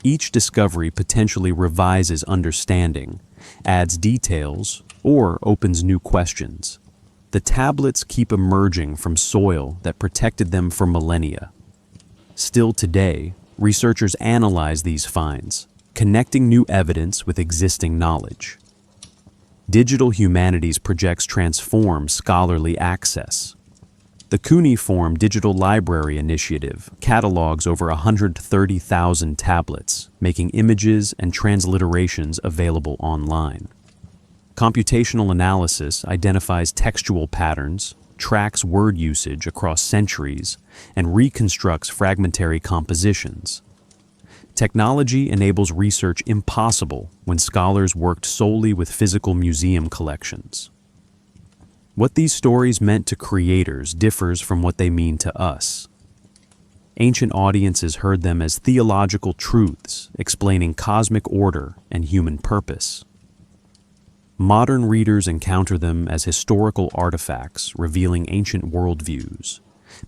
Each discovery potentially revises understanding, adds details, or opens new questions. The tablets keep emerging from soil that protected them for millennia. Still today, researchers analyze these finds, connecting new evidence with existing knowledge. Digital Humanities projects transform scholarly access. The Cuneiform Digital Library Initiative catalogs over 130,000 tablets, making images and transliterations available online. Computational analysis identifies textual patterns, tracks word usage across centuries, and reconstructs fragmentary compositions. Technology enables research impossible when scholars worked solely with physical museum collections. What these stories meant to creators differs from what they mean to us. Ancient audiences heard them as theological truths explaining cosmic order and human purpose. Modern readers encounter them as historical artifacts revealing ancient worldviews,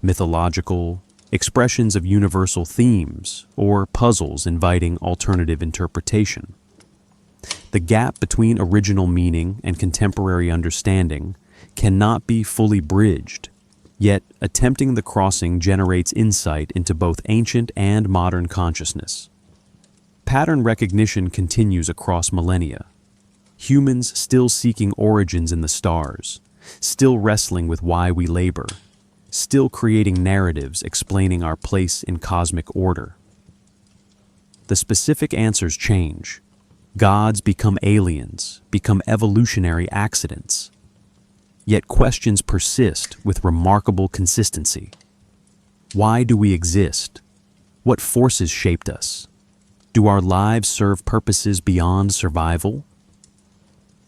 mythological expressions of universal themes, or puzzles inviting alternative interpretation. The gap between original meaning and contemporary understanding cannot be fully bridged, yet attempting the crossing generates insight into both ancient and modern consciousness. Pattern recognition continues across millennia. Humans still seeking origins in the stars, still wrestling with why we labor, still creating narratives explaining our place in cosmic order. The specific answers change. Gods become aliens, become evolutionary accidents. Yet questions persist with remarkable consistency. Why do we exist? What forces shaped us? Do our lives serve purposes beyond survival?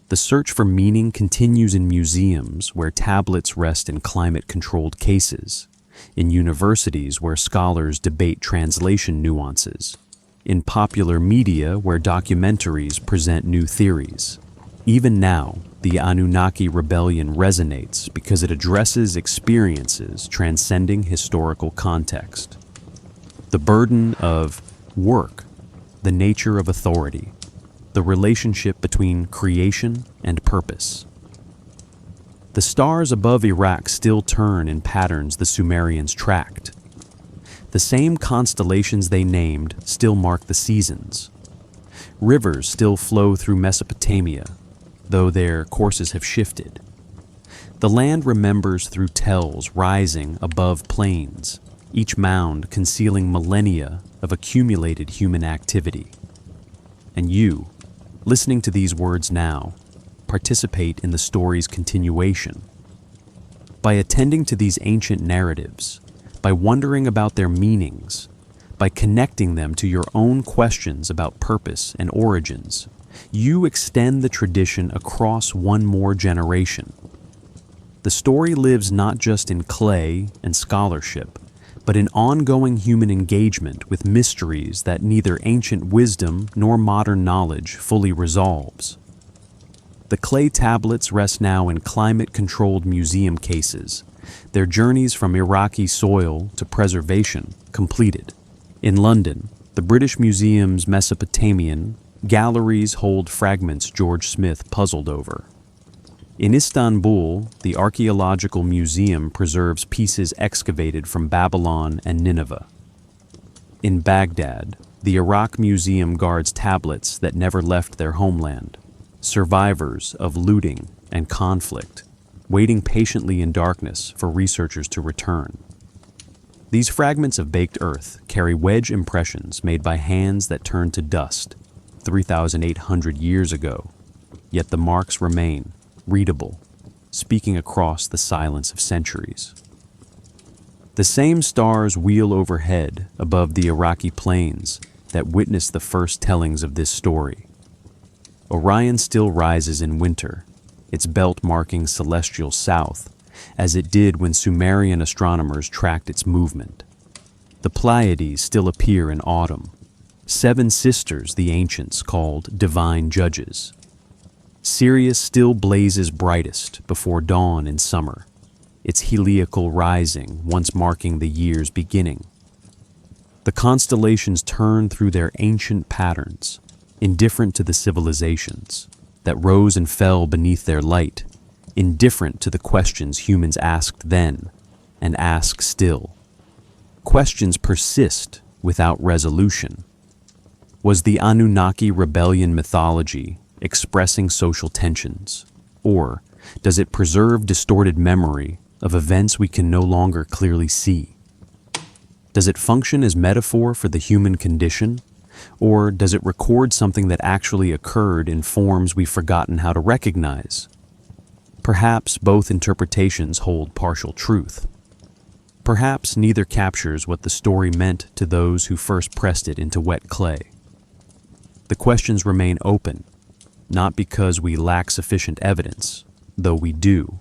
The search for meaning continues in museums where tablets rest in climate-controlled cases, in universities where scholars debate translation nuances, in popular media where documentaries present new theories. Even now, the Anunnaki rebellion resonates because it addresses experiences transcending historical context. The burden of work, the nature of authority, the relationship between creation and purpose. The stars above Iraq still turn in patterns the Sumerians tracked. The same constellations they named still mark the seasons. Rivers still flow through Mesopotamia, though their courses have shifted. The land remembers through tells rising above plains, each mound concealing millennia of accumulated human activity. And you, listening to these words now, participate in the story's continuation. By attending to these ancient narratives, by wondering about their meanings, by connecting them to your own questions about purpose and origins, you extend the tradition across one more generation. The story lives not just in clay and scholarship, but in ongoing human engagement with mysteries that neither ancient wisdom nor modern knowledge fully resolves. The clay tablets rest now in climate-controlled museum cases, their journeys from Iraqi soil to preservation completed. In London, the British Museum's Mesopotamian galleries hold fragments George Smith puzzled over. In Istanbul, the Archaeological Museum preserves pieces excavated from Babylon and Nineveh. In Baghdad, the Iraq Museum guards tablets that never left their homeland, survivors of looting and conflict, waiting patiently in darkness for researchers to return. These fragments of baked earth carry wedge impressions made by hands that turned to dust 3,800 years ago, yet the marks remain, readable, speaking across the silence of centuries. The same stars wheel overhead above the Iraqi plains that witnessed the first tellings of this story. Orion still rises in winter, its belt marking celestial south, as it did when Sumerian astronomers tracked its movement. The Pleiades still appear in autumn, 7 sisters the ancients called divine judges. Sirius still blazes brightest before dawn in summer, its heliacal rising once marking the year's beginning. The constellations turn through their ancient patterns, indifferent to the civilizations that rose and fell beneath their light, indifferent to the questions humans asked then and ask still. Questions persist without resolution. Was the Anunnaki rebellion mythology expressing social tensions, or does it preserve distorted memory of events we can no longer clearly see? Does it function as metaphor for the human condition, or does it record something that actually occurred in forms we've forgotten how to recognize? Perhaps both interpretations hold partial truth. Perhaps neither captures what the story meant to those who first pressed it into wet clay. The questions remain open, not because we lack sufficient evidence, though we do,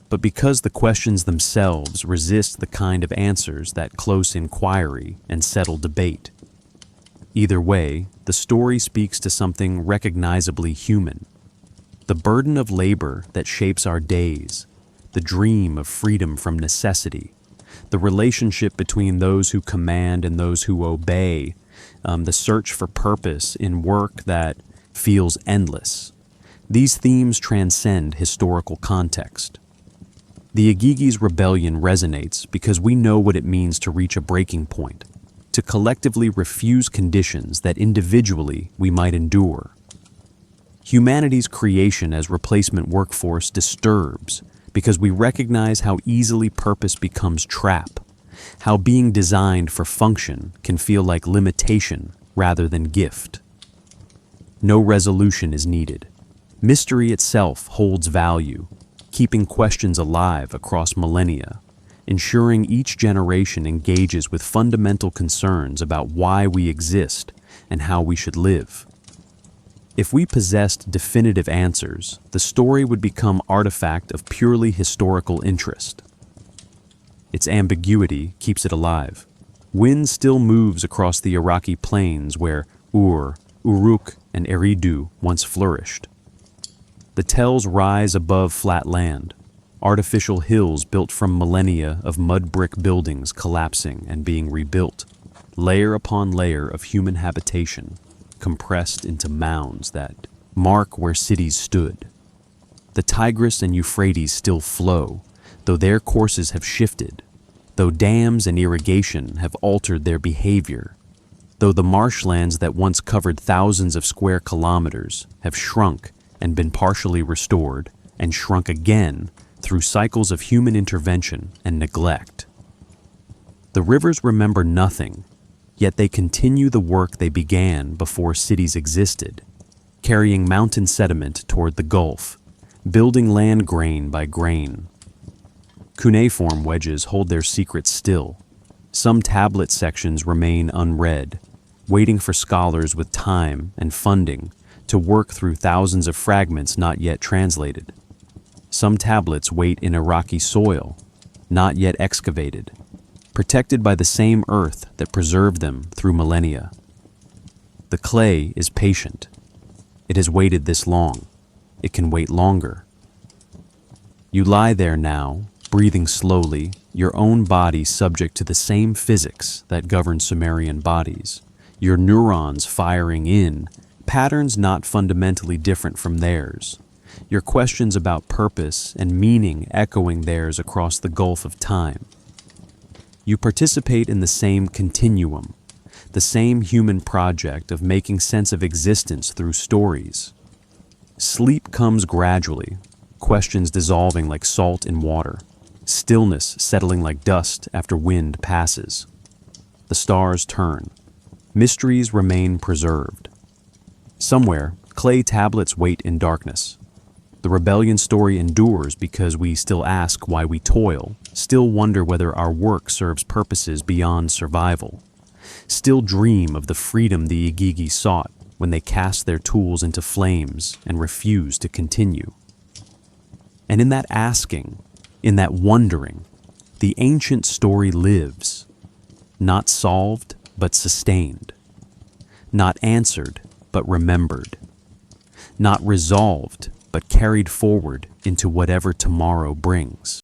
but because the questions themselves resist the kind of answers that close inquiry and settle debate. Either way, the story speaks to something recognizably human. The burden of labor that shapes our days, the dream of freedom from necessity, the relationship between those who command and those who obey, the search for purpose in work that feels endless. These themes transcend historical context. The Igigi's rebellion resonates because we know what it means to reach a breaking point, to collectively refuse conditions that individually we might endure. Humanity's creation as replacement workforce disturbs because we recognize how easily purpose becomes trap, how being designed for function can feel like limitation rather than gift. No resolution is needed. Mystery itself holds value, keeping questions alive across millennia, ensuring each generation engages with fundamental concerns about why we exist and how we should live. If we possessed definitive answers, the story would become an artifact of purely historical interest. Its ambiguity keeps it alive. Wind still moves across the Iraqi plains where Ur, Uruk, and Eridu once flourished. The tells rise above flat land, artificial hills built from millennia of mud brick buildings collapsing and being rebuilt, layer upon layer of human habitation, compressed into mounds that mark where cities stood. The Tigris and Euphrates still flow, though their courses have shifted, though dams and irrigation have altered their behavior, though the marshlands that once covered thousands of square kilometers have shrunk and been partially restored and shrunk again through cycles of human intervention and neglect. The rivers remember nothing, yet they continue the work they began before cities existed, carrying mountain sediment toward the Gulf, building land grain by grain. Cuneiform wedges hold their secrets still. Some tablet sections remain unread, waiting for scholars with time and funding to work through thousands of fragments not yet translated. Some tablets wait in Iraqi soil, not yet excavated, protected by the same earth that preserved them through millennia. The clay is patient. It has waited this long. It can wait longer. You lie there now, breathing slowly, your own body subject to the same physics that govern Sumerian bodies, your neurons firing in, patterns not fundamentally different from theirs, your questions about purpose and meaning echoing theirs across the gulf of time. You participate in the same continuum, the same human project of making sense of existence through stories. Sleep comes gradually, questions dissolving like salt in water, stillness settling like dust after wind passes. The stars turn. Mysteries remain preserved. Somewhere, clay tablets wait in darkness. The rebellion story endures because we still ask why we toil, still wonder whether our work serves purposes beyond survival, still dream of the freedom the Igigi sought when they cast their tools into flames and refused to continue. And in that asking, in that wondering, the ancient story lives, not solved but sustained, not answered but remembered, not resolved but carried forward into whatever tomorrow brings.